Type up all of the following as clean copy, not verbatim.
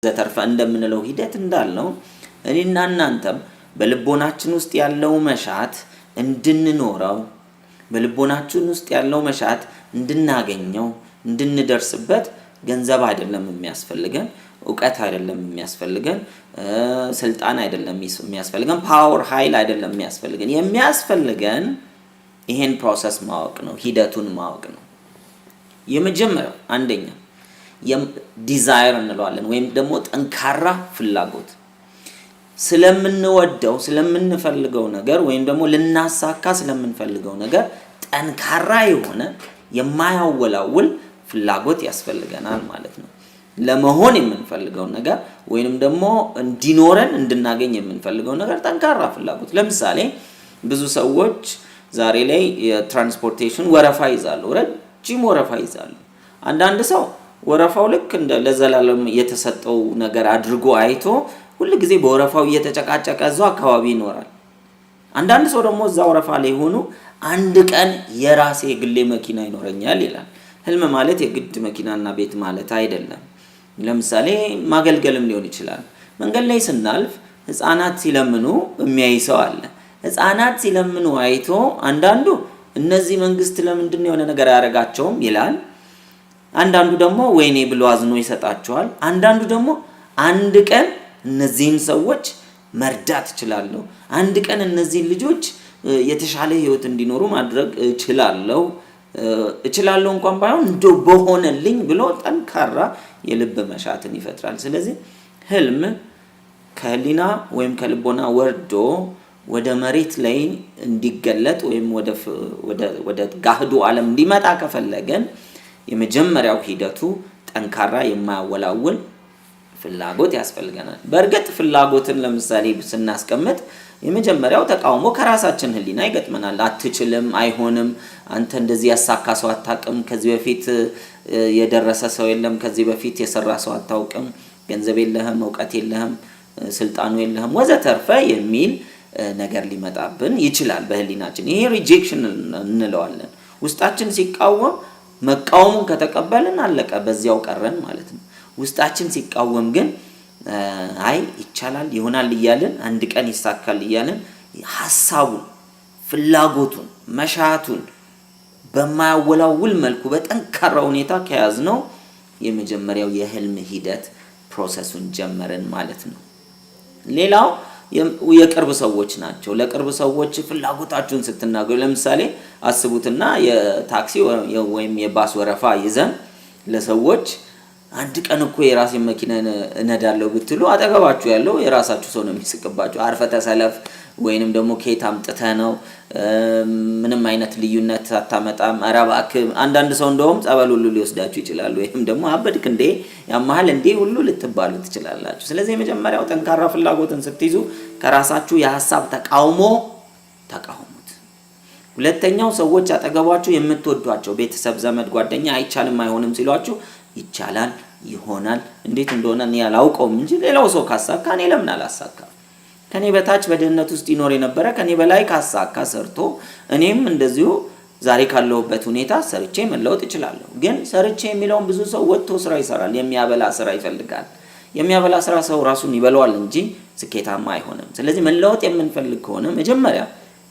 ዘተርፈ እንደምንለው ሂደት እንዳልነው እኔና እናንተም በልቦናችን ውስጥ ያለው መሻት እንድንኖረው በልቦናችን ውስጥ ያለው መሻት እንድናገኘው እንድንደርስበት ገንዘብ አይደለም የሚያስፈልገን ዕውቀት አይደለም የሚያስፈልገን ስልጣን አይደለም የሚያስፈልገን ፓወር ኃይል አይደለም የሚያስፈልገን ይሄን ፕሮሰስ ማወቅ ነው ሂደቱን ማወቅ ነው የመጀመሪያው አንደኛ ዲዛይር እንለዋለን ወይም ደግሞ ጠንካራ ፍላጎት ስለምንወደው ስለምንፈልገው ነገር ወይም ደግሞ ልናሳካ ስለምንፈልገው ነገር ጠንካራ የሆነ የማያወላውል ፍላጎት ያስፈልገናል ማለት ነው ለመሆን የምንፈልገው ነገር ወይንም ደግሞ እንዲኖረን እንድናገኝ የምንፈልገው ነገር ጠንካራ ፍላጎት ለምሳሌ ብዙ ሰዎች ዛሬ ላይ የትራንስፖርቴሽን ወረፋ ይዛሉ ረጅም ወረፋ ይዛሉ አንዳንድ ሰው ወረፋው ልክ እንደ ለዘላለም የተሰጠው ነገር አድርጎ አይቶ ሁሉ ጊዜ በወረፋው እየተጨቃጨቀ እዛው አካባቢ ይኖራል አንዳንድ ሰው ደግሞ እዛው ወረፋ ላይ ሆኖ አንድ ቀን የራሴ ግሌ መኪና ይኖረኛል ይላል ህልም ማለት የግድ መኪናና ቤት ማለት አይደለም ለምሳሌ ማገልገልም ሊሆን ይችላል መንገድ ላይ ስናልፍ ህፃናት ሲለምኑ የሚያይ ሰው አለ ህፃናት ሲለምኑ አይቶ አንዳንዱ እነዚህ መንግስት ለምንድን ነው የሆነ ነገር ያረጋቸውም ይላል አንዳንዱ ደግሞ ወይኔ ብሎ አዝኖ ይሰጣቸዋል። አንዳንዱ ደግሞ አንድ ቀን እነዚህን ሰዎች መርዳት እችላለሁ፣ አንድ ቀን እነዚህን ልጆች የተሻለ ህይወት እንዲኖሩ ማድረግ እችላለሁ እንኳን ባይሆን እንደው በሆነልኝ ብሎ ጠንካራ የልብ መሻትን ይፈጥራል። ስለዚህ ህልም ከህሊና ወይም ከልቦና ወርዶ ወደ መሬት ላይ እንዲገለጥ ወይም ወደ ጋህዱ ዓለም እንዲመጣ ከፈለገን የመጀመሪያው ሂደቱ ጠንካራ የማያወላውል ፍላጎት ያስፈልገናል። በእርግጥ ፍላጎትን ለምሳሌ ስናስቀምጥ የመጀመሪያው ተቃውሞ ከራሳችን ህሊና ይገጥመናል። አትችልም፣ አይሆንም፣ አንተ እንደዚህ ያሳካ ሰው አታውቅም፣ ከዚህ በፊት የደረሰ ሰው የለም፣ ከዚህ በፊት የሰራ ሰው አታውቅም፣ ገንዘብ የለህም፣ እውቀት የለህም፣ ስልጣኑ የለህም ወዘተርፈ የሚል ነገር ሊመጣብን ይችላል በህሊናችን። ይሄ ሪጀክሽን እንለዋለን። ውስጣችን ሲቃወም መቃወሙን ከተቀበልን አለቀ፣ በዚያው ቀረን ማለት ነው። ውስጣችን ሲቃወም ግን አይ ይቻላል፣ ይሆናል እያልን አንድ ቀን ይሳካል እያልን ሐሳቡን፣ ፍላጎቱን፣ መሻቱን በማያወላውል መልኩ በጠንካራ ሁኔታ ከያዝነው የመጀመሪያው የህልም ሂደት ፕሮሰሱን ጀመርን ማለት ነው። ሌላው የቅርብ ሰዎች ናቸው። ለቅርብ ሰዎች ፍላጎታችሁን ስትናገሩ ለምሳሌ አስቡትና የታክሲ ወይም የባስ ወረፋ ይዘን ለሰዎች አንድ ቀን እኮ የራሴን መኪና እነዳለሁ ብትሉ አጠገባችሁ ያለው የራሳችሁ ሰው ነው የሚስቅባችሁ። አርፈ ተሰለፍ ወይንም ደግሞ ከየት አምጥተህ ነው፣ ምንም አይነት ልዩነት አታመጣም፣ ኧረ እባክህ። አንዳንድ ሰው እንደውም ጸበል ሁሉ ሊወስዳችሁ ይችላል፣ ወይም ደግሞ አበድክ እንዴ ያማሃል እንዴ ሁሉ ልትባሉ ትችላላችሁ። ስለዚህ የመጀመሪያው ጠንካራ ፍላጎትን ስትይዙ ከራሳችሁ የሐሳብ ተቃውሞ ተቃውሙት። ሁለተኛው ሰዎች አጠገባችሁ የምትወዷቸው ቤተሰብ፣ ዘመድ፣ ጓደኛ አይቻልም አይሆንም ሲሏችሁ ይቻላል፣ ይሆናል፣ እንዴት እንደሆነ እኔ ያላውቀውም እንጂ ሌላው ሰው ካሳካ እኔ ለምን አላሳካም? ከኔ በታች በድህነት ውስጥ ይኖር የነበረ ከኔ በላይ ካሳካ ሰርቶ እኔም እንደዚሁ ዛሬ ካለሁበት ሁኔታ ሰርቼ መለወጥ እችላለሁ። ግን ሰርቼ የሚለውን ብዙ ሰው ወጥቶ ስራ ይሰራል፣ የሚያበላ ስራ ይፈልጋል። የሚያበላ ስራ ሰው ራሱን ይበላዋል እንጂ ስኬታማ አይሆንም። ስለዚህ መለወጥ የምንፈልግ ከሆነ መጀመሪያ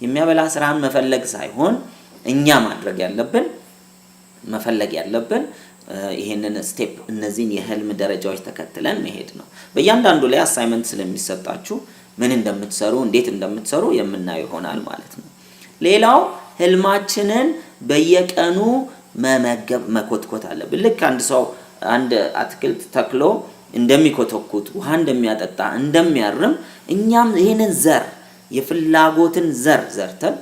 የሚያበላ ስራን መፈለግ ሳይሆን እኛ መፈለግ ያለብን ይሄንን ስቴፕ እነዚህን የህልም ደረጃዎች ተከትለን መሄድ ነው። በእያንዳንዱ ላይ አሳይመንት ስለሚሰጣችሁ ምን እንደምትሰሩ እንዴት እንደምትሰሩ የምናየው ይሆናል ማለት ነው። ሌላው ህልማችንን በየቀኑ መኮትኮት አለብን። ልክ አንድ አትክልት ተክሎ እንደሚኮተኩት ውሃ እንደሚያጠጣ እንደሚያርም እኛም ይሄንን የፍላጎትን ዘርተን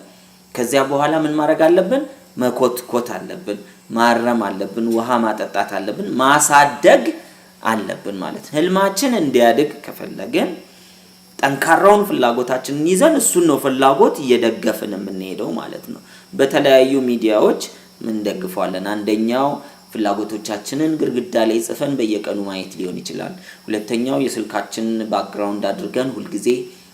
ከዚያ በኋላ ምን ማድረግ አለብን? መኮትኮት አለብን፣ ማረም አለብን፣ ውሃ ማጠጣት አለብን፣ ማሳደግ አለብን ማለት ነው። ህልማችን እንዲያድግ ከፈለግን ጠንካራውን ፍላጎታችንን ይዘን እሱን ነው ፍላጎት እየደገፍን የምንሄደው ማለት ነው። በተለያዩ ሚዲያዎች ምን ደግፋለን? አንደኛው ፍላጎቶቻችንን ግድግዳ ላይ ጽፈን በየቀኑ ማየት ሊሆን ይችላል። ሁለተኛው የስልካችን ባክግራውንድ አድርገን ሁልጊዜ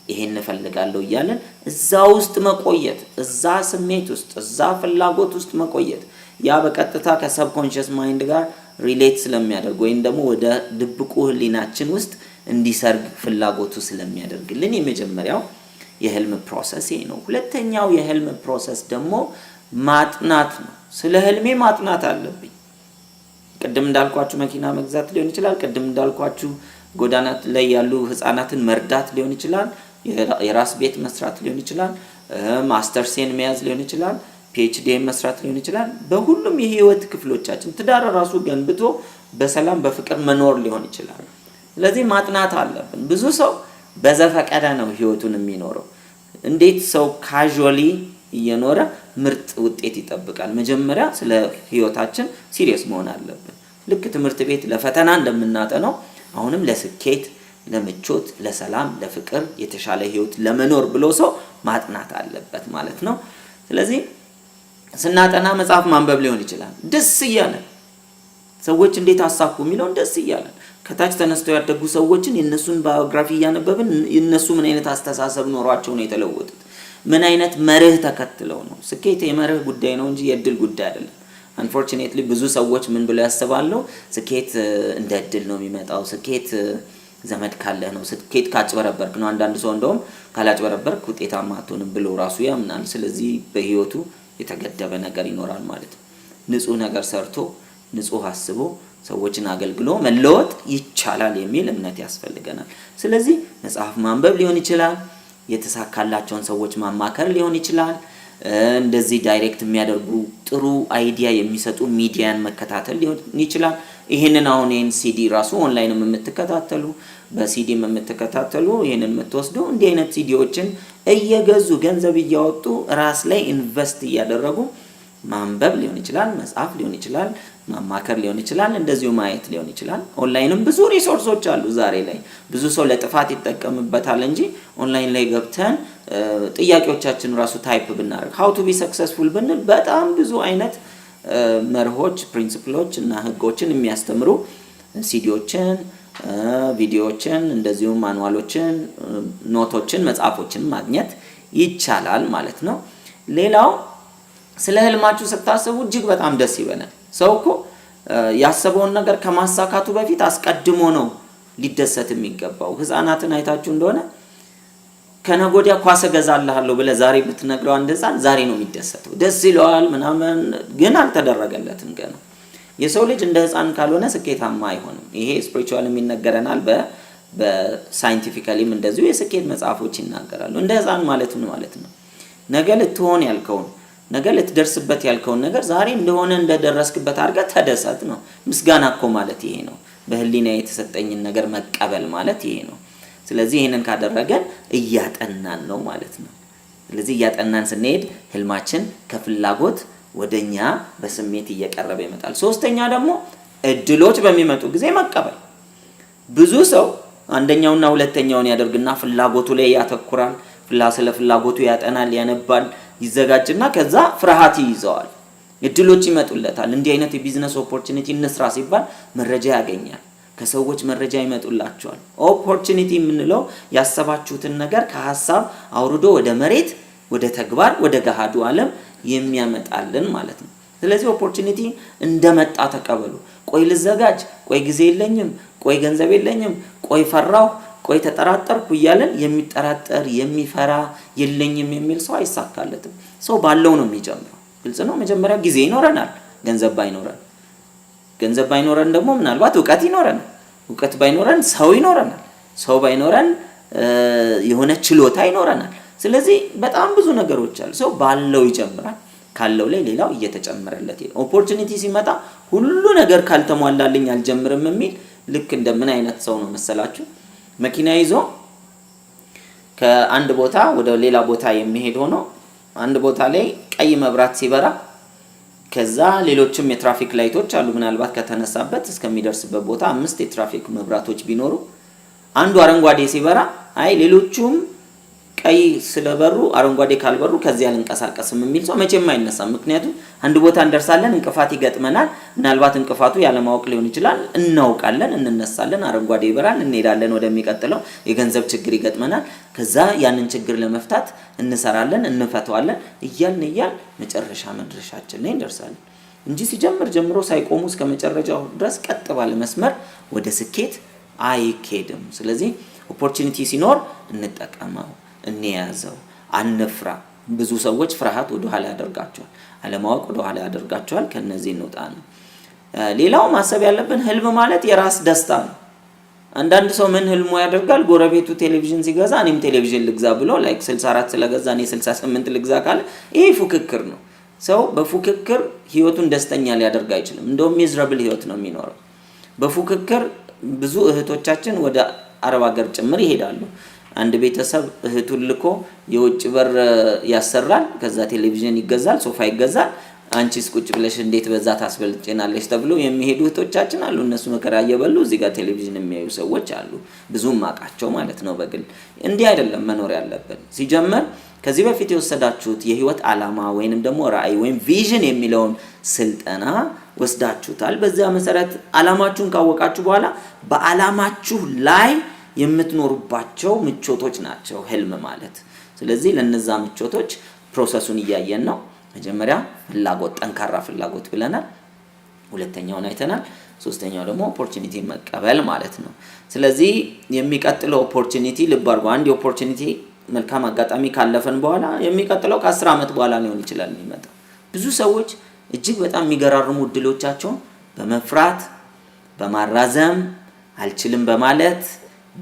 ይሄን እንፈልጋለሁ እያለን እዛ ውስጥ መቆየት፣ እዛ ስሜት ውስጥ እዛ ፍላጎት ውስጥ መቆየት ያ በቀጥታ ከሰብኮንሺየስ ማይንድ ጋር ሪሌት ስለሚያደርግ ወይም ደግሞ ወደ ድብቁ ህሊናችን ውስጥ እንዲሰርግ ፍላጎቱ ስለሚያደርግልን የመጀመሪያው የህልም ፕሮሰስ ይሄ ነው። ሁለተኛው የህልም ፕሮሰስ ደግሞ ማጥናት ነው። ስለ ህልሜ ማጥናት አለብኝ። ቅድም እንዳልኳችሁ መኪና መግዛት ሊሆን ይችላል። ቅድም እንዳልኳችሁ ጎዳና ላይ ያሉ ህፃናትን መርዳት ሊሆን ይችላል። የራስ ቤት መስራት ሊሆን ይችላል። ማስተርሴን መያዝ ሊሆን ይችላል። ፒኤችዲ መስራት ሊሆን ይችላል። በሁሉም የህይወት ክፍሎቻችን ትዳር ራሱ ገንብቶ በሰላም በፍቅር መኖር ሊሆን ይችላል። ስለዚህ ማጥናት አለብን። ብዙ ሰው በዘፈቀደ ነው ህይወቱን የሚኖረው። እንዴት ሰው ካዡዋሊ እየኖረ ምርጥ ውጤት ይጠብቃል? መጀመሪያ ስለ ህይወታችን ሲሪየስ መሆን አለብን። ልክ ትምህርት ቤት ለፈተና እንደምናጠነው አሁንም ለስኬት፣ ለምቾት፣ ለሰላም፣ ለፍቅር የተሻለ ህይወት ለመኖር ብሎ ሰው ማጥናት አለበት ማለት ነው። ስለዚህ ስናጠና መጽሐፍ ማንበብ ሊሆን ይችላል። ደስ እያለን ሰዎች እንዴት አሳኩ የሚለውን ደስ እያለን ከታች ተነስተው ያደጉ ሰዎችን የነሱን ባዮግራፊ እያነበብን እነሱ ምን አይነት አስተሳሰብ ኖሯቸው ነው የተለወጡት፣ ምን አይነት መርህ ተከትለው ነው። ስኬት የመርህ ጉዳይ ነው እንጂ የእድል ጉዳይ አይደለም። አንፎርቹኔትሊ ብዙ ሰዎች ምን ብለው ያስባሉ? ስኬት እንደ እድል ነው የሚመጣው፣ ስኬት ዘመድ ካለህ ነው፣ ስኬት ካጭበረበርክ ነው። አንዳንድ ሰው እንደውም ካላጭበረበርክ ውጤታማ አትሆንም ብሎ ራሱ ያምናል። ስለዚህ በህይወቱ የተገደበ ነገር ይኖራል ማለት ነው። ንጹህ ነገር ሰርቶ ንጹህ አስቦ ሰዎችን አገልግሎ መለወጥ ይቻላል የሚል እምነት ያስፈልገናል። ስለዚህ መጽሐፍ ማንበብ ሊሆን ይችላል፣ የተሳካላቸውን ሰዎች ማማከር ሊሆን ይችላል፣ እንደዚህ ዳይሬክት የሚያደርጉ ጥሩ አይዲያ የሚሰጡ ሚዲያን መከታተል ሊሆን ይችላል። ይሄንን አሁን ይሄን ሲዲ ራሱ ኦንላይንም የምትከታተሉ በሲዲም የምትከታተሉ ይሄንን የምትወስዱ እንዲህ አይነት ሲዲዎችን እየገዙ ገንዘብ እያወጡ ራስ ላይ ኢንቨስት እያደረጉ ማንበብ ሊሆን ይችላል፣ መጽሐፍ ሊሆን ይችላል፣ ማማከር ሊሆን ይችላል፣ እንደዚሁ ማየት ሊሆን ይችላል። ኦንላይንም ብዙ ሪሶርሶች አሉ ዛሬ ላይ። ብዙ ሰው ለጥፋት ይጠቀምበታል እንጂ ኦንላይን ላይ ገብተን ጥያቄዎቻችን ራሱ ታይፕ ብናደርግ how to be successful ብንል በጣም ብዙ አይነት መርሆች፣ ፕሪንሲፕሎች እና ህጎችን የሚያስተምሩ ሲዲዎችን፣ ቪዲዮዎችን፣ እንደዚሁ ማኑዋሎችን፣ ኖቶችን፣ መጽሐፎችን ማግኘት ይቻላል ማለት ነው። ሌላው ስለ ህልማችሁ ስታስቡ እጅግ በጣም ደስ ይበላል። ሰው እኮ ያሰበውን ነገር ከማሳካቱ በፊት አስቀድሞ ነው ሊደሰት የሚገባው። ህፃናትን አይታችሁ እንደሆነ ከነጎዲያ ኳስ እገዛልሃለሁ ብለህ ዛሬ ብትነግረው አንድ ህፃን ዛሬ ነው የሚደሰተው፣ ደስ ይለዋል ምናምን፣ ግን አልተደረገለትም ገና። የሰው ልጅ እንደ ህፃን ካልሆነ ስኬታማ አይሆንም። ይሄ ስፒሪቹዋልም ይነገረናል፣ በሳይንቲፊካሊም እንደዚሁ የስኬት መጽሐፎች ይናገራሉ። እንደ ህፃን ማለት ነው ማለት ነው ነገ ልትሆን ያልከውን ነገ ልትደርስበት ያልከውን ነገር ዛሬ እንደሆነ እንደደረስክበት አድርገህ ተደሰት ነው። ምስጋና እኮ ማለት ይሄ ነው። በህሊና የተሰጠኝን ነገር መቀበል ማለት ይሄ ነው። ስለዚህ ይሄንን ካደረገን እያጠናን ነው ማለት ነው። ስለዚህ እያጠናን ስንሄድ ህልማችን ከፍላጎት ወደኛ በስሜት እየቀረበ ይመጣል። ሶስተኛ ደግሞ እድሎች በሚመጡ ጊዜ መቀበል። ብዙ ሰው አንደኛውና ሁለተኛውን ያደርግና ፍላጎቱ ላይ ያተኩራል። ስለ ፍላጎቱ ያጠናል፣ ያነባል፣ ይዘጋጅና ከዛ ፍርሃት ይይዘዋል። እድሎች ይመጡለታል። እንዲህ አይነት የቢዝነስ ኦፖርቹኒቲ እንስራ ሲባል መረጃ ያገኛል። ከሰዎች መረጃ ይመጡላቸዋል። ኦፖርቹኒቲ የምንለው ያሰባችሁትን ነገር ከሐሳብ አውርዶ ወደ መሬት፣ ወደ ተግባር፣ ወደ ገሃዱ ዓለም የሚያመጣልን ማለት ነው። ስለዚህ ኦፖርቹኒቲ እንደመጣ ተቀበሉ። ቆይ ልዘጋጅ፣ ቆይ ጊዜ የለኝም፣ ቆይ ገንዘብ የለኝም፣ ቆይ ፈራሁ፣ ቆይ ተጠራጠርኩ እያለን የሚጠራጠር የሚፈራ የለኝም የሚል ሰው አይሳካለትም። ሰው ባለው ነው የሚጀምረው። ግልጽ ነው። መጀመሪያ ጊዜ ይኖረናል፣ ገንዘብ ባይኖረን ደግሞ ምናልባት እውቀት ይኖረናል። እውቀት ባይኖረን ሰው ይኖረናል። ሰው ባይኖረን የሆነ ችሎታ ይኖረናል። ስለዚህ በጣም ብዙ ነገሮች አሉ። ሰው ባለው ይጀምራል፣ ካለው ላይ ሌላው እየተጨመረለት ይሄ ኦፖርቹኒቲ ሲመጣ ሁሉ ነገር ካልተሟላልኝ አልጀምርም የሚል ልክ እንደምን አይነት ሰው ነው መሰላችሁ? መኪና ይዞ ከአንድ ቦታ ወደ ሌላ ቦታ የሚሄድ ሆኖ አንድ ቦታ ላይ ቀይ መብራት ሲበራ ከዛ ሌሎችም የትራፊክ ላይቶች አሉ። ምናልባት ከተነሳበት እስከሚደርስበት ቦታ 5 የትራፊክ መብራቶች ቢኖሩ አንዱ አረንጓዴ ሲበራ አይ ሌሎቹም ቀይ ስለበሩ አረንጓዴ ካልበሩ ከዚህ አልንቀሳቀስም የሚል ሰው መቼም አይነሳም። ምክንያቱም አንድ ቦታ እንደርሳለን፣ እንቅፋት ይገጥመናል። ምናልባት እንቅፋቱ ያለማወቅ ሊሆን ይችላል። እናውቃለን፣ እንነሳለን፣ አረንጓዴ ይበራል፣ እንሄዳለን ወደሚቀጥለው። የገንዘብ ችግር ይገጥመናል። ከዛ ያንን ችግር ለመፍታት እንሰራለን፣ እንፈተዋለን። እያልን መጨረሻ መድረሻችን ላይ እንደርሳለን እንጂ ሲጀምር ጀምሮ ሳይቆሙ እስከ መጨረሻው ድረስ ቀጥ ባለ መስመር ወደ ስኬት አይኬድም። ስለዚህ ኦፖርቹኒቲ ሲኖር እንጠቀመው፣ እንያዘው፣ አንፍራ። ብዙ ሰዎች ፍርሃት ወደ ኋላ ያደርጋቸዋል፣ አለማወቅ ወደ ኋላ ያደርጋቸዋል። ከነዚህ እንውጣ ነው። ሌላው ማሰብ ያለብን ህልም ማለት የራስ ደስታ ነው። አንዳንድ ሰው ምን ህልሙ ያደርጋል? ጎረቤቱ ቴሌቪዥን ሲገዛ እኔም ቴሌቪዥን ልግዛ ብሎ ላይክ 64 ስለገዛ እኔ 68 ልግዛ ካለ ይሄ ፉክክር ነው። ሰው በፉክክር ህይወቱን ደስተኛ ሊያደርግ አይችልም። እንደውም ሚዝራብል ህይወት ነው የሚኖረው። በፉክክር ብዙ እህቶቻችን ወደ አረብ ሀገር ጭምር ይሄዳሉ። አንድ ቤተሰብ እህቱን ልኮ የውጭ በር ያሰራል፣ ከዛ ቴሌቪዥን ይገዛል፣ ሶፋ ይገዛል። አንቺስ ቁጭ ብለሽ እንዴት በዛ ታስበልጭናለሽ ተብሎ የሚሄዱ እህቶቻችን አሉ። እነሱ መከራ እየበሉ እዚህ ጋር ቴሌቪዥን የሚያዩ ሰዎች አሉ። ብዙም ማቃቸው ማለት ነው በግል። እንዲህ አይደለም መኖር ያለብን። ሲጀመር ከዚህ በፊት የወሰዳችሁት የህይወት ዓላማ ወይንም ደግሞ ራዕይ ወይም ቪዥን የሚለውን ስልጠና ወስዳችሁታል። በዛ መሰረት ዓላማችሁን ካወቃችሁ በኋላ በዓላማችሁ ላይ የምትኖሩባቸው ምቾቶች ናቸው ህልም ማለት። ስለዚህ ለነዛ ምቾቶች ፕሮሰሱን እያየን ነው። መጀመሪያ ፍላጎት፣ ጠንካራ ፍላጎት ብለናል። ሁለተኛውን አይተናል። ሶስተኛው ደግሞ ኦፖርቹኒቲ መቀበል ማለት ነው። ስለዚህ የሚቀጥለው ኦፖርቹኒቲ ልብ አድርጉ። አንድ ኦፖርቹኒቲ መልካም አጋጣሚ ካለፈን በኋላ የሚቀጥለው ከ10 ዓመት በኋላ ሊሆን ይችላል የሚመጣው። ብዙ ሰዎች እጅግ በጣም የሚገራርሙ እድሎቻቸውን በመፍራት በማራዘም አልችልም በማለት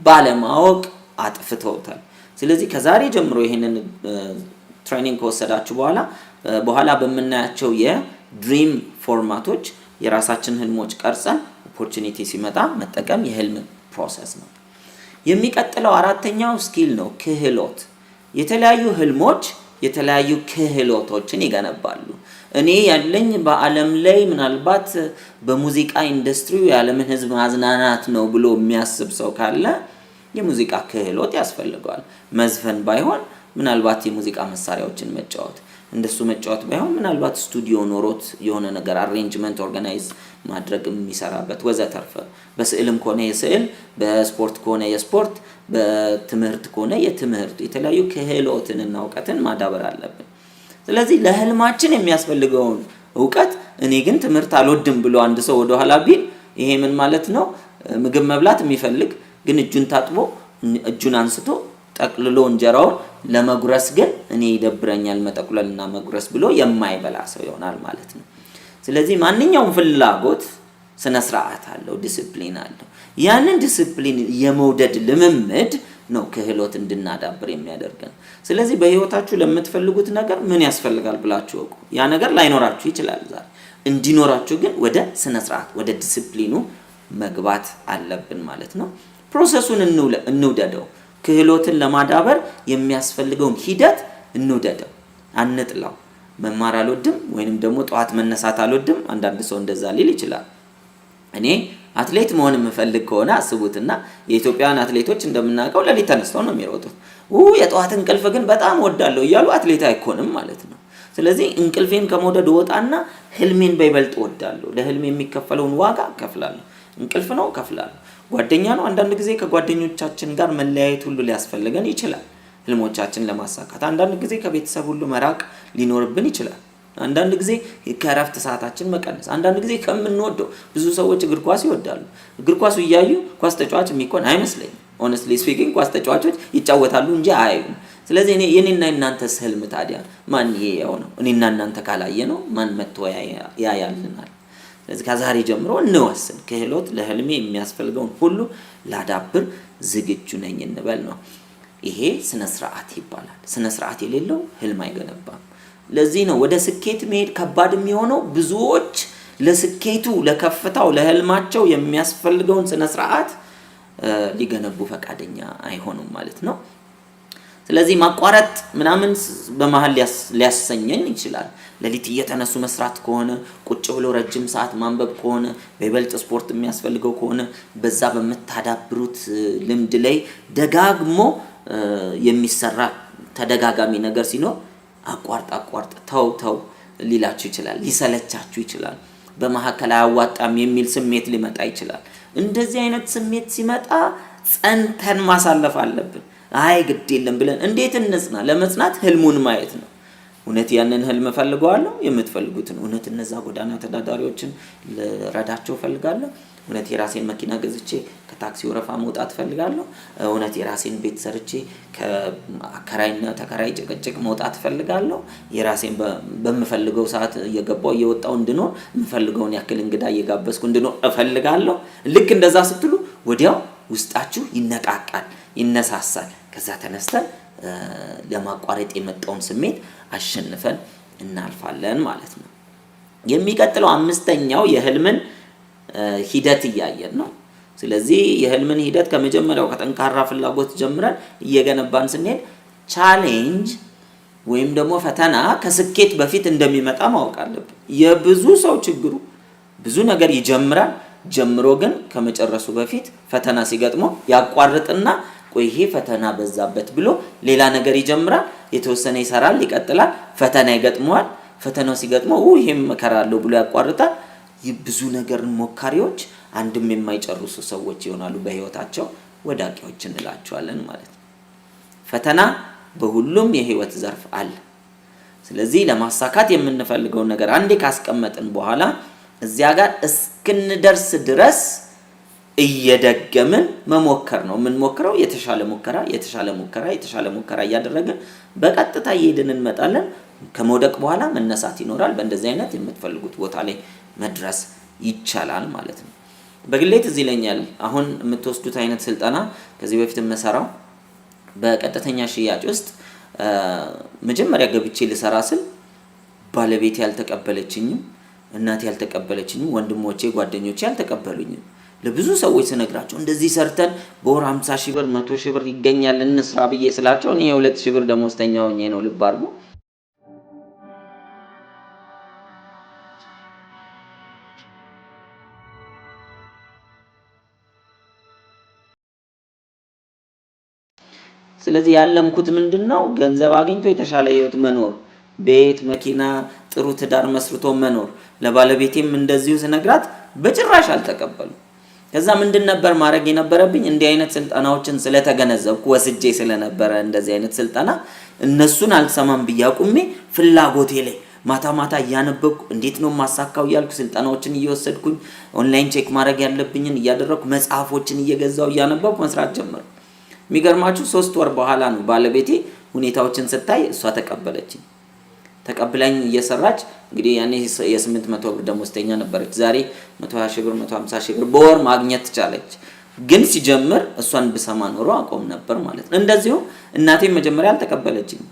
ባለማወቅ አጥፍተውታል። ስለዚህ ከዛሬ ጀምሮ ይሄንን ትሬኒንግ ከወሰዳችሁ በኋላ በመናያቸው የድሪም ፎርማቶች የራሳችን ህልሞች ቀርጸን ኦፖርቹኒቲ ሲመጣ መጠቀም የህልም ፕሮሰስ ነው። የሚቀጥለው አራተኛው ስኪል ነው፣ ክህሎት። የተለያዩ ህልሞች የተለያዩ ክህሎቶችን ይገነባሉ። እኔ ያለኝ በአለም ላይ ምናልባት በሙዚቃ ኢንዱስትሪው የዓለምን ህዝብ ማዝናናት ነው ብሎ የሚያስብ ሰው ካለ የሙዚቃ ክህሎት ያስፈልገዋል። መዝፈን ባይሆን ምናልባት የሙዚቃ መሳሪያዎችን መጫወት፣ እንደሱ መጫወት ባይሆን ምናልባት ስቱዲዮ ኖሮት የሆነ ነገር አሬንጅመንት ኦርጋናይዝ ማድረግ የሚሰራበት ወዘተርፈ። በስዕልም ከሆነ የስዕል፣ በስፖርት ከሆነ የስፖርት፣ በትምህርት ከሆነ የትምህርት የተለያዩ ክህሎትንና እውቀትን ማዳበር አለብን። ስለዚህ ለህልማችን የሚያስፈልገውን እውቀት እኔ ግን ትምህርት አልወድም ብሎ አንድ ሰው ወደ ኋላ ቢል ይሄ ምን ማለት ነው? ምግብ መብላት የሚፈልግ ግን እጁን ታጥቦ እጁን አንስቶ ጠቅልሎ እንጀራውን ለመጉረስ ግን እኔ ይደብረኛል መጠቅለልና መጉረስ ብሎ የማይበላ ሰው ይሆናል ማለት ነው። ስለዚህ ማንኛውም ፍላጎት ስነ ስርዓት አለው፣ ዲሲፕሊን አለው። ያንን ዲሲፕሊን የመውደድ ልምምድ ነው ክህሎት እንድናዳብር የሚያደርገን። ስለዚህ በህይወታችሁ ለምትፈልጉት ነገር ምን ያስፈልጋል ብላችሁ እወቁ። ያ ነገር ላይኖራችሁ ይችላል ዛሬ። እንዲኖራችሁ ግን ወደ ስነ ስርዓት ወደ ዲሲፕሊኑ መግባት አለብን ማለት ነው። ፕሮሰሱን እንውደደው። ክህሎትን ለማዳበር የሚያስፈልገውን ሂደት እንውደደው፣ አንጥላው። መማር አልወድም ወይንም ደግሞ ጠዋት መነሳት አልወድም፣ አንዳንድ ሰው እንደዛ ሊል ይችላል። እኔ አትሌት መሆን የምፈልግ ከሆነ አስቡትና የኢትዮጵያን አትሌቶች እንደምናውቀው ለሊት ተነስተው ነው የሚሮጡት። የጠዋት እንቅልፍ ግን በጣም ወዳለሁ እያሉ አትሌት አይኮንም ማለት ነው። ስለዚህ እንቅልፌን ከመውደድ ወጣና ህልሜን በይበልጥ ወዳለሁ። ለህልሜ የሚከፈለውን ዋጋ ከፍላለሁ። እንቅልፍ ነው ከፍላለሁ። ጓደኛ ነው። አንዳንድ ጊዜ ከጓደኞቻችን ጋር መለያየት ሁሉ ሊያስፈልገን ይችላል ህልሞቻችን ለማሳካት። አንዳንድ ጊዜ ከቤተሰብ ሁሉ መራቅ ሊኖርብን ይችላል። አንዳንድ ጊዜ ከእረፍት ሰዓታችን መቀነስ፣ አንዳንድ ጊዜ ከምንወደው ብዙ ሰዎች እግር ኳስ ይወዳሉ። እግር ኳሱ እያዩ ኳስ ተጫዋች የሚኮን አይመስለኝም። ሆነስትሊ ስፒኪንግ ኳስ ተጫዋቾች ይጫወታሉ እንጂ አያዩም። ስለዚህ የኔና እናንተ ህልም ታዲያ ማን ያየው ነው? እኔና እናንተ ካላየ ነው ማን መጥቶ ያያልናል? ስለዚህ ከዛሬ ጀምሮ እንወስን። ክህሎት ለህልሜ የሚያስፈልገውን ሁሉ ላዳብር ዝግጁ ነኝ እንበል ነው። ይሄ ስነ ስርዓት ይባላል። ስነ ስርዓት የሌለው ህልም አይገነባም። ለዚህ ነው ወደ ስኬት መሄድ ከባድ የሚሆነው። ብዙዎች ለስኬቱ ለከፍታው ለህልማቸው የሚያስፈልገውን ስነ ስርዓት ሊገነቡ ፈቃደኛ አይሆኑም ማለት ነው። ስለዚህ ማቋረጥ ምናምን በመሃል ሊያሰኘን ይችላል። ለሊት እየተነሱ መስራት ከሆነ፣ ቁጭ ብሎ ረጅም ሰዓት ማንበብ ከሆነ፣ በይበልጥ ስፖርት የሚያስፈልገው ከሆነ በዛ በመታዳብሩት ልምድ ላይ ደጋግሞ የሚሰራ ተደጋጋሚ ነገር ሲኖር አቋርጥ ተው ሊላችሁ ይችላል። ሊሰለቻችሁ ይችላል። በመሐከል አያዋጣም የሚል ስሜት ሊመጣ ይችላል። እንደዚህ አይነት ስሜት ሲመጣ ጸንተን ማሳለፍ አለብን። አይ ግድ የለም ብለን እንዴት እንጽና? ለመጽናት ህልሙን ማየት ነው። እውነት ያንን ህልም ፈልገዋለሁ? የምትፈልጉትን እውነት እነዛ ጎዳና ተዳዳሪዎችን ልረዳቸው ፈልጋለሁ? እውነት የራሴን መኪና ገዝቼ ከታክሲ ወረፋ መውጣት ፈልጋለሁ? እውነት የራሴን ቤት ሰርቼ ከአከራይና ተከራይ ጭቅጭቅ መውጣት ፈልጋለሁ? የራሴን በምፈልገው ሰዓት እየገባው እየወጣው እንድኖር የምፈልገውን ያክል እንግዳ እየጋበዝኩ እንድኖር እፈልጋለሁ? ልክ እንደዛ ስትሉ ወዲያው ውስጣችሁ ይነቃቃል፣ ይነሳሳል። ከዛ ተነስተን ለማቋረጥ የመጣውን ስሜት አሸንፈን እናልፋለን ማለት ነው። የሚቀጥለው አምስተኛው የህልምን ሂደት እያየን ነው። ስለዚህ የህልምን ሂደት ከመጀመሪያው ከጠንካራ ፍላጎት ጀምረን እየገነባን ስንሄድ ቻሌንጅ ወይም ደግሞ ፈተና ከስኬት በፊት እንደሚመጣ ማወቅ አለብን። የብዙ ሰው ችግሩ ብዙ ነገር ይጀምራል። ጀምሮ ግን ከመጨረሱ በፊት ፈተና ሲገጥመው ያቋርጥና ቆይ ይሄ ፈተና በዛበት ብሎ ሌላ ነገር ይጀምራል። የተወሰነ ይሰራል፣ ይቀጥላል፣ ፈተና ይገጥመዋል። ፈተናው ሲገጥመው ይሄም መከራ አለው ብሎ ያቋርጣል። ብዙ ነገር ሞካሪዎች አንድም የማይጨርሱ ሰዎች ይሆናሉ። በህይወታቸው ወዳቂዎች እንላቸዋለን ማለት ነው። ፈተና በሁሉም የህይወት ዘርፍ አለ። ስለዚህ ለማሳካት የምንፈልገው ነገር አንዴ ካስቀመጥን በኋላ እዚያ ጋር እስክንደርስ ድረስ እየደገምን መሞከር ነው። ምን ሞክረው የተሻለ ሙከራ እያደረግን በቀጥታ እየሄድን እንመጣለን። ከመውደቅ በኋላ መነሳት ይኖራል። በእንደዚህ አይነት የምትፈልጉት ቦታ ላይ መድረስ ይቻላል ማለት ነው። በግሌ ትዝ ይለኛል አሁን የምትወስዱት አይነት ስልጠና ከዚህ በፊት የምሰራው በቀጥተኛ ሽያጭ ውስጥ መጀመሪያ ገብቼ ልሰራ ስል ባለቤቴ ያልተቀበለችኝም፣ እናቴ ያልተቀበለችኝም፣ ወንድሞቼ ጓደኞቼ ያልተቀበሉኝም። ለብዙ ሰዎች ስነግራቸው እንደዚህ ሰርተን በወር 50,000 ብር 100,000 ብር ይገኛል እንስራ ብዬ ስላቸው እኔ 2,000 ብር ደሞዝተኛ ሆኜ ነው ልብ አድርጉ። ስለዚህ ያለምኩት ምንድነው? ገንዘብ አግኝቶ የተሻለ ህይወት መኖር፣ ቤት፣ መኪና፣ ጥሩ ትዳር መስርቶ መኖር። ለባለቤቴም እንደዚሁ ስነግራት በጭራሽ አልተቀበሉ። ከዛ ምንድን ነበር ማድረግ የነበረብኝ? እንዲህ አይነት ስልጠናዎችን ስለተገነዘብኩ ወስጄ ስለነበረ እንደዚህ አይነት ስልጠና እነሱን አልሰማም ብዬ አቁሜ ፍላጎቴ ላይ ማታ ማታ እያነበብኩ እንዴት ነው ማሳካው እያልኩ ስልጠናዎችን እየወሰድኩኝ ኦንላይን ቼክ ማድረግ ያለብኝን እያደረኩ መጽሐፎችን እየገዛው እያነበብኩ መስራት ጀመርኩ። የሚገርማችሁ 3 ወር በኋላ ነው ባለቤቴ ሁኔታዎችን ስታይ እሷ ተቀበለችኝ። ተቀብላኝ እየሰራች እንግዲህ ያኔ የ800 ብር ደሞዝተኛ ነበረች። ዛሬ 120,000 ብር 150,000 ብር በወር ማግኘት ትቻለች። ግን ሲጀምር እሷን ብሰማ ኖሮ አቆም ነበር ማለት ነው። እንደዚሁ እናቴም መጀመሪያ አልተቀበለችኝ።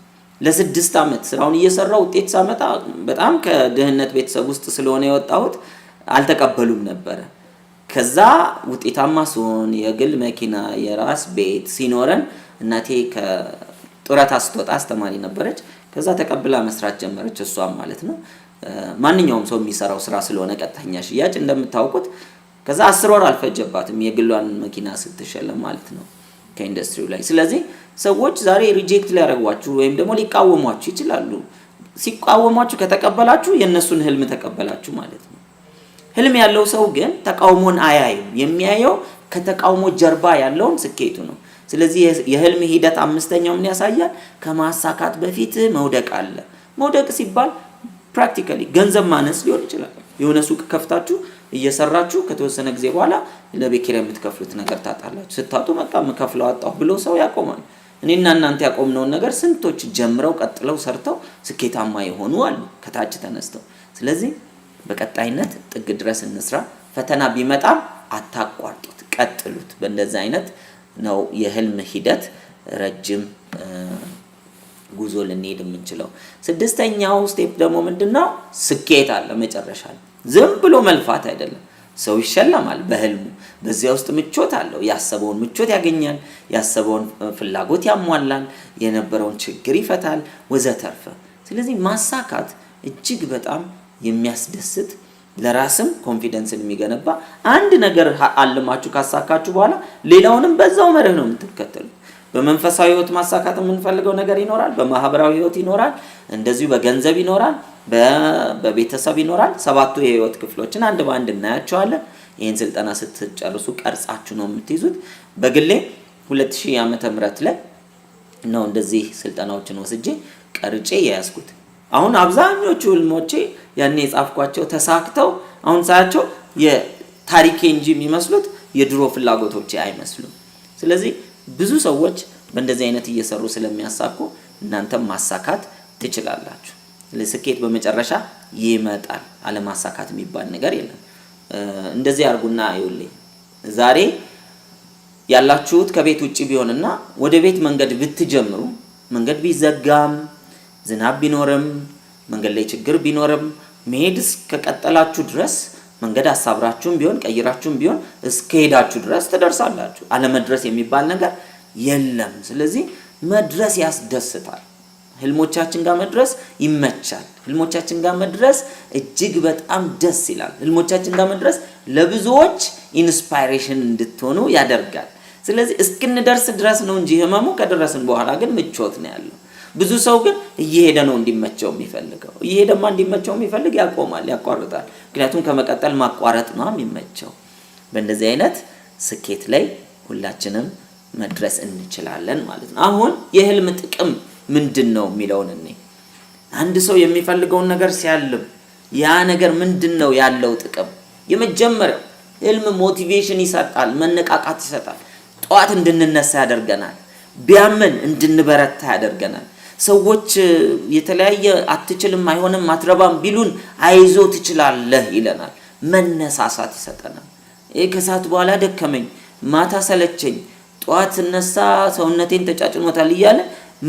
ለ6 ዓመት ስራውን እየሰራው ውጤት ሳመጣ በጣም ከድህነት ቤተሰብ ውስጥ ስለሆነ የወጣሁት አልተቀበሉም ነበር። ከዛ ውጤታማ ሲሆን የግል መኪና የራስ ቤት ሲኖረን እናቴ ከጡረታ ስትወጣ አስተማሪ ነበረች። ከዛ ተቀብላ መስራት ጀመረች እሷም ማለት ነው። ማንኛውም ሰው የሚሰራው ስራ ስለሆነ ቀጥተኛ ሽያጭ እንደምታውቁት ከዛ 10 ወር አልፈጀባትም የግሏን መኪና ስትሸለም ማለት ነው ከኢንዱስትሪው ላይ። ስለዚህ ሰዎች ዛሬ ሪጀክት ሊያደርጓችሁ ወይም ደግሞ ሊቃወሟችሁ ይችላሉ። ሲቃወሟችሁ ከተቀበላችሁ የነሱን ህልም ተቀበላችሁ ማለት ነው። ህልም ያለው ሰው ግን ተቃውሞን አያይም። የሚያየው ከተቃውሞ ጀርባ ያለውን ስኬቱ ነው። ስለዚህ የህልም ሂደት አምስተኛው ምን ያሳያል? ከማሳካት በፊት መውደቅ አለ። መውደቅ ሲባል ፕራክቲካሊ ገንዘብ ማነስ ሊሆን ይችላል። የሆነ ሱቅ ከፍታችሁ እየሰራችሁ ከተወሰነ ጊዜ በኋላ ለቤት ኪራይ የምትከፍሉት ነገር ታጣላችሁ። ስታጡ በቃ መከፍለው አጣሁ ብሎ ሰው ያቆማል። እኔና እናንተ ያቆምነውን ነገር ስንቶች ጀምረው ቀጥለው ሰርተው ስኬታማ የሆኑ አሉ ከታች ተነስተው። ስለዚህ በቀጣይነት ጥግ ድረስ እንስራ። ፈተና ቢመጣም አታቋርጡት፣ ቀጥሉት። በእንደዚህ አይነት ነው የህልም ሂደት ረጅም ጉዞ ልንሄድ የምንችለው። 6ኛው ስቴፕ ደግሞ ምንድነው? ስኬት አለ መጨረሻ ላይ። ዝም ብሎ መልፋት አይደለም። ሰው ይሸለማል በህልሙ። በዚያ ውስጥ ምቾት አለው። ያሰበውን ምቾት ያገኛል፣ ያሰበውን ፍላጎት ያሟላል፣ የነበረውን ችግር ይፈታል ወዘተርፈ። ስለዚህ ማሳካት እጅግ በጣም የሚያስደስት ለራስም ኮንፊደንስን የሚገነባ አንድ ነገር አልማችሁ ካሳካችሁ በኋላ ሌላውንም በዛው መርህ ነው የምትከተሉት። በመንፈሳዊ ህይወት ማሳካት የምንፈልገው ነገር ይኖራል፣ በማህበራዊ ህይወት ይኖራል፣ እንደዚሁ በገንዘብ ይኖራል፣ በቤተሰብ ይኖራል። 7ቱ የህይወት ክፍሎችን አንድ በአንድ እናያቸዋለን። ይህን ስልጠና ስትጨርሱ ቀርጻችሁ ነው የምትይዙት። በግሌ 2000 ዓመተ ምህረት ላይ ነው እንደዚህ ስልጠናዎችን ወስጄ ቀርጬ ያያዝኩት። አሁን አብዛኞቹ ህልሞቼ ያኔ የጻፍኳቸው ተሳክተው አሁን ሳያቸው የታሪኬ እንጂ የሚመስሉት የድሮ ፍላጎቶቼ አይመስሉም። ስለዚህ ብዙ ሰዎች በእንደዚህ አይነት እየሰሩ ስለሚያሳኩ እናንተም ማሳካት ትችላላችሁ። ለስኬት በመጨረሻ ይመጣል። አለማሳካት የሚባል ነገር የለም። እንደዚህ አርጉና አይውልኝ ዛሬ ያላችሁት ከቤት ውጪ ቢሆንና ወደ ቤት መንገድ ብትጀምሩ መንገድ ቢዘጋም ዝናብ ቢኖርም መንገድ ላይ ችግር ቢኖርም መሄድ እስከቀጠላችሁ ድረስ መንገድ አሳብራችሁም ቢሆን ቀይራችሁም ቢሆን እስከሄዳችሁ ድረስ ትደርሳላችሁ። አለመድረስ የሚባል ነገር የለም። ስለዚህ መድረስ ያስደስታል። ህልሞቻችን ጋር መድረስ ይመቻል። ህልሞቻችን ጋር መድረስ እጅግ በጣም ደስ ይላል። ህልሞቻችን ጋር መድረስ ለብዙዎች ኢንስፓይሬሽን እንድትሆኑ ያደርጋል። ስለዚህ እስክንደርስ ድረስ ነው እንጂ ህመሙ ከደረስን በኋላ ግን ምቾት ነው ያለው። ብዙ ሰው ግን እየሄደ ነው እንዲመቸው የሚፈልገው። እየሄደማ እንዲመቸው የሚፈልግ ያቆማል፣ ያቋርጣል። ምክንያቱም ከመቀጠል ማቋረጥ ነው የሚመቸው። በእንደዚህ አይነት ስኬት ላይ ሁላችንም መድረስ እንችላለን ማለት ነው። አሁን የህልም ጥቅም ምንድነው የሚለውን እኔ አንድ ሰው የሚፈልገውን ነገር ሲያልም ያ ነገር ምንድነው ያለው ጥቅም? የመጀመሪያው ህልም ሞቲቬሽን ይሰጣል፣ መነቃቃት ይሰጣል። ጧት እንድንነሳ ያደርገናል። ቢያመን እንድንበረታ ያደርገናል። ሰዎች የተለያየ አትችልም፣ አይሆንም፣ አትረባም ቢሉን አይዞ ትችላለህ ይለናል። መነሳሳት ይሰጠናል። ከሰዓት በኋላ ደከመኝ፣ ማታ ሰለቸኝ፣ ጠዋት እነሳ ሰውነቴን ተጫጭኖታል እያለ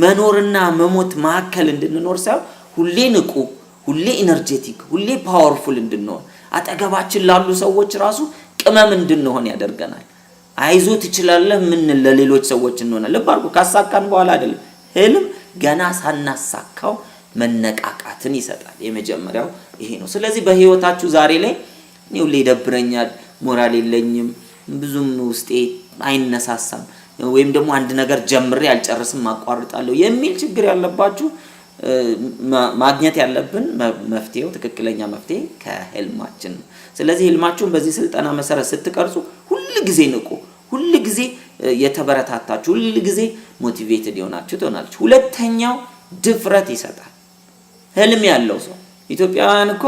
መኖርና መሞት መካከል እንድንኖር ሳይሆን ሁሌ ንቁ፣ ሁሌ ኢነርጄቲክ፣ ሁሌ ፓወርፉል እንድንሆን አጠገባችን ላሉ ሰዎች ራሱ ቅመም እንድንሆን ያደርገናል። አይዞ ትችላለህ ምን ለሌሎች ሰዎች እንሆናለን። ልብ አድርጉ፣ ካሳካን በኋላ አይደለም። ህልም ገና ሳናሳካው መነቃቃትን ይሰጣል። የመጀመሪያው ይሄ ነው። ስለዚህ በህይወታችሁ ዛሬ ላይ ነው ይደብረኛል፣ ሞራል የለኝም፣ ብዙም ውስጤ አይነሳሳም፣ ወይም ደግሞ አንድ ነገር ጀምሬ አልጨርስም አቋርጣለሁ የሚል ችግር ያለባችሁ ማግኘት ያለብን መፍትሄው ትክክለኛ መፍትሄ ከህልማችን ነው። ስለዚህ ህልማችሁን በዚህ ስልጠና መሰረት ስትቀርጹ ሁሉ ጊዜ ንቁ፣ ሁሉ ጊዜ የተበረታታችሁ፣ ሁሉ ጊዜ ሞቲቬትድ ይሆናችሁ ትሆናላችሁ። ሁለተኛው ድፍረት ይሰጣል። ህልም ያለው ሰው ኢትዮጵያውያን እኮ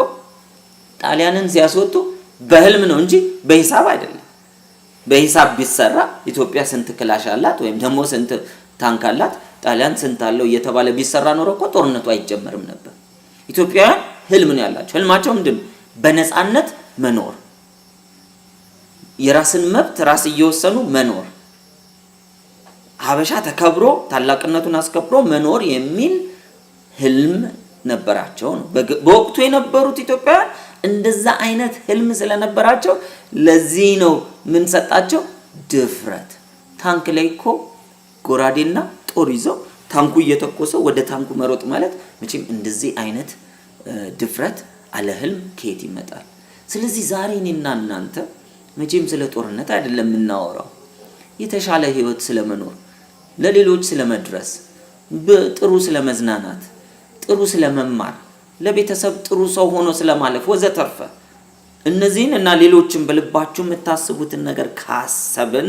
ጣሊያንን ሲያስወጡ በህልም ነው እንጂ በሂሳብ አይደለም። በሂሳብ ቢሰራ ኢትዮጵያ ስንት ክላሽ አላት ወይም ደግሞ ስንት ታንክ አላት፣ ጣሊያን ስንት አለው እየተባለ ቢሰራ ኖሮ እኮ ጦርነቱ አይጀመርም ነበር። ኢትዮጵያውያን ህልም ነው ያላቸው። ህልማቸው ምንድነው? በነፃነት መኖር፣ የራስን መብት ራስ እየወሰኑ መኖር፣ ሀበሻ ተከብሮ ታላቅነቱን አስከብሮ መኖር የሚል ህልም ነበራቸው ነው። በወቅቱ የነበሩት ኢትዮጵያውያን እንደዛ አይነት ህልም ስለነበራቸው ለዚህ ነው ምን ሰጣቸው? ድፍረት። ታንክ ላይ እኮ ጎራዴና ጦር ይዘው ታንኩ እየተኮሰ ወደ ታንኩ መሮጥ ማለት መቼም እንደዚህ አይነት ድፍረት አለ ህልም ከየት ይመጣል? ስለዚህ ዛሬ እኔና እናንተ መቼም ስለ ጦርነት አይደለም የምናወራው፣ የተሻለ ህይወት ስለመኖር፣ ለሌሎች ስለመድረስ፣ ጥሩ ስለመዝናናት፣ ጥሩ ስለመማር፣ ለቤተሰብ ጥሩ ሰው ሆኖ ስለማለፍ ወዘተርፈ እነዚህን እና ሌሎችን በልባችሁ የምታስቡትን ነገር ካሰብን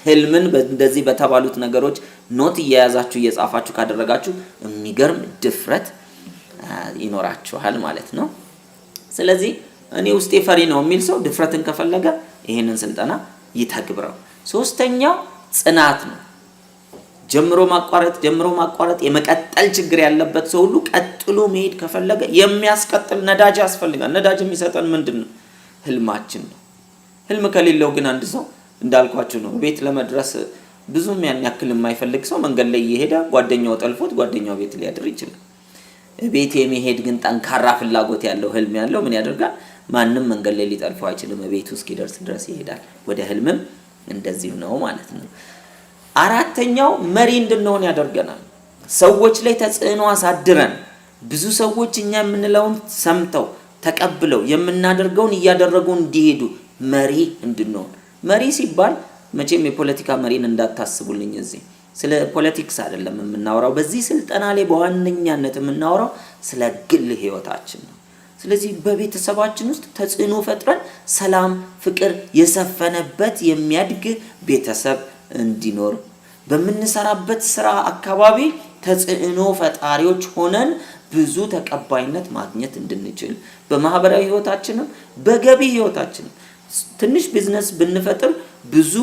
ህልምን እንደዚህ በተባሉት ነገሮች ኖት እየያዛችሁ እየጻፋችሁ ካደረጋችሁ የሚገርም ድፍረት ይኖራችኋል ማለት ነው። ስለዚህ እኔ ውስጤ ፈሪ ነው የሚል ሰው ድፍረትን ከፈለገ ይሄንን ስልጠና ይተግብረው። ሶስተኛው ጽናት ነው። ጀምሮ ማቋረጥ የመቀጠል ችግር ያለበት ሰው ሁሉ ቀጥሎ መሄድ ከፈለገ የሚያስቀጥል ነዳጅ ያስፈልጋል። ነዳጅ የሚሰጠን ምንድነው? ህልማችን ነው። ህልም ከሌለው ግን አንድ ሰው እንዳልኳችሁ ነው፣ ቤት ለመድረስ ብዙም ያን ያክል የማይፈልግ ሰው መንገድ ላይ እየሄደ ጓደኛው ጠልፎት ጓደኛው ቤት ሊያድር ይችላል። ቤት የሚሄድ ግን ጠንካራ ፍላጎት ያለው ህልም ያለው ምን ያደርጋል? ማንም መንገድ ላይ ሊጠልፈው አይችልም፣ ቤቱ እስኪደርስ ድረስ ይሄዳል። ወደ ህልምም እንደዚህ ነው ማለት ነው። አራተኛው መሪ እንድንሆን ያደርገናል። ሰዎች ላይ ተጽዕኖ አሳድረን ብዙ ሰዎች እኛ የምንለውን ሰምተው ተቀብለው የምናደርገውን እያደረጉ እንዲሄዱ መሪ እንድንሆን። መሪ ሲባል መቼም የፖለቲካ መሪን እንዳታስቡልኝ፣ እዚህ ስለ ፖለቲክስ አይደለም የምናወራው። በዚህ ስልጠና ላይ በዋነኛነት የምናወራው ስለ ግል ህይወታችን ነው። ስለዚህ በቤተሰባችን ውስጥ ተጽዕኖ ፈጥረን ሰላም፣ ፍቅር የሰፈነበት የሚያድግ ቤተሰብ እንዲኖር፣ በምንሰራበት ስራ አካባቢ ተጽዕኖ ፈጣሪዎች ሆነን ብዙ ተቀባይነት ማግኘት እንድንችል፣ በማህበራዊ ህይወታችንም በገቢ ህይወታችንም ትንሽ ቢዝነስ ብንፈጥር ብዙ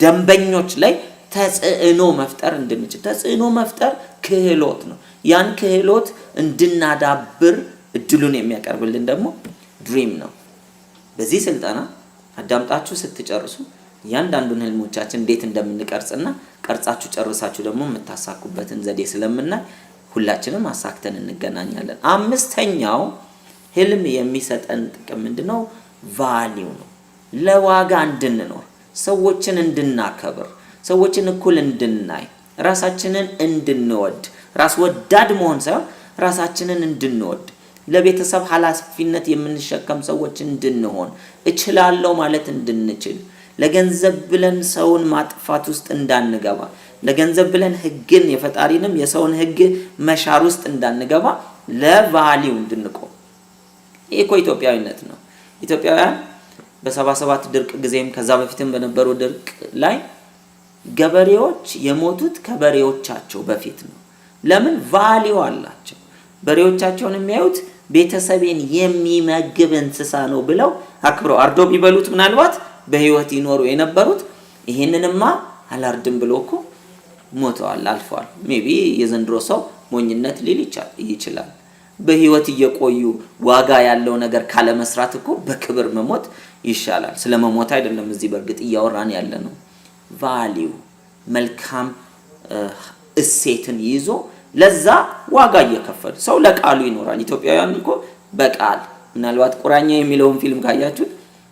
ደንበኞች ላይ ተጽዕኖ መፍጠር እንድንችል። ተጽዕኖ መፍጠር ክህሎት ነው። ያን ክህሎት እንድናዳብር እድሉን የሚያቀርብልን ደግሞ ድሪም ነው። በዚህ ስልጠና አዳምጣችሁ ስትጨርሱ ያንዳንዱን ህልሞቻችን እንዴት እንደምንቀርጽና ቀርጻችሁ ጨርሳችሁ ደግሞ የምታሳኩበትን ዘዴ ስለምናይ ሁላችንም አሳክተን እንገናኛለን። አምስተኛው ህልም የሚሰጠን ጥቅም ምንድነው? ቫልዩ ነው። ለዋጋ እንድንኖር፣ ሰዎችን እንድናከብር፣ ሰዎችን እኩል እንድናይ፣ ራሳችንን እንድንወድ፣ ራስ ወዳድ መሆን ሳይሆን ራሳችንን እንድንወድ፣ ለቤተሰብ ኃላፊነት የምንሸከም ሰዎች እንድንሆን፣ እችላለሁ ማለት እንድንችል፣ ለገንዘብ ብለን ሰውን ማጥፋት ውስጥ እንዳንገባ፣ ለገንዘብ ብለን ህግን የፈጣሪንም የሰውን ህግ መሻር ውስጥ እንዳንገባ ለቫልዩ እንድንቆም። ይሄ እኮ ኢትዮጵያዊነት ነው። ኢትዮጵያውያን በ77 ድርቅ ጊዜም ከዛ በፊትም በነበረው ድርቅ ላይ ገበሬዎች የሞቱት ከበሬዎቻቸው በፊት ነው። ለምን? ቫልዩ አላቸው። በሬዎቻቸውን የሚያዩት ቤተሰቤን የሚመግብ እንስሳ ነው ብለው አክብረው አርዶ ቢበሉት ምናልባት በህይወት ይኖሩ የነበሩት ይሄንንማ አላርድም ብሎ እኮ ሞተዋል፣ አልፈዋል። ሜቢ የዘንድሮ ሰው ሞኝነት ሊል ይችላል። በህይወት እየቆዩ ዋጋ ያለው ነገር ካለ መስራት እኮ በክብር መሞት ይሻላል። ስለ መሞት አይደለም እዚህ በርግጥ እያወራን ያለ ነው። ቫልዩ መልካም እሴትን ይዞ ለዛ ዋጋ እየከፈሉ ሰው ለቃሉ ይኖራል። ኢትዮጵያውያን እኮ በቃል ምናልባት ቁራኛ የሚለውን ፊልም ካያችሁት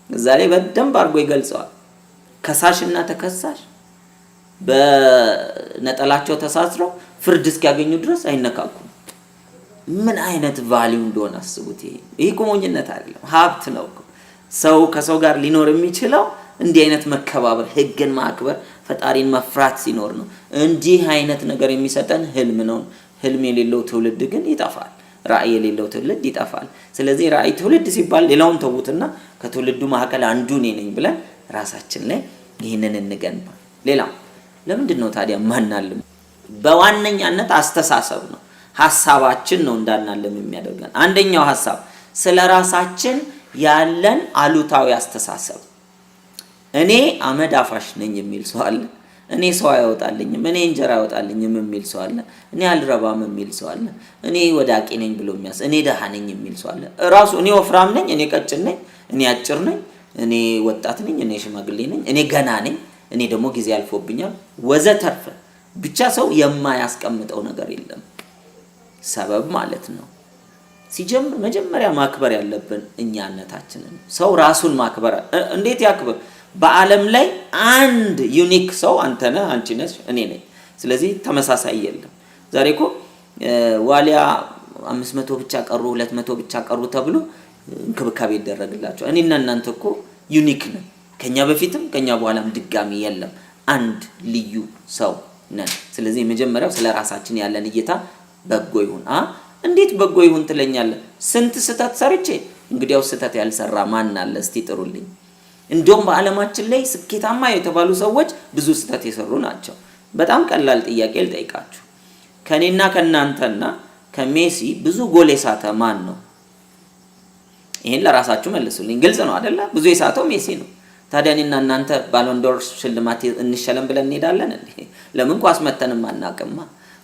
እዛ ላይ በደንብ አድርጎ ይገልጸዋል። ከሳሽና ተከሳሽ በነጠላቸው ተሳስረው ፍርድ እስኪያገኙ ድረስ አይነካኩም። ምን አይነት ቫልዩ እንደሆነ አስቡት። ይሄ ሞኝነት አይደለም፣ ሀብት ነው። ሰው ከሰው ጋር ሊኖር የሚችለው እንዲህ አይነት መከባበር፣ ህግን ማክበር፣ ፈጣሪን መፍራት ሲኖር ነው። እንዲህ አይነት ነገር የሚሰጠን ህልም ነው። ህልም የሌለው ትውልድ ግን ይጠፋል። ራእይ የሌለው ትውልድ ይጠፋል። ስለዚህ ራእይ ትውልድ ሲባል ሌላውን ተውትና ከትውልዱ መካከል አንዱ እኔ ነኝ ብለን ራሳችን ላይ ይህንን እንገንባ። ሌላው ለምንድን ነው ታዲያ ማናልም? በዋነኛነት አስተሳሰብ ነው፣ ሐሳባችን ነው እንዳናልም የሚያደርገን። አንደኛው ሐሳብ ስለ ራሳችን ያለን አሉታዊ አስተሳሰብ። እኔ አመድ አፋሽ ነኝ የሚል ሰው አለ። እኔ ሰው አይወጣልኝም፣ እኔ እንጀራ አይወጣልኝም የሚል ሰው አለ። እኔ አልረባም የሚል ሰው አለ። እኔ ወዳቂ ነኝ ብሎ የሚያስ እኔ ደሃ ነኝ የሚል ሰው አለ። ራሱ እኔ ወፍራም ነኝ፣ እኔ ቀጭን ነኝ፣ እኔ አጭር ነኝ፣ እኔ ወጣት ነኝ፣ እኔ ሽማግሌ ነኝ፣ እኔ ገና ነኝ፣ እኔ ደግሞ ጊዜ አልፎብኛል ወዘተርፈ። ብቻ ሰው የማያስቀምጠው ነገር የለም። ሰበብ ማለት ነው። ሲጀምር መጀመሪያ ማክበር ያለብን እኛነታችንን። ሰው ራሱን ማክበር እንዴት ያክብር? በዓለም ላይ አንድ ዩኒክ ሰው አንተ ነህ፣ አንቺ ነሽ፣ እኔ ነኝ። ስለዚህ ተመሳሳይ የለም። ዛሬ እኮ ዋሊያ 500 ብቻ ቀሩ 200 ብቻ ቀሩ ተብሎ እንክብካቤ ይደረግላቸው። እኔና እናንተ እኮ ዩኒክ ነን። ከኛ በፊትም ከኛ በኋላም ድጋሚ የለም። አንድ ልዩ ሰው ነን። ስለዚህ መጀመሪያው ስለ ራሳችን ያለን እይታ በጎ ይሁን። እንዴት በጎ ይሁን ትለኛለህ? ስንት ስህተት ሰርቼ? እንግዲያው ስህተት ያልሰራ ማን አለ እስቲ ጥሩልኝ። እንደውም በዓለማችን ላይ ስኬታማ የተባሉ ሰዎች ብዙ ስህተት የሰሩ ናቸው። በጣም ቀላል ጥያቄ ልጠይቃችሁ። ከኔና ከናንተና ከሜሲ ብዙ ጎል የሳተ ማን ነው? ይሄን ለራሳችሁ መልሱልኝ። ግልጽ ነው አይደለ? ብዙ የሳተው ሜሲ ነው። ታዲያ እኔና እናንተ ባሎን ዶር ሽልማት እንሸለም ብለን እንሄዳለን እንዴ? ለምን? ኳስ መተንም አናውቅማ።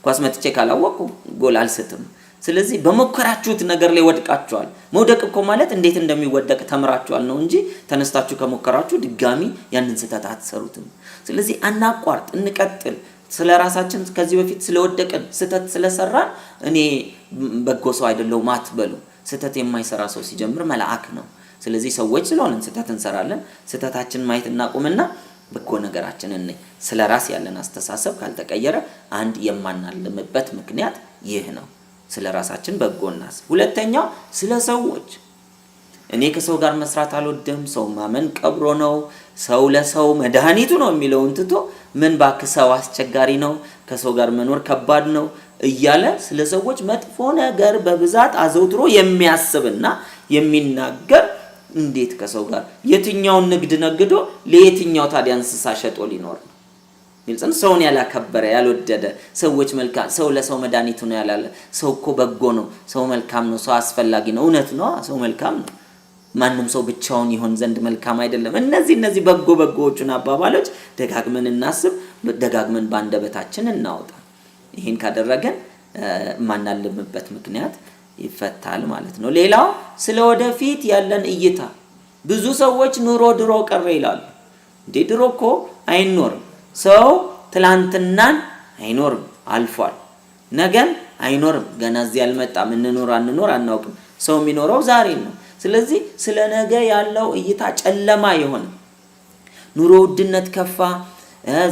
ኳስ መጥቼ ካላወቁ ጎል አልስትም። ስለዚህ በመከራችሁት ነገር ላይ ወድቃችኋል። መውደቅ እኮ ማለት እንዴት እንደሚወደቅ ተምራችኋል ነው እንጂ ተነስታችሁ ከመከራችሁ ድጋሚ ያንን ስህተት አትሰሩትም። ስለዚህ አናቋርጥ፣ እንቀጥል። ስለ ራሳችን ከዚህ በፊት ስለወደቀን ስህተት ስለሰራን እኔ በጎ ሰው አይደለሁም አትበሉ። ስህተት የማይሰራ ሰው ሲጀምር መልአክ ነው። ስለዚህ ሰዎች ስለሆነን ስህተት እንሰራለን። ስህተታችን ማየት እናቁምና በጎ ነገራችንን ስለ ራስ ያለን አስተሳሰብ ካልተቀየረ አንድ የማናልምበት ምክንያት ይህ ነው። ስለ ራሳችን በጎ እናስብ። ሁለተኛው ስለ ሰዎች። እኔ ከሰው ጋር መስራት አልወድም፣ ሰው ማመን ቀብሮ ነው፣ ሰው ለሰው መድኃኒቱ ነው የሚለውን ትቶ ምን ባክ ሰው አስቸጋሪ ነው፣ ከሰው ጋር መኖር ከባድ ነው እያለ ስለ ሰዎች መጥፎ ነገር በብዛት አዘውትሮ የሚያስብና የሚናገር እንዴት ከሰው ጋር የትኛውን ንግድ ነግዶ ለየትኛው ታዲያ እንስሳ ሸጦ ሊኖር ነው? ይልጽን ሰውን ያላከበረ ያልወደደ ሰዎች መልካም ሰው ለሰው መድኃኒቱ ነው ያላለ ሰው እኮ በጎ ነው፣ ሰው መልካም ነው፣ ሰው አስፈላጊ ነው። እውነት ነው፣ ሰው መልካም ነው። ማንም ሰው ብቻውን ይሆን ዘንድ መልካም አይደለም። እነዚህ በጎዎቹን አባባሎች ደጋግመን እናስብ፣ ደጋግመን ባንደበታችን እናውጣ። ይሄን ካደረገን ማናልምበት ምክንያት ይፈታል ማለት ነው። ሌላው ስለ ወደፊት ያለን እይታ። ብዙ ሰዎች ኑሮ ድሮ ቀረ ይላሉ። እንዴ ድሮ እኮ አይኖርም። ሰው ትላንትናን አይኖርም፣ አልፏል። ነገን አይኖርም፣ ገና እዚህ አልመጣም። እንኖር አናውቅም። ሰው የሚኖረው ዛሬ ነው። ስለዚህ ስለ ነገ ያለው እይታ ጨለማ የሆነ ኑሮ ውድነት ከፋ፣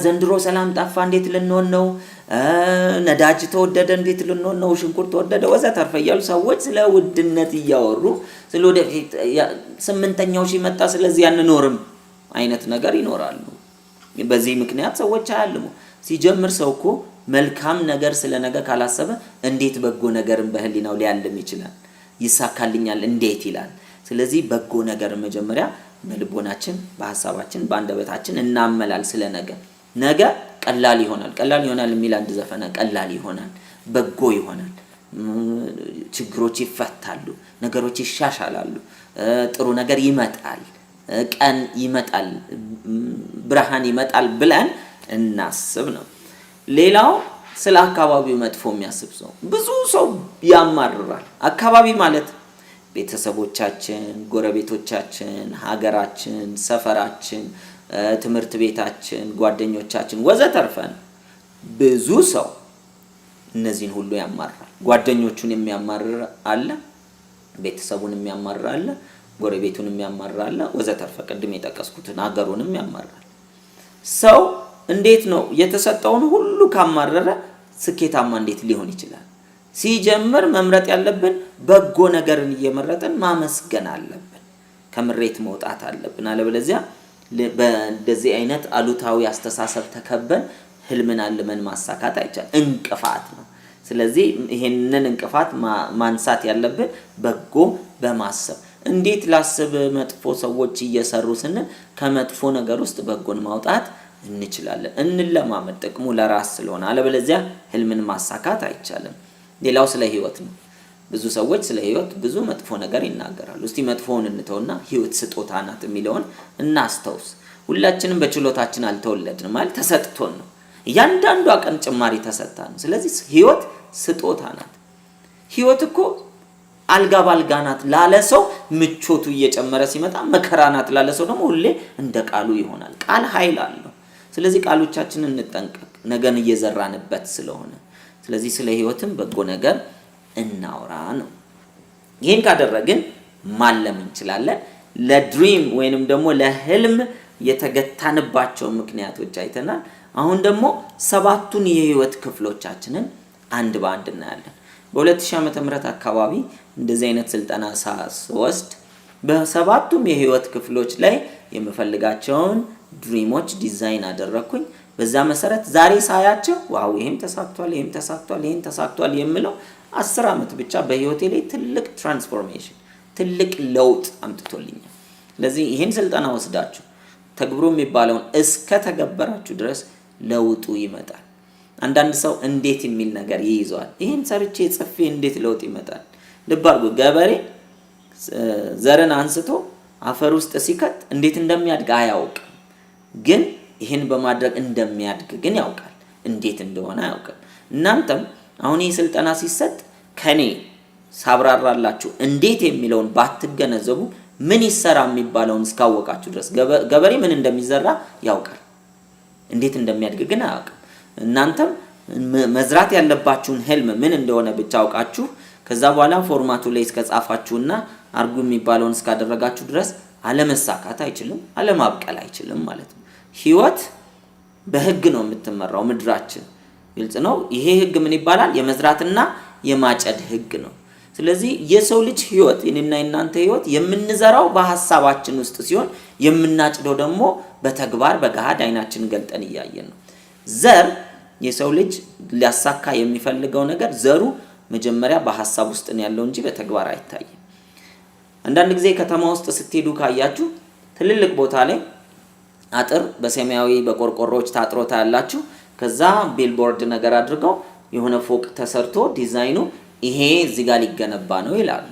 ዘንድሮ ሰላም ጠፋ፣ እንዴት ልንሆን ነው? ነዳጅ ተወደደ፣ እንዴት ልንሆን ነው? ሽንኩርት ተወደደ ወዘተርፈ እያሉ ሰዎች ስለ ውድነት እያወሩ ስለ ወደፊት 8ኛው ሺህ መጣ ስለዚህ አንኖርም አይነት ነገር ይኖራሉ። በዚህ ምክንያት ሰዎች አያልሙ። ሲጀምር ሰው እኮ መልካም ነገር ስለ ነገ ካላሰበ እንዴት በጎ ነገርን በህሊናው ሊያልም ይችላል? ይሳካልኛል እንዴት ይላል? ስለዚህ በጎ ነገር መጀመሪያ በልቦናችን፣ በሐሳባችን፣ በአንደበታችን እናመላል። ስለ ነገ ቀላል ይሆናል የሚል አንድ ዘፈነ ቀላል ይሆናል፣ በጎ ይሆናል፣ ችግሮች ይፈታሉ፣ ነገሮች ይሻሻላሉ፣ ጥሩ ነገር ይመጣል፣ ቀን ይመጣል፣ ብርሃን ይመጣል ብለን እናስብ ነው። ሌላው ስለ አካባቢው መጥፎ የሚያስብ ሰው ብዙ ሰው ያማርራል። አካባቢ ማለት ቤተሰቦቻችን፣ ጎረቤቶቻችን፣ ሀገራችን፣ ሰፈራችን፣ ትምህርት ቤታችን፣ ጓደኞቻችን ወዘተርፈን ብዙ ሰው እነዚህን ሁሉ ያማርራል። ጓደኞቹን የሚያማርር አለ፣ ቤተሰቡን የሚያማርር አለ፣ ጎረቤቱን የሚያማርር አለ ወዘተርፈ ቅድም የጠቀስኩትን ሀገሩንም ያማርራል። ሰው እንዴት ነው የተሰጠውን ሁሉ ካማረረ ስኬታማ እንዴት ሊሆን ይችላል? ሲጀምር መምረጥ ያለብን በጎ ነገርን እየመረጥን ማመስገን አለብን። ከምሬት መውጣት አለብን። አለበለዚያ በእንደዚህ አይነት አሉታዊ አስተሳሰብ ተከበን ህልምን አልመን ማሳካት አይቻልም። እንቅፋት ነው። ስለዚህ ይሄንን እንቅፋት ማንሳት ያለብን በጎ በማሰብ እንዴት ላስብ መጥፎ ሰዎች እየሰሩ ስንል ከመጥፎ ነገር ውስጥ በጎን ማውጣት እንችላለን። እንለማመድ፣ ጥቅሙ ለራስ ስለሆነ። አለበለዚያ ህልምን ማሳካት አይቻልም። ሌላው ስለ ህይወት ነው። ብዙ ሰዎች ስለ ህይወት ብዙ መጥፎ ነገር ይናገራሉ። እስቲ መጥፎውን እንተውና ህይወት ስጦታ ናት የሚለውን እናስተውስ። ሁላችንም በችሎታችን አልተወለድንም ማለት ተሰጥቶን ነው። እያንዳንዷ ቀን ጭማሪ ተሰጣ ነው። ስለዚህ ህይወት ስጦታ ናት። ህይወት እኮ አልጋ ባልጋ ናት ላለ ሰው ምቾቱ እየጨመረ ሲመጣ፣ መከራ ናት ላለ ሰው ደግሞ ሁሌ እንደ ቃሉ ይሆናል። ቃል ኃይል አለው። ስለዚህ ቃሎቻችንን እንጠንቀቅ፣ ነገን እየዘራንበት ስለሆነ። ስለዚህ ስለ ህይወትም በጎ ነገር እናውራ ነው። ይሄን ካደረግን ማለም እንችላለን። ለድሪም ወይንም ደግሞ ለህልም የተገታንባቸው ምክንያቶች አይተናል። አሁን ደግሞ ሰባቱን የህይወት ክፍሎቻችንን አንድ በአንድ እናያለን። በ2000 ዓመተ ምህረት አካባቢ እንደዚህ አይነት ስልጠና ሳስወስድ በሰባቱም የህይወት ክፍሎች ላይ የምፈልጋቸውን ድሪሞች ዲዛይን አደረኩኝ። በዛ መሰረት ዛሬ ሳያቸው ዋው ይሄም ተሳክቷል፣ ይሄም ተሳክቷል፣ ይሄን ተሳክቷል የምለው 10 ዓመት ብቻ በህይወቴ ላይ ትልቅ ትራንስፎርሜሽን፣ ትልቅ ለውጥ አምጥቶልኛል። ስለዚህ ይሄን ስልጠና ወስዳችሁ ተግብሩ የሚባለውን እስከ ተገበራችሁ ድረስ ለውጡ ይመጣል። አንዳንድ ሰው እንዴት የሚል ነገር ይይዛል። ይሄን ሰርቼ ጽፌ እንዴት ለውጥ ይመጣል? ልብ አድርጉ። ገበሬ ዘርን አንስቶ አፈር ውስጥ ሲከት እንዴት እንደሚያድግ አያውቅም። ግን ይሄን በማድረግ እንደሚያድግ ግን ያውቃል። እንዴት እንደሆነ ያውቃል። እናንተም አሁን ይሄ ስልጠና ሲሰጥ ከኔ ሳብራራላችሁ እንዴት የሚለውን ባትገነዘቡ ምን ይሰራ የሚባለውን እስካወቃችሁ ድረስ ገበሬ ምን እንደሚዘራ ያውቃል። እንዴት እንደሚያድግ ግን አያውቅም። እናንተም መዝራት ያለባችሁን ህልም ምን እንደሆነ ብቻ አውቃችሁ ከዛ በኋላ ፎርማቱ ላይ እስከጻፋችሁና አርጉ የሚባለውን እስካደረጋችሁ ድረስ አለመሳካት አይችልም፣ አለማብቀል አይችልም ማለት ነው። ህይወት በህግ ነው የምትመራው ምድራችን። ግልጽ ነው። ይሄ ህግ ምን ይባላል? የመዝራትና የማጨድ ህግ ነው። ስለዚህ የሰው ልጅ ህይወት እኔና እናንተ ህይወት የምንዘራው በሐሳባችን ውስጥ ሲሆን የምናጭደው ደግሞ በተግባር በገሃድ አይናችን ገልጠን እያየን ነው። ዘር የሰው ልጅ ሊያሳካ የሚፈልገው ነገር ዘሩ መጀመሪያ በሐሳብ ውስጥ ነው ያለው እንጂ በተግባር አይታይም። አንዳንድ ጊዜ ከተማ ውስጥ ስትሄዱ ካያችሁ ትልልቅ ቦታ ላይ አጥር በሰማያዊ በቆርቆሮች ታጥሮታ ያላችሁ ከዛ ቢልቦርድ ነገር አድርገው የሆነ ፎቅ ተሰርቶ ዲዛይኑ ይሄ እዚህ ጋር ሊገነባ ነው ይላሉ።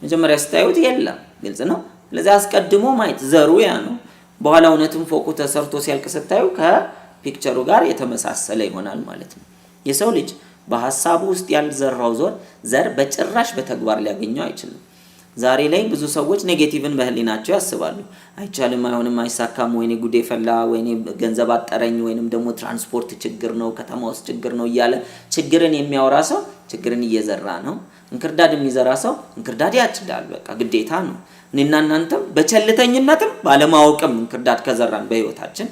መጀመሪያ ስታዩት የለም። ግልጽ ነው። ስለዚህ አስቀድሞ ማየት ዘሩ ያ ነው። በኋላ እውነትም ፎቁ ተሰርቶ ሲያልቅ ስታዩ ከፒክቸሩ ጋር የተመሳሰለ ይሆናል ማለት ነው። የሰው ልጅ በሐሳቡ ውስጥ ያልዘራው ዘር በጭራሽ በተግባር ሊያገኘው አይችልም። ዛሬ ላይ ብዙ ሰዎች ኔጌቲቭን በህሊናቸው ያስባሉ። አይቻልም፣ አይሆንም፣ አይሳካም፣ ወይኔ ጉዴ ፈላ፣ ወይኔ ገንዘብ አጠረኝ፣ ወይንም ደግሞ ትራንስፖርት ችግር ነው፣ ከተማ ውስጥ ችግር ነው እያለ ችግርን የሚያወራ ሰው ችግርን እየዘራ ነው። እንክርዳድ የሚዘራ ሰው እንክርዳድ ያጭዳል። በቃ ግዴታ ነው። እኔና እናንተም በቸልተኝነትም ባለማወቅም እንክርዳድ ከዘራን በህይወታችን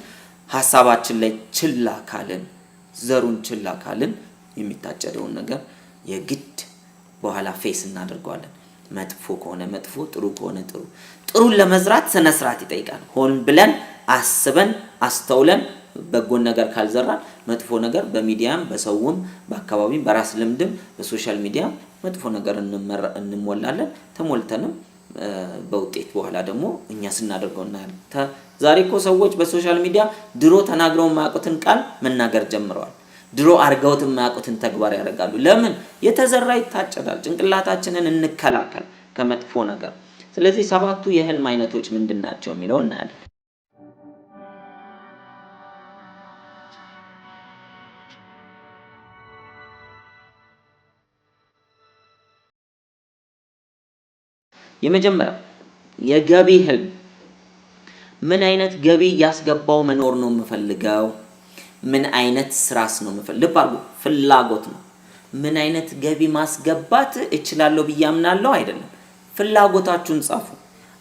ሐሳባችን ላይ ችላ ካልን ዘሩን ችላ ካልን የሚታጨደውን ነገር የግድ በኋላ ፌስ እናደርገዋለን። መጥፎ ከሆነ መጥፎ፣ ጥሩ ከሆነ ጥሩ። ጥሩን ለመዝራት ስነ ስርዓት ይጠይቃል። ሆን ብለን አስበን አስተውለን በጎን ነገር ካልዘራን መጥፎ ነገር በሚዲያም በሰውም በአካባቢም በራስ ልምድም በሶሻል ሚዲያ መጥፎ ነገር እንሞላለን። ተሞልተንም በውጤት በኋላ ደግሞ እኛ ስናደርገው እናያለን። ዛሬ እኮ ሰዎች በሶሻል ሚዲያ ድሮ ተናግረው የማያውቁትን ቃል መናገር ጀምረዋል። ድሮ አርገውት የማያውቁትን ተግባር ያደርጋሉ። ለምን? የተዘራ ይታጨዳል። ጭንቅላታችንን እንከላከል ከመጥፎ ነገር። ስለዚህ ሰባቱ የህልም አይነቶች ምንድናቸው የሚለው እናያለን። የመጀመሪያው የገቢ ህልም። ምን አይነት ገቢ ያስገባው መኖር ነው የምፈልገው? ምን አይነት ስራስ ነው የምፈልገው? ልብ አድርጉ፣ ፍላጎት ነው። ምን አይነት ገቢ ማስገባት እችላለሁ ብዬ አምናለሁ አይደለም። ፍላጎታችሁን ጻፉ።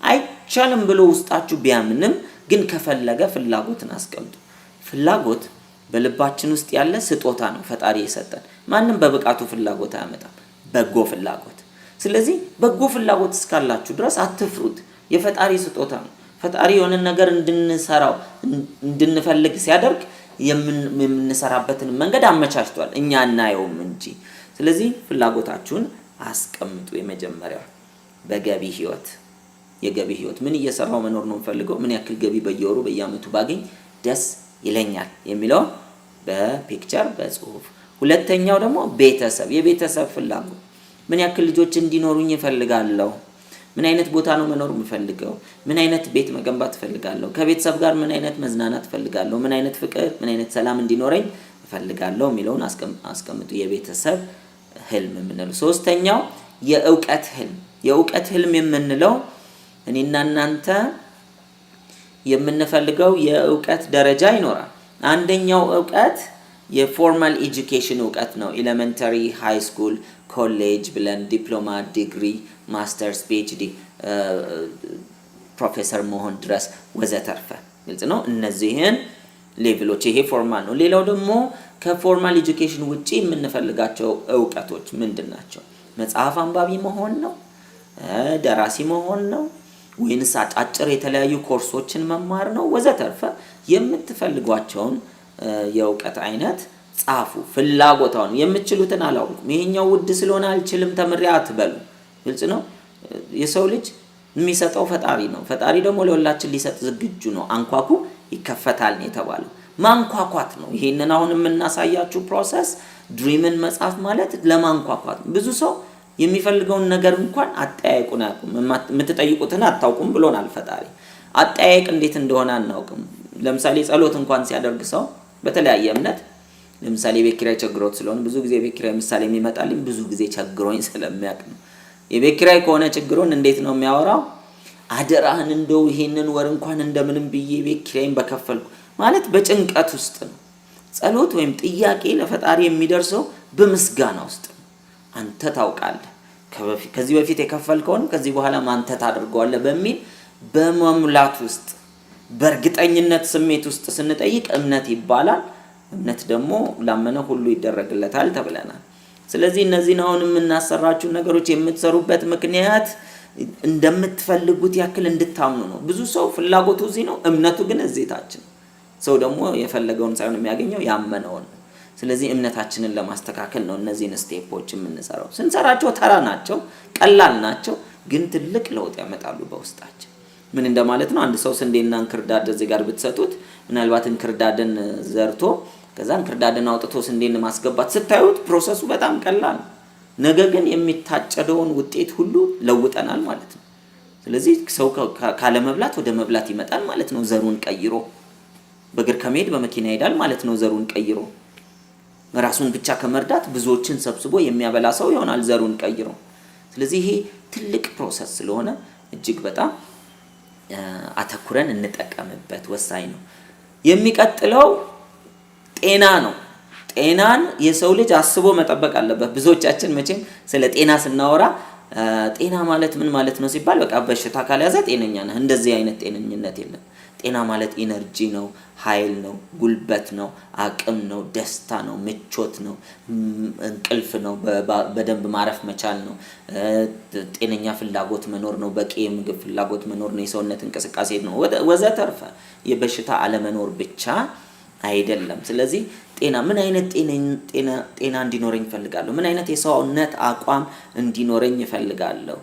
አይቻልም ብሎ ውስጣችሁ ቢያምንም ግን ከፈለገ ፍላጎትን አስቀምጡ። ፍላጎት በልባችን ውስጥ ያለ ስጦታ ነው ፈጣሪ የሰጠን። ማንም በብቃቱ ፍላጎት አያመጣም፣ በጎ ፍላጎት። ስለዚህ በጎ ፍላጎት እስካላችሁ ድረስ አትፍሩት። የፈጣሪ ስጦታ ነው። ፈጣሪ የሆነ ነገር እንድንሰራው እንድንፈልግ ሲያደርግ የምንሰራበትን መንገድ አመቻችቷል፣ እኛ እናየውም እንጂ። ስለዚህ ፍላጎታችሁን አስቀምጡ። የመጀመሪያው በገቢ ህይወት፣ የገቢ ህይወት ምን እየሰራው መኖር ነው የምፈልገው? ምን ያክል ገቢ በየወሩ በየአመቱ ባገኝ ደስ ይለኛል የሚለው በፒክቸር በጽሁፍ። ሁለተኛው ደግሞ ቤተሰብ፣ የቤተሰብ ፍላጎት። ምን ያክል ልጆች እንዲኖሩኝ እፈልጋለሁ? ምን አይነት ቦታ ነው መኖር የምፈልገው? ምን አይነት ቤት መገንባት እፈልጋለሁ? ከቤተሰብ ጋር ምን አይነት መዝናናት እፈልጋለሁ? ምን አይነት ፍቅር፣ ምን አይነት ሰላም እንዲኖረኝ እፈልጋለሁ የሚለውን አስቀምጡ። የቤተሰብ ህልም የምንለው። ሶስተኛው የእውቀት ህልም። የእውቀት ህልም የምንለው እኔና እናንተ የምንፈልገው የእውቀት ደረጃ ይኖራል። አንደኛው እውቀት የፎርማል ኤጁኬሽን እውቀት ነው። ኤሌመንተሪ፣ ሃይ ስኩል፣ ኮሌጅ ብለን ዲፕሎማ፣ ዲግሪ፣ ማስተርስ፣ ፒኤችዲ፣ ፕሮፌሰር መሆን ድረስ ወዘተርፈ። ግልጽ ነው። እነዚህን ሌቭሎች፣ ይሄ ፎርማል ነው። ሌላው ደግሞ ከፎርማል ኤጁኬሽን ውጪ የምንፈልጋቸው እውቀቶች ምንድን ናቸው? መጽሐፍ አንባቢ መሆን ነው? ደራሲ መሆን ነው? ወይንስ አጫጭር የተለያዩ ኮርሶችን መማር ነው? ወዘተርፈ የምትፈልጓቸውን የእውቀት አይነት ጻፉ። ፍላጎታውን የምትችሉትን አላውቅም፣ ይሄኛው ውድ ስለሆነ አልችልም ተምሬ አትበሉ። ግልጽ ነው። የሰው ልጅ የሚሰጠው ፈጣሪ ነው። ፈጣሪ ደግሞ ለሁላችን ሊሰጥ ዝግጁ ነው። አንኳኩ ይከፈታል ነው የተባለው። ማንኳኳት ነው። ይሄንን አሁን የምናሳያችሁ ፕሮሰስ ድሪምን መጻፍ ማለት ለማንኳኳት። ብዙ ሰው የሚፈልገውን ነገር እንኳን አጠያየቁን አያውቁም። የምትጠይቁትን አታውቁም ብሎናል ፈጣሪ። አጠያየቅ እንዴት እንደሆነ አናውቅም። ለምሳሌ ጸሎት እንኳን ሲያደርግ ሰው በተለያየ እምነት፣ ለምሳሌ የቤት ኪራይ ቸግሮት ስለሆነ ብዙ ጊዜ የቤት ኪራይ ምሳሌ የሚመጣልኝ ብዙ ጊዜ ቸግሮኝ ስለሚያውቅ ነው። የቤት ኪራይ ከሆነ ችግሩን እንዴት ነው የሚያወራው? አደራህን እንደው ይሄንን ወር እንኳን እንደምንም ብዬ ቤት ኪራይን በከፈልኩ ማለት በጭንቀት ውስጥ ነው። ጸሎት ወይም ጥያቄ ለፈጣሪ የሚደርሰው በምስጋና ውስጥ ነው። አንተ ታውቃለህ፣ ከዚህ በፊት የከፈልከውን ከዚህ በኋላ አንተ ታደርገዋለህ በሚል በመሙላት ውስጥ በእርግጠኝነት ስሜት ውስጥ ስንጠይቅ እምነት ይባላል። እምነት ደግሞ ላመነ ሁሉ ይደረግለታል ተብለናል። ስለዚህ እነዚህን አሁን የምናሰራችሁ ነገሮች የምትሰሩበት ምክንያት እንደምትፈልጉት ያክል እንድታምኑ ነው። ብዙ ሰው ፍላጎቱ እዚህ ነው፣ እምነቱ ግን እዚህ ታች ነው። ሰው ደግሞ የፈለገውን ሳይሆን የሚያገኘው ያመነውን። ስለዚህ እምነታችንን ለማስተካከል ነው እነዚህን ስቴፖች የምንሰራው። ስንሰራቸው ተራ ናቸው፣ ቀላል ናቸው፣ ግን ትልቅ ለውጥ ያመጣሉ በውስጣችን። ምን እንደማለት ነው? አንድ ሰው ስንዴና እንክርዳድ እዚህ ጋር ብትሰጡት ምናልባት እንክርዳድን ዘርቶ ከዛ እንክርዳድን አውጥቶ ስንዴን ማስገባት ስታዩት ፕሮሰሱ በጣም ቀላል ነው። ነገር ግን የሚታጨደውን ውጤት ሁሉ ለውጠናል ማለት ነው። ስለዚህ ሰው ካለ መብላት ወደ መብላት ይመጣል ማለት ነው። ዘሩን ቀይሮ በእግር ከመሄድ በመኪና ይሄዳል ማለት ነው። ዘሩን ቀይሮ ራሱን ብቻ ከመርዳት ብዙዎችን ሰብስቦ የሚያበላ ሰው ይሆናል ዘሩን ቀይሮ። ስለዚህ ይሄ ትልቅ ፕሮሰስ ስለሆነ እጅግ በጣም አተኩረን እንጠቀምበት፣ ወሳኝ ነው። የሚቀጥለው ጤና ነው። ጤናን የሰው ልጅ አስቦ መጠበቅ አለበት። ብዙዎቻችን መቼም ስለ ጤና ስናወራ ጤና ማለት ምን ማለት ነው ሲባል በቃ በሽታ ካልያዘ ጤነኛ ነህ፣ እንደዚህ አይነት ጤነኝነት የለም። ጤና ማለት ኢነርጂ ነው፣ ኃይል ነው፣ ጉልበት ነው፣ አቅም ነው፣ ደስታ ነው፣ ምቾት ነው፣ እንቅልፍ ነው፣ በደንብ ማረፍ መቻል ነው፣ ጤነኛ ፍላጎት መኖር ነው፣ በቂ የምግብ ፍላጎት መኖር ነው፣ የሰውነት እንቅስቃሴ ነው ወዘተርፈ። የበሽታ አለመኖር ብቻ አይደለም። ስለዚህ ጤና ምን አይነት ጤና እንዲኖረኝ እፈልጋለሁ? ምን አይነት የሰውነት አቋም እንዲኖረኝ እፈልጋለሁ?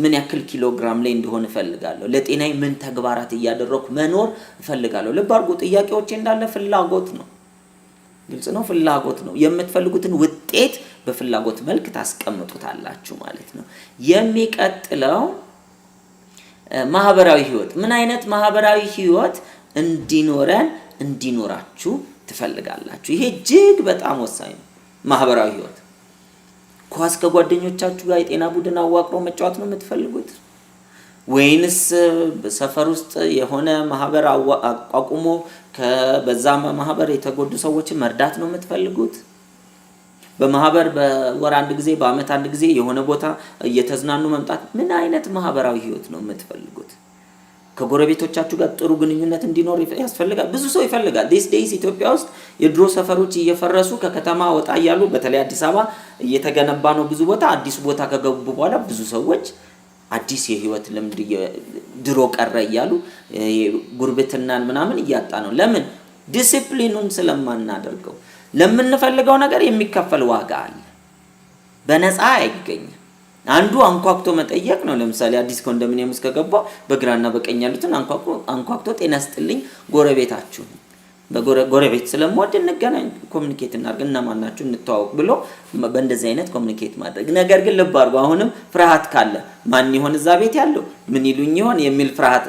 ምን ያክል ኪሎ ግራም ላይ እንደሆነ እፈልጋለሁ? ለጤናዬ ምን ተግባራት እያደረኩ መኖር እፈልጋለሁ? ልብ አድርጉ፣ ጥያቄዎቼ እንዳለ ፍላጎት ነው። ግልጽ ነው፣ ፍላጎት ነው። የምትፈልጉትን ውጤት በፍላጎት መልክ ታስቀምጡታላችሁ ማለት ነው። የሚቀጥለው ማህበራዊ ህይወት። ምን አይነት ማህበራዊ ህይወት እንዲኖራችሁ ትፈልጋላችሁ? ይሄ እጅግ በጣም ወሳኝ ነው። ማህበራዊ ህይወት ኳስ ከጓደኞቻችሁ ጋር የጤና ቡድን አዋቅሮ መጫወት ነው የምትፈልጉት? ወይንስ በሰፈር ውስጥ የሆነ ማህበር አቋቁሞ በዛ ማህበር የተጎዱ ሰዎችን መርዳት ነው የምትፈልጉት? በማህበር በወር አንድ ጊዜ በአመት አንድ ጊዜ የሆነ ቦታ እየተዝናኑ መምጣት? ምን አይነት ማህበራዊ ህይወት ነው የምትፈልጉት? ከጎረቤቶቻችሁ ጋር ጥሩ ግንኙነት እንዲኖር ያስፈልጋል። ብዙ ሰው ይፈልጋል። ዲስ ዴይስ ኢትዮጵያ ውስጥ የድሮ ሰፈሮች እየፈረሱ ከከተማ ወጣ እያሉ በተለይ አዲስ አበባ እየተገነባ ነው ብዙ ቦታ። አዲስ ቦታ ከገቡ በኋላ ብዙ ሰዎች አዲስ የህይወት ልምድ ድሮ ቀረ እያሉ ጉርብትናን ምናምን እያጣ ነው። ለምን? ዲሲፕሊኑን ስለማናደርገው። ለምንፈልገው ነገር የሚከፈል ዋጋ አለ፣ በነፃ አይገኝም። አንዱ አንኳኩቶ መጠየቅ ነው። ለምሳሌ አዲስ ኮንዶሚኒየም ውስጥ ከገባው በግራና በቀኝ ያሉትን አንኳኩቶ ጤና ይስጥልኝ ጎረቤታችሁ በጎረቤት ስለምወድ እንገናኝ፣ ኮሙኒኬት እናድርግ፣ እነማን ናችሁ እንተዋወቅ ብሎ በእንደዚህ አይነት ኮሙኒኬት ማድረግ። ነገር ግን ልብ አድርጉ፣ አሁንም ፍርሃት ካለ ማን ይሆን እዛ ቤት ያለው ምን ይሉኝ ይሆን የሚል ፍርሃት፣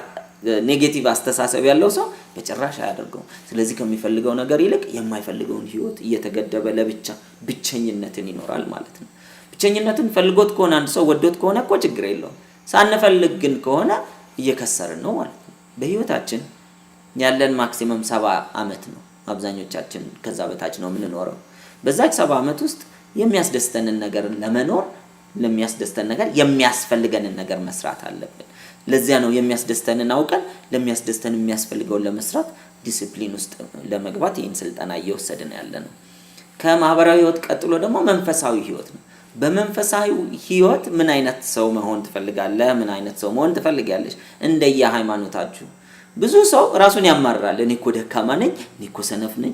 ኔጌቲቭ አስተሳሰብ ያለው ሰው በጭራሽ አያደርገው። ስለዚህ ከሚፈልገው ነገር ይልቅ የማይፈልገውን ህይወት እየተገደበ ለብቻ ብቸኝነትን ይኖራል ማለት ነው። ብቸኝነትን ፈልጎት ከሆነ አንድ ሰው ወዶት ከሆነ እኮ ችግር የለውም። ሳንፈልግ ግን ከሆነ እየከሰርን ነው ማለት ነው። በህይወታችን ያለን ማክሲመም 70 አመት ነው። አብዛኞቻችን ከዛ በታች ነው የምንኖረው። በዛች 70 አመት ውስጥ የሚያስደስተንን ነገር ለመኖር ለሚያስደስተን ነገር የሚያስፈልገንን ነገር መስራት አለብን። ለዚያ ነው የሚያስደስተንን አውቀን ለሚያስደስተን የሚያስፈልገውን ለመስራት ዲሲፕሊን ውስጥ ለመግባት ይህን ስልጠና እየወሰድን ያለነው። ከማህበራዊ ህይወት ቀጥሎ ደግሞ መንፈሳዊ ህይወት ነው። በመንፈሳዊ ህይወት ምን አይነት ሰው መሆን ትፈልጋለህ? ምን አይነት ሰው መሆን ትፈልጋለሽ? እንደየ ሃይማኖታችሁ። ብዙ ሰው ራሱን ያማራል። እኔ እኮ ደካማ ነኝ፣ እኔ እኮ ሰነፍ ነኝ።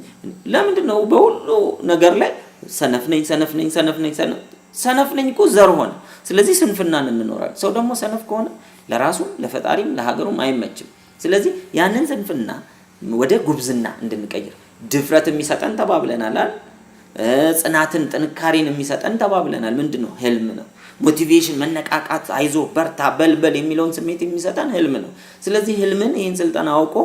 ለምንድን ነው በሁሉ ነገር ላይ ሰነፍ ነኝ ሰነፍ ነኝ ሰነፍ ነኝ ሰነፍ ነኝ እኮ ዘር ሆነ። ስለዚህ ስንፍናን እንኖራለን። ሰው ደግሞ ሰነፍ ከሆነ ለራሱም ለፈጣሪም ለሀገሩም አይመችም። ስለዚህ ያንን ስንፍና ወደ ጉብዝና እንድንቀይር ድፍረት የሚሰጠን ተባብለናል አይደል? ጽናትን ጥንካሬን የሚሰጠን ተባብለናል። ምንድነው? ህልም ነው። ሞቲቬሽን፣ መነቃቃት፣ አይዞ በርታ በልበል የሚለውን ስሜት የሚሰጠን ህልም ነው። ስለዚህ ህልምን ይህን ስልጠና አውቆ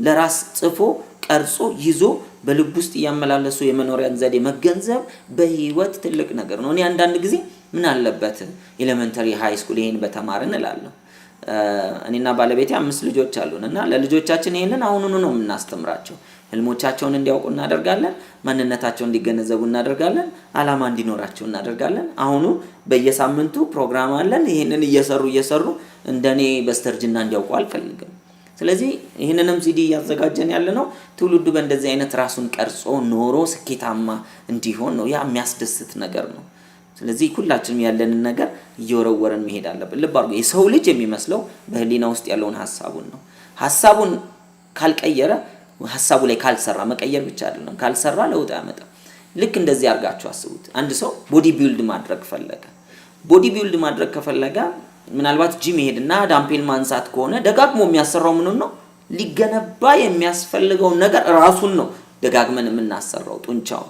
ለራስ ጽፎ ቀርጾ ይዞ በልብ ውስጥ ያመላለሱ የመኖሪያን ዘዴ መገንዘብ በህይወት ትልቅ ነገር ነው። እኔ አንዳንድ ጊዜ ምን አለበት ኤሌመንተሪ ሃይ ስኩል ይሄን በተማርን እላለሁ። እኔና ባለቤቴ 5 ልጆች አሉንና ለልጆቻችን ይሄንን አሁኑኑ ነው የምናስተምራቸው። ህልሞቻቸውን እንዲያውቁ እናደርጋለን፣ ማንነታቸውን እንዲገነዘቡ እናደርጋለን፣ አላማ እንዲኖራቸው እናደርጋለን። አሁኑ በየሳምንቱ ፕሮግራም አለን። ይሄንን እየሰሩ እንደኔ በስተርጅና እንዲያውቁ አልፈልግም። ስለዚህ ይሄንንም ሲዲ ያዘጋጀን ያለነው ትውልዱ በእንደዚህ አይነት ራሱን ቀርጾ ኖሮ ስኬታማ እንዲሆን ነው። ያ የሚያስደስት ነገር ነው። ስለዚህ ሁላችንም ያለንን ነገር እየወረወረን መሄድ አለብን። ልብ አድርጉ፣ የሰው ልጅ የሚመስለው በህሊና ውስጥ ያለውን ሐሳቡን ነው። ሐሳቡን ካልቀየረ፣ ሐሳቡ ላይ ካልሰራ፣ መቀየር ብቻ አይደለም ካልሰራ ለውጥ ያመጣ። ልክ እንደዚህ አድርጋችሁ አስቡት። አንድ ሰው ቦዲ ቢልድ ማድረግ ፈለገ። ቦዲ ቢልድ ማድረግ ከፈለገ ምናልባት ጂም ይሄድና ዳምፔል ማንሳት ከሆነ ደጋግሞ የሚያሰራው ምን ነው? ሊገነባ የሚያስፈልገው ነገር ራሱን ነው ደጋግመን የምናሰራው ጡንቻው።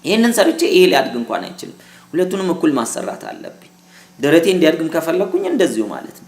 ይሄንን ሰርቼ ይሄ ሊያድግ እንኳን አይችልም። ሁለቱንም እኩል ማሰራት አለብኝ። ደረቴ እንዲያድግም ከፈለኩኝ እንደዚሁ ማለት ነው።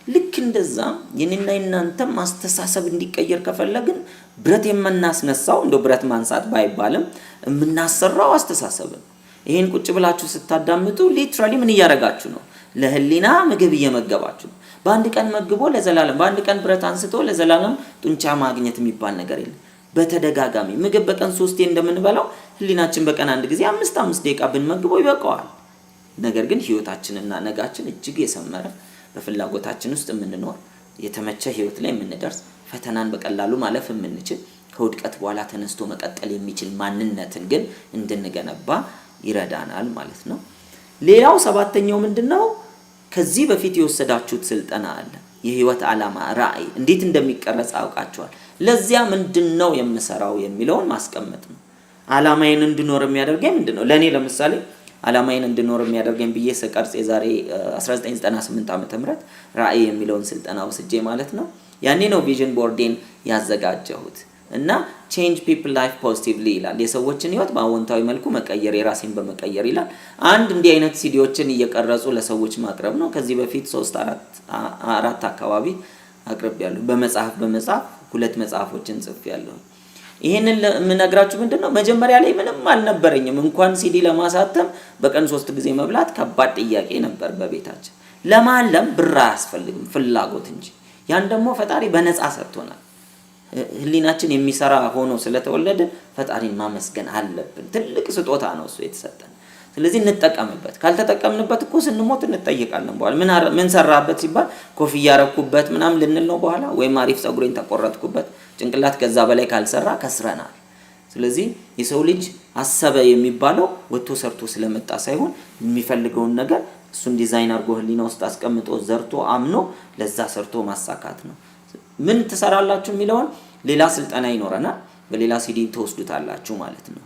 ልክ እንደዛ የኔና የናንተ ማስተሳሰብ እንዲቀየር ከፈለግን ብረት የምናስነሳው እንደው ብረት ማንሳት ባይባልም የምናሰራው አስተሳሰብ ነው። ይሄን ቁጭ ብላችሁ ስታዳምጡ ሊትራሊ ምን እያደረጋችሁ ነው? ለህሊና ምግብ እየመገባችሁ ነው። በአንድ ቀን መግቦ ለዘላለም፣ በአንድ ቀን ብረት አንስቶ ለዘላለም ጡንቻ ማግኘት የሚባል ነገር የለም። በተደጋጋሚ ምግብ በቀን 3 እንደምንበላው ህሊናችን በቀን አንድ ጊዜ 5 ደቂቃ ብንመግበው ይበቃዋል። ነገር ግን ህይወታችንና ነጋችን እጅግ የሰመረ በፍላጎታችን ውስጥ የምንኖር የተመቸ ህይወት ላይ የምንደርስ ፈተናን በቀላሉ ማለፍ የምንችል ከውድቀት በኋላ ተነስቶ መቀጠል የሚችል ማንነትን ግን እንድንገነባ ይረዳናል ማለት ነው። ሌላው 7ኛው ምንድነው? ከዚህ በፊት የወሰዳችሁት ስልጠና አለ። የህይወት ዓላማ ራዕይ እንዴት እንደሚቀረጽ አውቃችኋል። ለዚያ ምንድነው የምሰራው የሚለውን ማስቀመጥ ነው። ዓላማዬን እንድኖር የሚያደርገኝ ምንድነው? ለኔ ለምሳሌ ዓላማዬን እንድኖር የሚያደርገኝ ብዬ ስቀርጽ የዛሬ 1998 ዓ.ም ራዕይ የሚለውን ስልጠና ወስጄ ማለት ነው። ያኔ ነው ቪዥን ቦርዴን ያዘጋጀሁት እና change people life positively ይላል። የሰዎችን ህይወት በአዎንታዊ መልኩ መቀየር፣ የራሴን በመቀየር ይላል። አንድ እንዲህ አይነት ሲዲዎችን እየቀረጹ ለሰዎች ማቅረብ ነው። ከዚህ በፊት 3-4 አካባቢ አቅርቤያለሁ። በመጽሐፍ 2 መጽሐፎችን ጽፌያለሁ። ይሄንን የምነግራችሁ ምንድነው? መጀመሪያ ላይ ምንም አልነበረኝም። እንኳን ሲዲ ለማሳተም በቀን 3 ጊዜ መብላት ከባድ ጥያቄ ነበር በቤታችን። ለማለም ብር አያስፈልግም ፍላጎት እንጂ። ያን ደግሞ ፈጣሪ በነፃ ሰጥቶናል። ህሊናችን የሚሰራ ሆኖ ስለተወለደ ፈጣሪን ማመስገን አለብን። ትልቅ ስጦታ ነው እሱ የተሰጠን። ስለዚህ እንጠቀምበት። ካልተጠቀምንበት እኮ ስንሞት እንጠየቃለን። በኋላ ምን ሰራበት ሲባል ኮፍያ ያረኩበት ምናምን ልንል ነው በኋላ። ወይም አሪፍ ፀጉሬን ተቆረጥኩበት። ጭንቅላት ከዛ በላይ ካልሰራ ከስረናል። ስለዚህ የሰው ልጅ አሰበ የሚባለው ወጥቶ ሰርቶ ስለመጣ ሳይሆን የሚፈልገውን ነገር እሱን ዲዛይን አድርጎ ህሊና ውስጥ አስቀምጦ ዘርቶ አምኖ ለዛ ሰርቶ ማሳካት ነው። ምን ትሰራላችሁ የሚለውን ሌላ ስልጠና ይኖረናል። በሌላ ሲዲ ተወስዱታላችሁ ማለት ነው።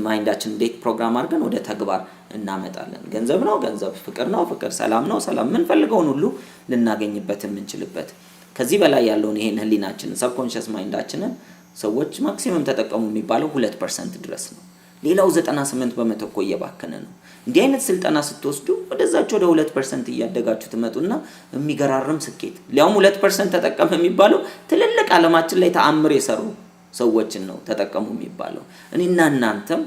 ማይንዳችን እንዴት ፕሮግራም አድርገን ወደ ተግባር እናመጣለን። ገንዘብ ነው ገንዘብ፣ ፍቅር ነው ፍቅር፣ ሰላም ነው ሰላም፣ ምን ፈልገውን ሁሉ ልናገኝበት የምንችልበት። ከዚህ በላይ ያለውን ይሄን ህሊናችንን ሰብኮንሺየስ ማይንዳችንን ሰዎች ማክሲመም ተጠቀሙ የሚባለው 2% ድረስ ነው። ሌላው 98% እኮ እየባከነ ነው። እንዲህ አይነት ስልጠና ስትወስዱ ወደዛች ወደ 2% እያደጋችሁ ትመጡና የሚገራርም ስኬት። ሊያውም 2% ተጠቀም የሚባለው ትልልቅ ዓለማችን ላይ ተአምር የሰሩ ሰዎችን ነው ተጠቀሙ የሚባለው። እኔና እናንተም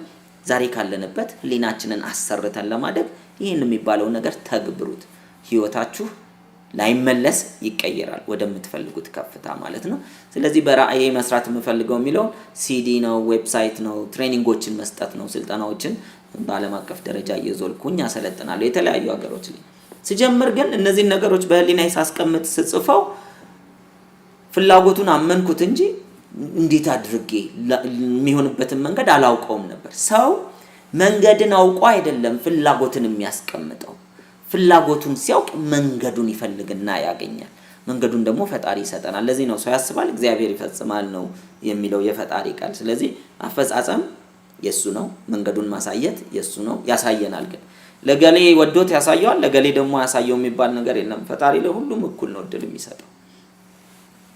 ዛሬ ካለንበት ህሊናችንን አሰርተን ለማደግ ይሄን የሚባለው ነገር ተግብሩት። ህይወታችሁ ላይመለስ ይቀየራል ወደምትፈልጉት ከፍታ ማለት ነው። ስለዚህ በራእዬ መስራት የምፈልገው የሚለው ሲዲ ነው፣ ዌብሳይት ነው፣ ትሬኒንጎችን መስጠት ነው፣ ስልጠናዎችን በዓለም አቀፍ ደረጃ እየዞልኩኝ አሰለጥናለሁ የተለያዩ ሀገሮች ላይ። ስጀምር ግን እነዚህ ነገሮች በህሊናዬ ሳስቀምጥ ስጽፈው ፍላጎቱን አመንኩት እንጂ እንዴት አድርጌ የሚሆንበትን መንገድ አላውቀውም ነበር። ሰው መንገድን አውቆ አይደለም ፍላጎትን የሚያስቀምጠው። ፍላጎቱን ሲያውቅ መንገዱን ይፈልግና ያገኛል። መንገዱን ደግሞ ፈጣሪ ይሰጠናል። ለዚህ ነው ሰው ያስባል እግዚአብሔር ይፈጽማል ነው የሚለው የፈጣሪ ቃል። ስለዚህ አፈጻጸም የሱ ነው፣ መንገዱን ማሳየት የሱ ነው። ያሳየናል። ግን ለገሌ ወዶት ያሳየዋል፣ ለገሌ ደግሞ ያሳየው የሚባል ነገር የለም። ፈጣሪ ለሁሉም እኩል ነው እድል የሚሰጠው።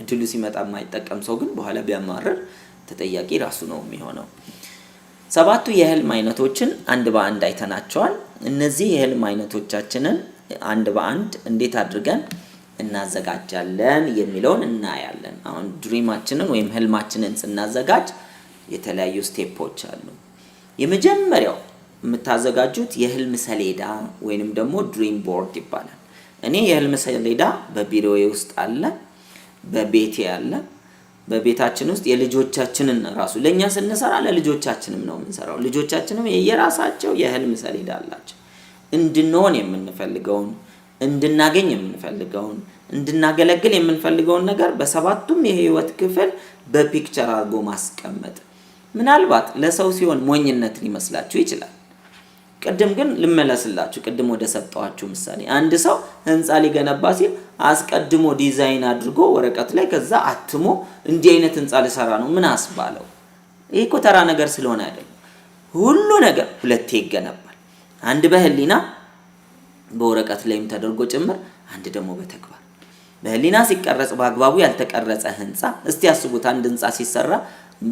እድሉ ሲመጣ የማይጠቀም ሰው ግን በኋላ ቢያማርር ተጠያቂ ራሱ ነው የሚሆነው። 7 የህልም አይነቶችን አንድ በአንድ አይተናቸዋል። እነዚህ የህልም አይነቶቻችንን አንድ በአንድ እንዴት አድርገን እናዘጋጃለን የሚለውን እናያለን። አሁን ድሪማችንን ወይም ህልማችንን ስናዘጋጅ የተለያዩ ስቴፖች አሉ። የመጀመሪያው የምታዘጋጁት የህልም ሰሌዳ ወይንም ደግሞ ድሪም ቦርድ ይባላል። እኔ የህልም ሰሌዳ በቢሮዬ ውስጥ አለ፣ በቤቴ አለ። በቤታችን ውስጥ የልጆቻችንን ራሱ ለኛ ስንሰራ ለልጆቻችንም ነው የምንሰራው። ልጆቻችንም የየራሳቸው የህልም ሰሌዳ አላቸው። እንድንሆን የምንፈልገውን፣ እንድናገኝ የምንፈልገውን፣ እንድናገለግል የምንፈልገውን ነገር በሰባቱም የህይወት ክፍል በፒክቸር አድርጎ ማስቀመጥ ምናልባት ለሰው ሲሆን ሞኝነት ሊመስላችሁ ይችላል። ቅድም ግን ልመለስላችሁ። ቅድም ወደ ሰጠዋችሁ ምሳሌ አንድ ሰው ህንጻ ሊገነባ ሲል አስቀድሞ ዲዛይን አድርጎ ወረቀት ላይ ከዛ አትሞ እንዲህ አይነት ህንጻ ልሰራ ነው ምን አስባለው? ይሄ እኮ ተራ ነገር ስለሆነ አይደለም። ሁሉ ነገር ሁለቴ ይገነባል። አንድ በህሊና በወረቀት ላይም ተደርጎ ጭምር፣ አንድ ደግሞ በተግባር። በህሊና ሲቀረጽ በአግባቡ ያልተቀረጸ ህንጻ እስቲ ያስቡት። አንድ ህንጻ ሲሰራ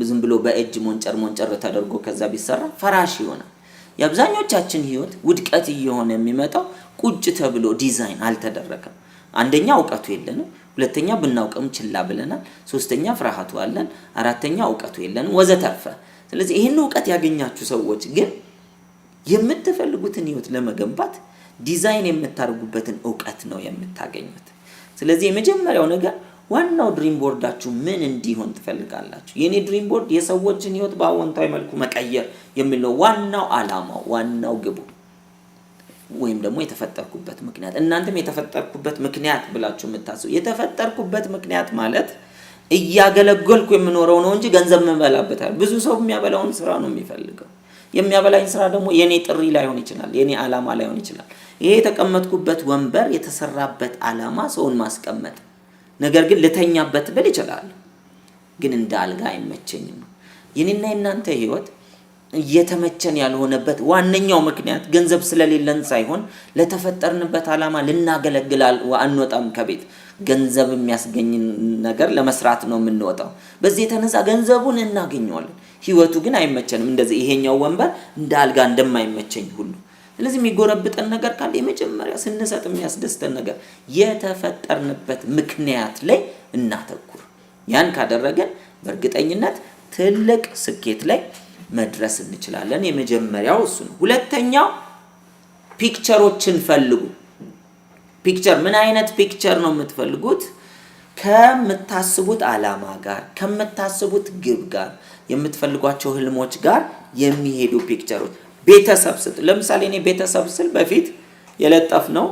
ዝም ብሎ በእጅ ሞንጨር ተደርጎ ከዛ ቢሰራ ፈራሽ ይሆናል። የአብዛኞቻችን ህይወት ውድቀት እየሆነ የሚመጣው ቁጭ ተብሎ ዲዛይን አልተደረገም። አንደኛ እውቀቱ የለንም፣ ሁለተኛ ብናውቅም ችላ ብለናል፣ ሶስተኛ ፍርሃቱ አለን፣ አራተኛ እውቀቱ የለንም ወዘተርፈ። ስለዚህ ይሄን እውቀት ያገኛችሁ ሰዎች ግን የምትፈልጉትን ህይወት ለመገንባት ዲዛይን የምታደርጉበትን እውቀት ነው የምታገኙት። ስለዚህ የመጀመሪያው ነገር ዋናው ድሪም ቦርዳችሁ ምን እንዲሆን ትፈልጋላችሁ? የኔ ድሪም ቦርድ የሰዎችን ህይወት በአዎንታዊ መልኩ መቀየር የሚል ነው ዋናው አላማው፣ ዋናው ግቡ ወይም ደግሞ የተፈጠርኩበት ምክንያት። እናንተም የተፈጠርኩበት ምክንያት ብላችሁ የምታስቡ የተፈጠርኩበት ምክንያት ማለት እያገለገልኩ የምኖረው ነው እንጂ ገንዘብ መበላበት አይደል። ብዙ ሰው የሚያበላውን ስራ ነው የሚፈልገው። የሚያበላኝ ስራ ደግሞ የኔ ጥሪ ላይሆን ይችላል፣ የኔ አላማ ላይሆን ይችላል። ይሄ የተቀመጥኩበት ወንበር የተሰራበት አላማ ሰውን ማስቀመጥ፣ ነገር ግን ልተኛበት ብል ይችላል፣ ግን እንደ አልጋ አይመቸኝም። የኔና የናንተ ህይወት እየተመቸን ያልሆነበት ዋነኛው ምክንያት ገንዘብ ስለሌለን ሳይሆን ለተፈጠርንበት አላማ ልናገለግላል አንወጣም ከቤት። ገንዘብ የሚያስገኝ ነገር ለመስራት ነው የምንወጣው። በዚህ የተነሳ ገንዘቡን እናገኘዋለን፣ ህይወቱ ግን አይመቸንም። እንደዚህ ይሄኛው ወንበር እንደ አልጋ እንደማይመቸኝ ሁሉ። ስለዚህ የሚጎረብጠን ነገር ካለ የመጀመሪያ ስንሰጥ የሚያስደስተን ነገር የተፈጠርንበት ምክንያት ላይ እናተኩር። ያን ካደረገን በእርግጠኝነት ትልቅ ስኬት ላይ መድረስ እንችላለን። የመጀመሪያው እሱ ነው። ሁለተኛው ፒክቸሮችን ፈልጉ። ፒክቸር ምን አይነት ፒክቸር ነው የምትፈልጉት? ከምታስቡት ዓላማ ጋር ከምታስቡት ግብ ጋር የምትፈልጓቸው ህልሞች ጋር የሚሄዱ ፒክቸሮች። ቤተሰብ ስጥ ለምሳሌ እኔ ቤተሰብ ስል በፊት የለጠፍ ነው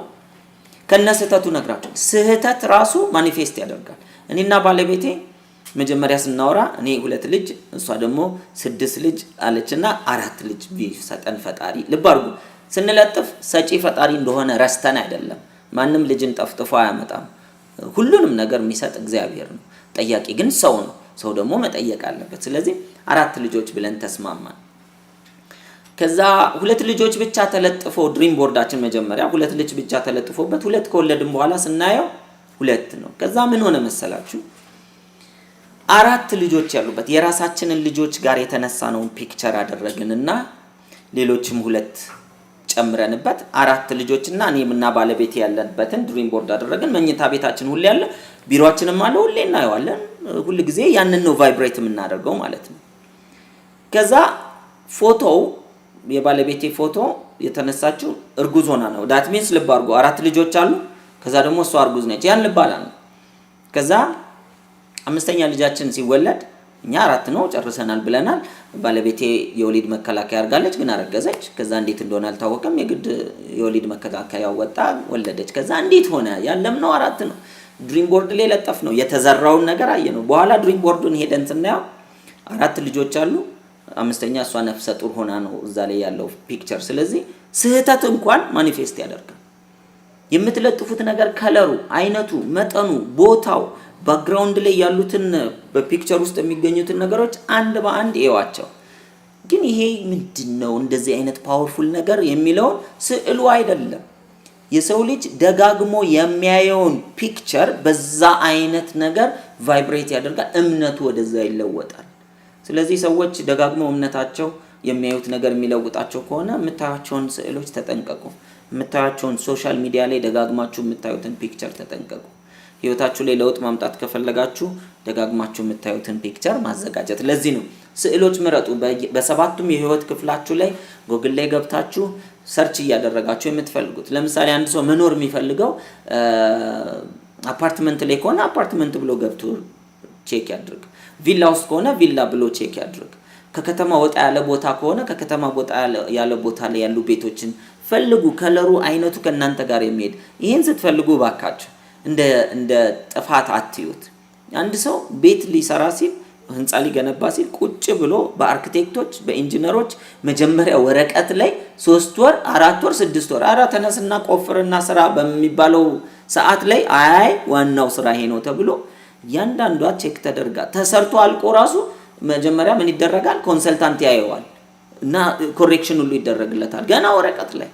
ከነስህተቱ ነግራችሁ ስህተት ራሱ ማኒፌስት ያደርጋል። እኔና ባለቤቴ መጀመሪያ ስናወራ እኔ 2 ልጅ እሷ ደግሞ 6 ልጅ አለችና 4 ልጅ ቢሰጠን ፈጣሪ ልብ አድርጉ ስንለጥፍ ሰጪ ፈጣሪ እንደሆነ ረስተን አይደለም። ማንም ልጅን ጠፍጥፎ አያመጣም። ሁሉንም ነገር የሚሰጥ እግዚአብሔር ነው። ጠያቂ ግን ሰው ነው። ሰው ደግሞ መጠየቅ አለበት። ስለዚህ 4 ልጆች ብለን ተስማማን። ከዛ 2 ልጆች ብቻ ተለጥፎ ድሪም ቦርዳችን መጀመሪያ 2 ልጅ ብቻ ተለጥፎበት 2 ከወለድን በኋላ ስናየው 2 ነው። ከዛ ምን ሆነ መሰላችሁ? 4 ልጆች ያሉበት የራሳችንን ልጆች ጋር የተነሳነውን ፒክቸር አደረግንና ሌሎችም 2 ጨምረንበት 4 ልጆችና እኔና ባለቤቴ ያለንበትን ድሪም ቦርድ አደረግን። መኝታ ቤታችን ሁሌ ያለ ቢሮአችንም አለ ሁሌ እናየዋለን። ሁሉ ጊዜ ያንን ነው ቫይብሬት የምናደርገው ማለት ነው። ከዛ ፎቶው የባለቤቴ ፎቶ የተነሳችው እርጉዝ ሆና ነው። ዳት ሚንስ ልብ አድርጎ 4 ልጆች አሉ። ከዛ ደግሞ እሷ እርጉዝ ነች። ያን ልብ አላ ነው። ከዛ 5ኛ ልጃችን ሲወለድ እኛ 4 ነው ጨርሰናል ብለናል። ባለቤቴ የወሊድ መከላከያ አርጋለች ግን አረገዘች። ከዛ እንዴት እንደሆነ አልታወቀም። የግድ የወሊድ መከላከያ ወጣ ወለደች። ከዛ እንዴት ሆነ? ያለምነው 4 ነው። ድሪም ቦርድ ላይ ለጠፍ ነው የተዘራውን ነገር አየነው። በኋላ ድሪም ቦርዱን ሄደን ስናየው 4 ልጆች አሉ። 5ኛ እሷ ነፍሰ ጡር ሆና ነው እዛ ላይ ያለው ፒክቸር። ስለዚህ ስህተት እንኳን ማኒፌስት ያደርጋል። የምትለጥፉት ነገር ከለሩ፣ አይነቱ፣ መጠኑ፣ ቦታው ባክግራውንድ ላይ ያሉትን በፒክቸር ውስጥ የሚገኙትን ነገሮች አንድ በአንድ እዩዋቸው። ግን ይሄ ምንድነው እንደዚህ አይነት ፓወርፉል ነገር የሚለውን ስዕሉ አይደለም። የሰው ልጅ ደጋግሞ የሚያየውን ፒክቸር በዛ አይነት ነገር ቫይብሬት ያደርጋል። እምነቱ ወደዛ ይለወጣል። ስለዚህ ሰዎች ደጋግሞ እምነታቸው የሚያዩት ነገር የሚለውጣቸው ከሆነ የምታዩቸውን ስዕሎች ተጠንቀቁ። የምታዩቸውን ሶሻል ሚዲያ ላይ ደጋግማችሁ የምታዩትን ፒክቸር ተጠንቀቁ። ህይወታችሁ ላይ ለውጥ ማምጣት ከፈለጋችሁ ደጋግማችሁ የምታዩትን ፒክቸር ማዘጋጀት። ለዚህ ነው ስዕሎች ምረጡ። በሰባቱም የህይወት ክፍላችሁ ላይ ጎግል ላይ ገብታችሁ ሰርች እያደረጋችሁ የምትፈልጉት። ለምሳሌ አንድ ሰው መኖር የሚፈልገው አፓርትመንት ላይ ከሆነ አፓርትመንት ብሎ ገብቶ ቼክ ያድርግ። ቪላ ውስጥ ከሆነ ቪላ ብሎ ቼክ ያድርግ። ከከተማ ወጣ ያለ ቦታ ከሆነ ከከተማ ወጣ ያለ ቦታ ላይ ያሉ ቤቶችን ፈልጉ። ከለሩ፣ አይነቱ ከናንተ ጋር የሚሄድ ይሄን ስትፈልጉ ባካችሁ እንደ ጥፋት አትዩት። አንድ ሰው ቤት ሊሰራ ሲል ህንጻ ሊገነባ ሲል ቁጭ ብሎ በአርኪቴክቶች በኢንጂነሮች መጀመሪያ ወረቀት ላይ 3 ወር 4 ወር 6 ወር አራ ተነስና ቆፍርና ስራ በሚባለው ሰዓት ላይ ዋናው ስራ ይሄ ነው ተብሎ ያንዳንዷ ቼክ ተደርጋ ተሰርቶ አልቆ ራሱ መጀመሪያ ምን ይደረጋል? ኮንሰልታንት ያየዋል እና ኮሬክሽን ሁሉ ይደረግለታል ገና ወረቀት ላይ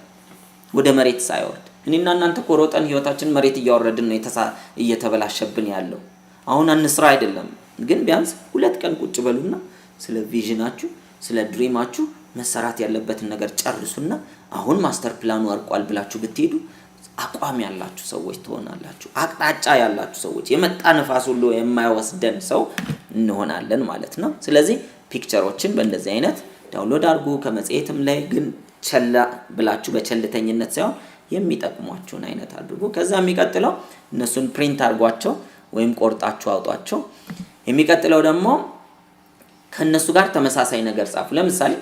ወደ መሬት ሳይወርድ። እኔና እናንተ ኮሮጠን ህይወታችን መሬት እያወረድን ነው እየተበላሸብን ያለው። አሁን አንስራ አይደለም ግን ቢያንስ 2 ቀን ቁጭ በሉና ስለ ቪዥናችሁ ስለ ድሪማችሁ መሰራት ያለበትን ነገር ጨርሱና አሁን ማስተር ፕላኑ አርቋል ብላችሁ ብትሄዱ አቋም ያላችሁ ሰዎች ትሆናላችሁ። አቅጣጫ ያላችሁ ሰዎች፣ የመጣ ንፋስ ሁሉ የማይወስደን ሰው እንሆናለን ማለት ነው። ስለዚህ ፒክቸሮችን በእንደዚህ አይነት ዳውንሎድ አድርጉ ከመጽሔትም ላይ ግን ቸላ ብላችሁ በቸልተኝነት ሳይሆን የሚጠቅሟችሁን አይነት አድርጉ። ከዛ የሚቀጥለው እነሱን ፕሪንት አድርጓቸው ወይም ቆርጣችሁ አውጧቸው። የሚቀጥለው ደግሞ ከነሱ ጋር ተመሳሳይ ነገር ጻፉ። ለምሳሌ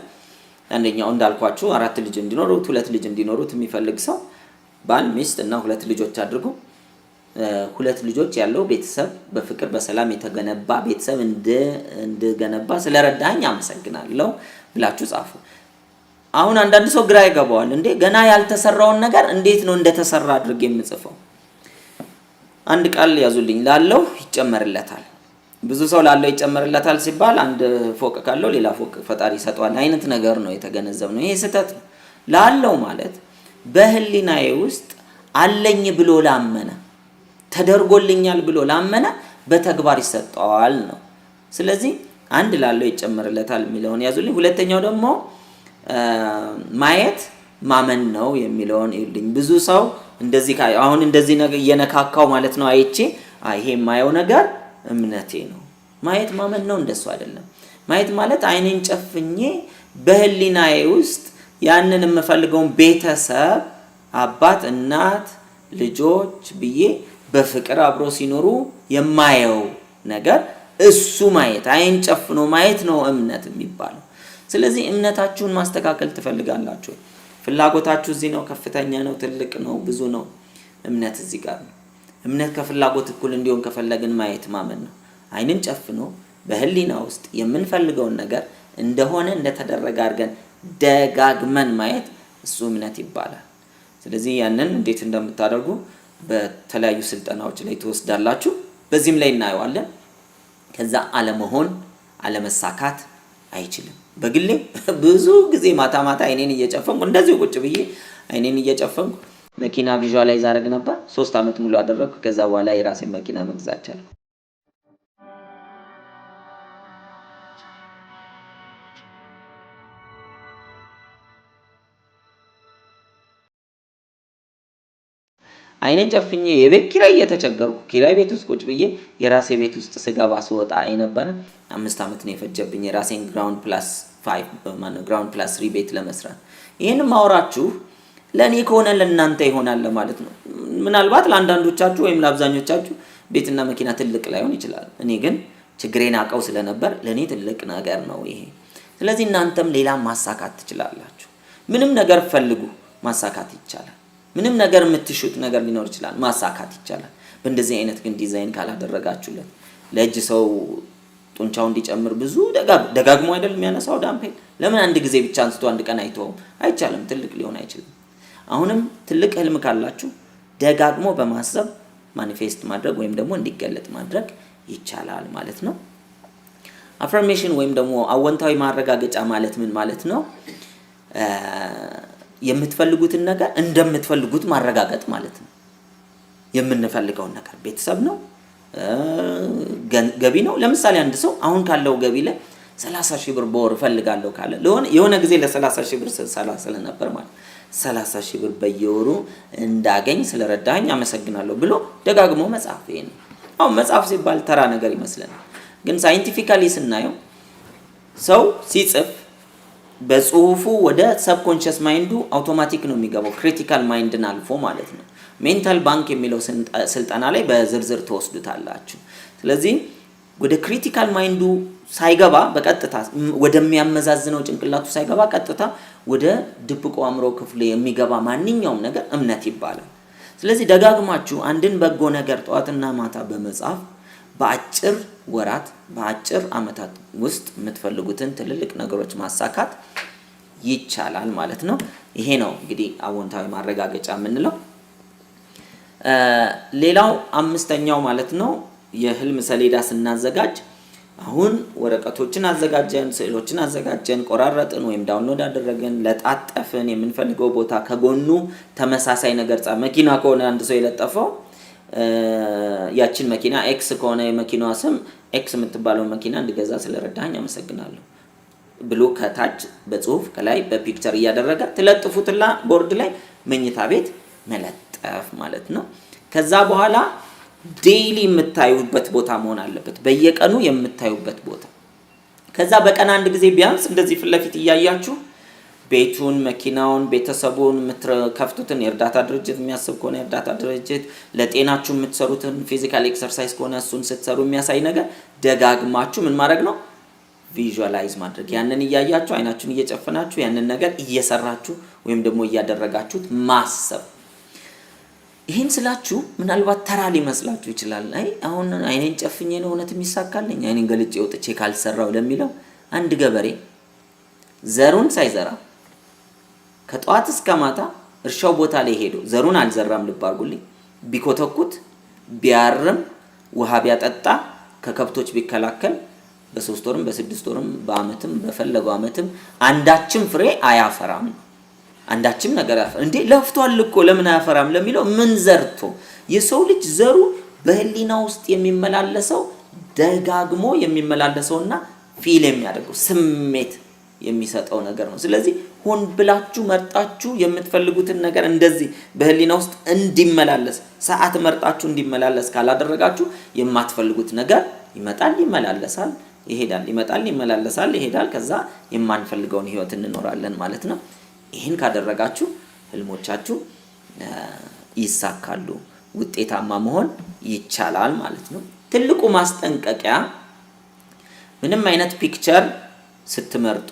አንደኛው እንዳልኳችሁ 4 ልጅ እንዲኖሩት 2 ልጅ እንዲኖሩት የሚፈልግ ሰው ባል ሚስት እና 2 ልጆች አድርጉ። 2 ልጆች ያለው ቤተሰብ በፍቅር በሰላም የተገነባ ቤተሰብ እንደገነባ ስለረዳኝ አመሰግናለሁ ብላችሁ ጻፉ። አሁን አንዳንድ ሰው ግራ ይገባዋል። እንዴ ገና ያልተሰራውን ነገር እንዴት ነው እንደተሰራ አድርጌ የምጽፈው? አንድ ቃል ያዙልኝ። ላለው ይጨመርለታል። ብዙ ሰው ላለው ይጨመርለታል ሲባል አንድ ፎቅ ካለው ሌላ ፎቅ ፈጣሪ ይሰጣል አይነት ነገር ነው የተገነዘብነው። ይሄ ስህተት ነው። ላለው ማለት በህሊናዬ ውስጥ አለኝ ብሎ ላመነ ተደርጎልኛል ብሎ ላመነ በተግባር ይሰጣል ነው። ስለዚህ አንድ ላለው ይጨመርለታል የሚለውን ያዙልኝ። ሁለተኛው ደግሞ ማየት ማመን ነው የሚለውን ይልኝ። ብዙ ሰው እንደዚህ አሁን እንደዚህ ነገር እየነካካው ማለት ነው አይቼ ይሄ የማየው ነገር እምነቴ ነው። ማየት ማመን ነው፣ እንደሱ አይደለም። ማየት ማለት አይኔን ጨፍኜ በህሊናዬ ውስጥ ያንን የምፈልገውን ቤተሰብ አባት፣ እናት፣ ልጆች ብዬ በፍቅር አብሮ ሲኖሩ የማየው ነገር እሱ ማየት አይን ጨፍኖ ማየት ነው እምነት የሚባለው። ስለዚህ እምነታችሁን ማስተካከል ትፈልጋላችሁ? ፍላጎታችሁ እዚህ ነው፣ ከፍተኛ ነው፣ ትልቅ ነው፣ ብዙ ነው? እምነት እዚህ ጋር ነው። እምነት ከፍላጎት እኩል እንዲሆን ከፈለግን ማየት ማመን ነው። አይንን ጨፍኖ በህሊና ውስጥ የምንፈልገውን ነገር እንደሆነ እንደተደረገ አድርገን ደጋግመን ማየት እሱ እምነት ይባላል። ስለዚህ ያንን እንዴት እንደምታደርጉ በተለያዩ ስልጠናዎች ላይ ትወስዳላችሁ። በዚህም ላይ እናየዋለን። ከዛ አለመሆን አለመሳካት አይችልም። በግሌ ብዙ ጊዜ ማታ ማታ አይኔን እየጨፈንኩ እንደዚህ ቁጭ ብዬ አይኔን እየጨፈንኩ መኪና ቪዥዋላይዝ አደረግ ነበር። 3 አመት ሙሉ አደረግኩ። ከዛ በኋላ የራሴን መኪና መግዛት ቻልኩ። አይኔን ጨፍኜ የቤት ኪራይ እየተቸገርኩ ኪራይ ቤት ውስጥ ቁጭ ብዬ የራሴ ቤት ውስጥ ስገባ ስወጣ የነበረ 5 አመት ነው የፈጀብኝ የራሴን ግራውንድ ፕላስ 3 ቤት ለመስራት። ይሄን ማውራችሁ ለኔ ከሆነ ለእናንተ ይሆናል ማለት ነው። ምናልባት ለአንዳንዶቻችሁ ወይም ለአብዛኞቻችሁ ቤትና መኪና ትልቅ ላይሆን ይችላል። እኔ ግን ችግሬን አውቀው ስለነበር ለኔ ትልቅ ነገር ነው ይሄ። ስለዚህ እናንተም ሌላ ማሳካት ትችላላችሁ። ምንም ነገር ፈልጉ፣ ማሳካት ይቻላል። ምንም ነገር የምትሹት ነገር ሊኖር ይችላል፣ ማሳካት ይቻላል። በእንደዚህ አይነት ግን ዲዛይን ካላደረጋችሁለት ለእጅ ሰው ጡንቻው እንዲጨምር ብዙ ደጋግሞ አይደል የሚያነሳው ዳምፔል። ለምን አንድ ጊዜ ብቻ አንስቶ አንድ ቀን አይተውም? አይቻልም። ትልቅ ሊሆን አይችልም። አሁንም ትልቅ ህልም ካላችሁ ደጋግሞ በማሰብ ማኒፌስት ማድረግ ወይም ደግሞ እንዲገለጥ ማድረግ ይቻላል ማለት ነው። አፈርሜሽን ወይም ደግሞ አወንታዊ ማረጋገጫ ማለት ምን ማለት ነው? የምትፈልጉትን ነገር እንደምትፈልጉት ማረጋገጥ ማለት ነው። የምንፈልገው ነገር ቤተሰብ ነው፣ ገቢ ነው። ለምሳሌ አንድ ሰው አሁን ካለው ገቢ ላይ 30,000 ብር በወር እፈልጋለሁ ካለ የሆነ ጊዜ ለ30,000 ብር ስለነበር ማለት 30,000 ብር በየወሩ እንዳገኝ ስለረዳኝ አመሰግናለሁ ብሎ ደጋግሞ መጻፍ። ይሄ ነው። አሁን መጻፍ ሲባል ተራ ነገር ይመስለናል፣ ግን ሳይንቲፊካሊ ስናየው ሰው ሲጽፍ በጽሁፉ ወደ ሰብኮንሺየስ ማይንዱ አውቶማቲክ ነው የሚገባው፣ ክሪቲካል ማይንድን አልፎ ማለት ነው። ሜንታል ባንክ የሚለው ስልጠና ላይ በዝርዝር ተወስዱታላችሁ። ስለዚህ ወደ ክሪቲካል ማይንዱ ሳይገባ በቀጥታ ወደሚያመዛዝነው ጭንቅላቱ ሳይገባ ቀጥታ ወደ ድብቁ አእምሮ ክፍል የሚገባ ማንኛውም ነገር እምነት ይባላል። ስለዚህ ደጋግማችሁ አንድን በጎ ነገር ጠዋትና ማታ በመጻፍ በአጭር ወራት በአጭር አመታት ውስጥ የምትፈልጉትን ትልልቅ ነገሮች ማሳካት ይቻላል ማለት ነው። ይሄ ነው እንግዲህ አዎንታዊ ማረጋገጫ የምንለው። ሌላው አምስተኛው ማለት ነው የህልም ሰሌዳ ስናዘጋጅ አሁን ወረቀቶችን አዘጋጀን፣ ስዕሎችን አዘጋጀን፣ ቆራረጥን ወይም ዳውንሎድ አደረግን፣ ለጣጠፍን፣ የምንፈልገው ቦታ ከጎኑ ተመሳሳይ ነገር መኪና ከሆነ አንድ ሰው የለጠፈው ያችን መኪና ኤክስ ከሆነ የመኪናዋ ስም ኤክስ የምትባለው መኪና እንድገዛ ስለረዳኝ አመሰግናለሁ ብሎ ከታች በጽሁፍ ከላይ በፒክቸር እያደረገ ትለጥፉትና ቦርድ ላይ መኝታ ቤት መለጠፍ ማለት ነው። ከዛ በኋላ ዴይሊ የምታዩበት ቦታ መሆን አለበት፣ በየቀኑ የምታዩበት ቦታ። ከዛ በቀን አንድ ጊዜ ቢያንስ እንደዚህ ፊት ለፊት እያያችሁ ቤቱን፣ መኪናውን፣ ቤተሰቡን የምትከፍቱትን የእርዳታ ድርጅት የሚያስብ ከሆነ የእርዳታ ድርጅት፣ ለጤናችሁ የምትሰሩትን ፊዚካል ኤክሰርሳይዝ ከሆነ እሱን ስትሰሩ የሚያሳይ ነገር ደጋግማችሁ ምን ማድረግ ነው? ቪዥዋላይዝ ማድረግ። ያንን እያያችሁ አይናችሁን እየጨፈናችሁ ያንን ነገር እየሰራችሁ ወይም ደግሞ እያደረጋችሁት ማሰብ። ይሄን ስላችሁ ምናልባት ተራ ሊመስላችሁ ይችላል። አሁን አይኔን ጨፍኜ ነው እውነት የሚሳካልኝ አይኔን ገልጬ ወጥቼ ካልሰራው ለሚለው አንድ ገበሬ ዘሩን ሳይዘራ ከጧት እስከ ማታ እርሻው ቦታ ላይ ሄዶ ዘሩን አልዘራም፣ ልብ አድርጉልኝ፣ ቢኮተኩት ቢያርም ውሃ ቢያጠጣ ከከብቶች ቢከላከል በ3 ወርም በ6 ወርም በአመትም በፈለገው አመትም አንዳችም ፍሬ አያፈራም። አንዳችም ነገር አያፈራም። እንዴ ለፍቷል እኮ ለምን አያፈራም ለሚለው ምን ዘርቶ? የሰው ልጅ ዘሩ በህሊና ውስጥ የሚመላለሰው ደጋግሞ የሚመላለሰውና ፊል የሚያደርገው ስሜት የሚሰጠው ነገር ነው። ስለዚህ ሆን ብላችሁ መርጣችሁ የምትፈልጉትን ነገር እንደዚህ በህሊና ውስጥ እንዲመላለስ ሰዓት መርጣችሁ እንዲመላለስ ካላደረጋችሁ የማትፈልጉት ነገር ይመጣል፣ ይመላለሳል፣ ይሄዳል፣ ይመጣል፣ ይመላለሳል፣ ይሄዳል። ከዛ የማንፈልገውን ህይወት እንኖራለን ማለት ነው። ይሄን ካደረጋችሁ ህልሞቻችሁ ይሳካሉ፣ ውጤታማ መሆን ይቻላል ማለት ነው። ትልቁ ማስጠንቀቂያ ምንም አይነት ፒክቸር ስትመርጡ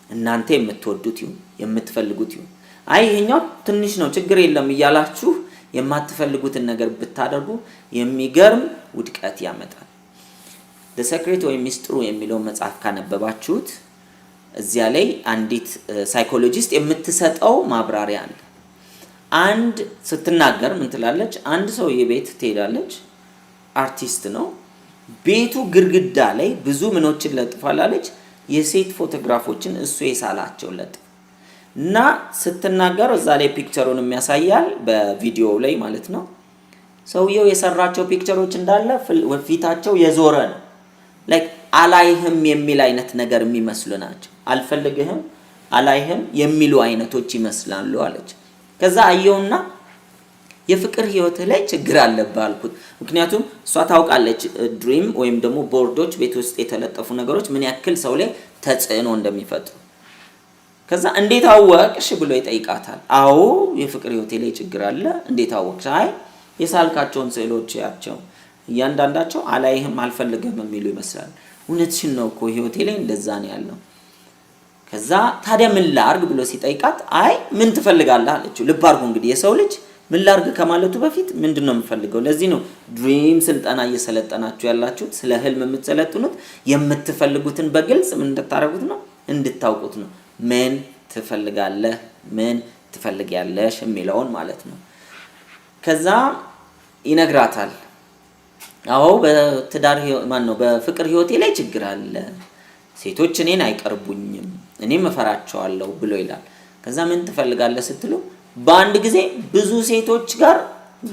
እናንተ የምትወዱት ይሁን የምትፈልጉት ይሁን፣ አይ ይሄኛው ትንሽ ነው ችግር የለም እያላችሁ የማትፈልጉትን ነገር ብታደርጉ የሚገርም ውድቀት ያመጣል። the secret ወይ ሚስጥሩ የሚለው መጽሐፍ ካነበባችሁት እዚያ ላይ አንዲት ሳይኮሎጂስት የምትሰጠው ማብራሪያ አለ። አንድ ስትናገር ምን ትላለች? አንድ ሰው የቤት ትሄዳለች፣ አርቲስት ነው፣ ቤቱ ግድግዳ ላይ ብዙ ምኖችን ለጥፋላለች፣ የሴት ፎቶግራፎችን እሱ የሳላቸው ለጥፍ እና ስትናገር እዛ ላይ ፒክቸሩን የሚያሳያል በቪዲዮ ላይ ማለት ነው። ሰውየው የሰራቸው ፒክቸሮች እንዳለ ፊታቸው የዞረ ነው። ላይክ አላይህም የሚል አይነት ነገር የሚመስሉ ናቸው። አልፈልግህም፣ አላይህም የሚሉ አይነቶች ይመስላሉ አለች። ከዛ አየውና የፍቅር ህይወት ላይ ችግር አለብህ አልኩት። ምክንያቱም እሷ ታውቃለች ድሪም ወይም ደግሞ ቦርዶች ቤት ውስጥ የተለጠፉ ነገሮች ምን ያክል ሰው ላይ ተጽዕኖ እንደሚፈጥሩ። ከዛ እንዴት አወቅሽ ብሎ ይጠይቃታል። አዎ የፍቅር ህይወት ላይ ችግር አለ። እንዴት አወቅሽ? አይ የሳልካቸውን ስዕሎች ያቸው እያንዳንዳቸው አላይህም አልፈልግህም የሚሉ ይመስላል። እውነትሽን ነው እኮ ህይወቴ ላይ እንደዛ ነው ያለው። ከዛ ታዲያ ምን ላርግ ብሎ ሲጠይቃት አይ ምን ትፈልጋለህ አለችው። ልብ አድርጉ እንግዲህ የሰው ልጅ ምን ላርግ ከማለቱ በፊት ምንድነው የምፈልገው? ለዚህ ነው ድሪም ስልጠና እየሰለጠናችሁ ያላችሁት። ስለ ህልም የምትሰለጥኑት የምትፈልጉትን በግልጽ ምን እንድታረጉት ነው? እንድታውቁት ነው። ምን ትፈልጋለህ፣ ምን ትፈልጊያለሽ የሚለውን ማለት ነው። ከዛ ይነግራታል። አዎ በትዳር በፍቅር ህይወቴ ላይ ችግር አለ፣ ሴቶች እኔን አይቀርቡኝም፣ እኔም እፈራቸዋለሁ ብሎ ይላል። ከዛ ምን ትፈልጋለህ ስትሉ በአንድ ጊዜ ብዙ ሴቶች ጋር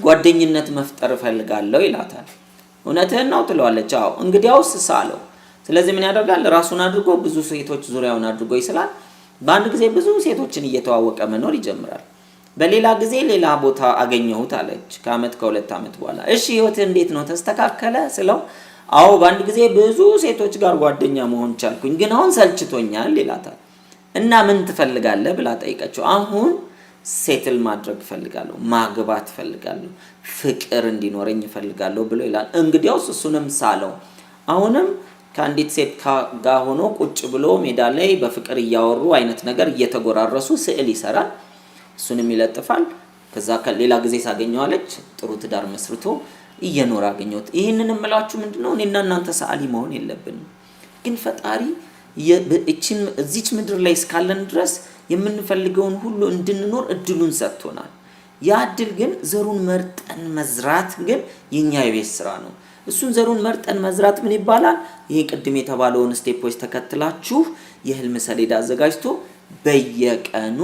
ጓደኝነት መፍጠር እፈልጋለሁ ይላታል። እውነትህን ነው ትለዋለች። አዎ እንግዲያውስ ሳለው። ስለዚህ ምን ያደርጋል? ራሱን አድርጎ ብዙ ሴቶች ዙሪያውን አድርጎ ይስላል። በአንድ ጊዜ ብዙ ሴቶችን እየተዋወቀ መኖር ይጀምራል። በሌላ ጊዜ ሌላ ቦታ አገኘሁት አለች ከአመት ከሁለት አመት በኋላ። እሺ ህይወትህ እንዴት ነው ተስተካከለ ስለው አዎ በአንድ ጊዜ ብዙ ሴቶች ጋር ጓደኛ መሆን ቻልኩኝ፣ ግን አሁን ሰልችቶኛል ይላታል። እና ምን ትፈልጋለህ ብላ ጠይቀችው። አሁን ሴትል ማድረግ ፈልጋለሁ፣ ማግባት ፈልጋለሁ፣ ፍቅር እንዲኖረኝ ፈልጋለሁ ብሎ ይላል። እንግዲያውስ እሱንም ሳለው። አሁንም ከአንዲት ሴት ጋር ሆኖ ቁጭ ብሎ ሜዳ ላይ በፍቅር እያወሩ አይነት ነገር እየተጎራረሱ ስዕል ይሰራል፣ እሱንም ይለጥፋል። ከዛ ሌላ ጊዜ ሳገኘዋለች ጥሩ ትዳር መስርቶ እየኖረ አገኘሁት። ይሄንን እምላችሁ ምንድነው እኔና እናንተ ሰዓሊ መሆን የለብንም፣ ግን ፈጣሪ እዚች ምድር ላይ እስካለን ድረስ የምንፈልገውን ሁሉ እንድንኖር እድሉን ሰጥቶናል። ያ እድል ግን ዘሩን መርጠን መዝራት ግን የኛ የቤት ስራ ነው። እሱን ዘሩን መርጠን መዝራት ምን ይባላል? ይሄ ቅድም የተባለውን ስቴፖች ተከትላችሁ የህልም ሰሌዳ አዘጋጅቶ በየቀኑ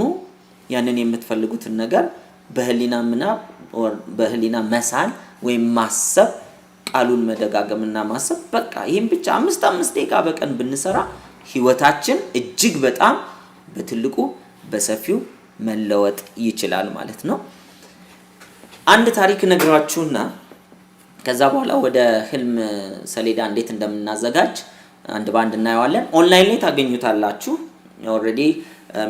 ያንን የምትፈልጉትን ነገር በህሊና ምናብ በህሊና መሳል ወይም ማሰብ፣ ቃሉን መደጋገምና ማሰብ። በቃ ይሄን ብቻ 5 ደቂቃ በቀን ብንሰራ ህይወታችን እጅግ በጣም በትልቁ በሰፊው መለወጥ ይችላል ማለት ነው። አንድ ታሪክ ነግራችሁና ከዛ በኋላ ወደ ህልም ሰሌዳ እንዴት እንደምናዘጋጅ አንድ ባንድ እናየዋለን። ኦንላይን ላይ ታገኙታላችሁ። ኦሬዲ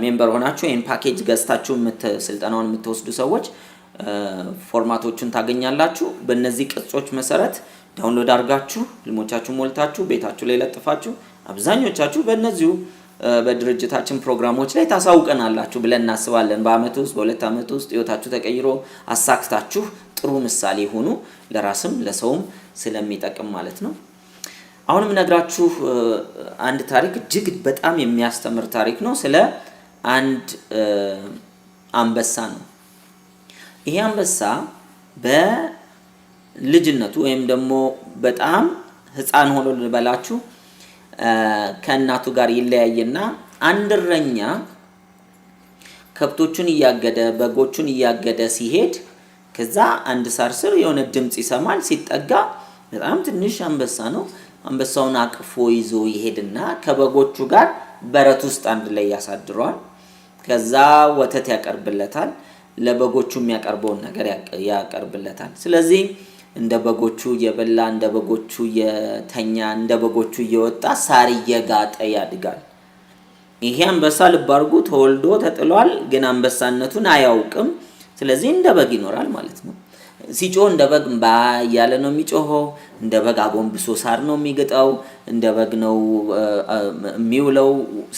ሜምበር ሆናችሁ ይሄን ፓኬጅ ገዝታችሁ ስልጠናውን የምትወስዱ ሰዎች ፎርማቶቹን ታገኛላችሁ። በእነዚህ ቅጾች መሰረት ዳውንሎድ አድርጋችሁ ህልሞቻችሁን ሞልታችሁ ቤታችሁ ላይ ለጥፋችሁ አብዛኞቻችሁ በእነዚሁ በድርጅታችን ፕሮግራሞች ላይ ታሳውቀናላችሁ ብለን እናስባለን። በአመት ውስጥ በሁለት አመት ውስጥ ህይወታችሁ ተቀይሮ አሳክታችሁ ጥሩ ምሳሌ ሆኑ፣ ለራስም ለሰውም ስለሚጠቅም ማለት ነው። አሁንም ነግራችሁ አንድ ታሪክ እጅግ በጣም የሚያስተምር ታሪክ ነው። ስለ አንድ አንበሳ ነው። ይሄ አንበሳ በልጅነቱ ወይም ደግሞ በጣም ህፃን ሆኖ ልበላችሁ ከእናቱ ጋር ይለያይና አንድ እረኛ ከብቶቹን እያገደ በጎቹን እያገደ ሲሄድ ከዛ አንድ ሳር ስር የሆነ ድምጽ ይሰማል። ሲጠጋ በጣም ትንሽ አንበሳ ነው። አንበሳውን አቅፎ ይዞ ይሄድና ከበጎቹ ጋር በረት ውስጥ አንድ ላይ ያሳድረዋል። ከዛ ወተት ያቀርብለታል። ለበጎቹ የሚያቀርበውን ነገር ያቀርብለታል። ስለዚህ እንደ በጎቹ የበላ እንደ በጎቹ የተኛ እንደ በጎቹ እየወጣ ሳር እየጋጠ ያድጋል። ይሄ አንበሳ ልብ አድርጉ ተወልዶ ተጥሏል፣ ግን አንበሳነቱን አያውቅም። ስለዚህ እንደ በግ ይኖራል ማለት ነው። ሲጮህ እንደ በግ እምባ እያለ ነው የሚጮኸው። እንደ በግ አጎንብሶ ሳር ነው የሚግጠው። እንደ በግ ነው የሚውለው።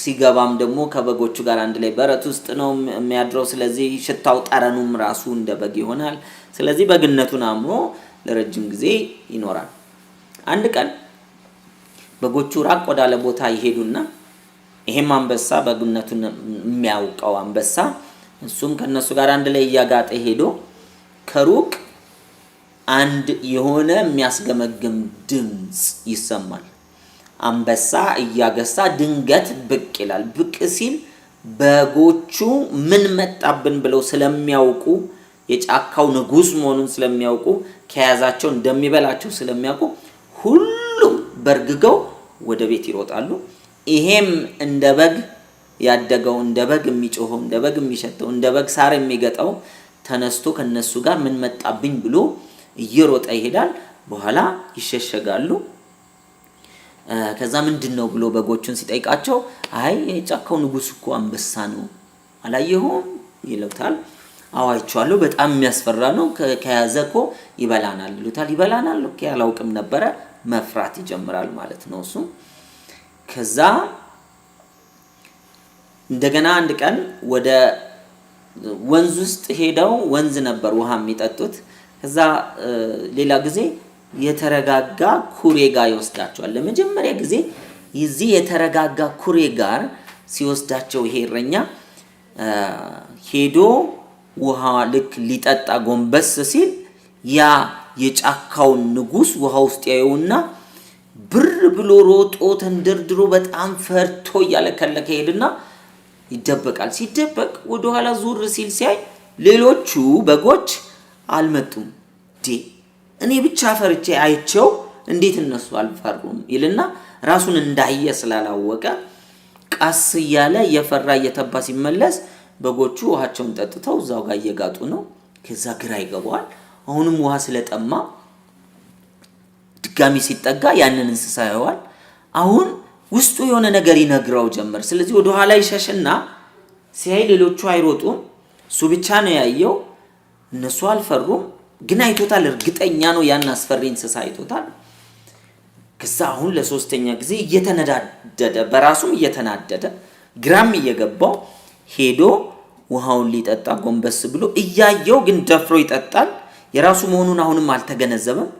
ሲገባም ደግሞ ከበጎቹ ጋር አንድ ላይ በረት ውስጥ ነው የሚያድረው። ስለዚህ ሽታው ጠረኑም ራሱ እንደ በግ ይሆናል። ስለዚህ በግነቱን አምኖ ለረጅም ጊዜ ይኖራል። አንድ ቀን በጎቹ ራቅ ወዳለ ቦታ ይሄዱና ይሄም አንበሳ በግነቱን የሚያውቀው አንበሳ እሱም ከነሱ ጋር አንድ ላይ እያጋጠ ሄዶ ከሩቅ አንድ የሆነ የሚያስገመግም ድምጽ ይሰማል። አንበሳ እያገሳ ድንገት ብቅ ይላል። ብቅ ሲል በጎቹ ምን መጣብን ብለው ስለሚያውቁ የጫካው ንጉስ መሆኑን ስለሚያውቁ ከያዛቸው እንደሚበላቸው ስለሚያውቁ ሁሉም በርግገው ወደ ቤት ይሮጣሉ። ይሄም እንደ በግ ያደገው እንደ በግ የሚጮኸው እንደ በግ የሚሸተው እንደ በግ ሳር የሚገጣው ተነስቶ ከነሱ ጋር ምን መጣብኝ ብሎ እየሮጠ ይሄዳል። በኋላ ይሸሸጋሉ። ከዛ ምንድነው ብሎ በጎቹን ሲጠይቃቸው አይ የጫካው ንጉስ እኮ አንበሳ ነው አላየሁም ይሉታል። አዋይቻለሁ በጣም የሚያስፈራ ነው ከያዘ እኮ ይበላናል ይሉታል። ይበላናል ኦኬ አላውቅም ነበረ። መፍራት ይጀምራል ማለት ነው እሱ። ከዛ እንደገና አንድ ቀን ወደ ወንዝ ውስጥ ሄደው ወንዝ ነበር ውሃ የሚጠጡት። ከዛ ሌላ ጊዜ የተረጋጋ ኩሬ ጋር ይወስዳቸዋል። ለመጀመሪያ ጊዜ እዚህ የተረጋጋ ኩሬ ጋር ሲወስዳቸው ይሄ እረኛ ሄዶ ውሃ ልክ ሊጠጣ ጎንበስ ሲል ያ የጫካውን ንጉስ ውሃ ውስጥ ያየውና ብር ብሎ ሮጦ ተንደርድሮ በጣም ፈርቶ እያለከለከ ሄድና ይደበቃል። ሲደበቅ ወደ ኋላ ዙር ሲል ሲያይ ሌሎቹ በጎች አልመጡም። እኔ ብቻ ፈርቼ አይቸው እንዴት እነሱ አልፈሩም ይልና ራሱን እንዳየ ስላላወቀ ቀስ እያለ የፈራ እየተባ ሲመለስ በጎቹ ውሃቸውን ጠጥተው እዛው ጋር እየጋጡ ነው። ከዛ ግራ ይገባዋል። አሁንም ውሃ ስለጠማ ድጋሚ ሲጠጋ ያንን እንስሳ ያየዋል። አሁን ውስጡ የሆነ ነገር ይነግራው ጀመር። ስለዚህ ወደ ኋላ ይሸሽና ሲያይ ሌሎቹ አይሮጡም። እሱ ብቻ ነው ያየው። እነሱ አልፈሩም፣ ግን አይቶታል። እርግጠኛ ነው ያን አስፈሪ እንስሳ አይቶታል። ከዛ አሁን ለሶስተኛ ጊዜ እየተነዳደደ በራሱም እየተናደደ ግራም እየገባው ሄዶ ውሃውን ሊጠጣ ጎንበስ ብሎ እያየው ግን ደፍሮ ይጠጣል። የራሱ መሆኑን አሁንም አልተገነዘበም።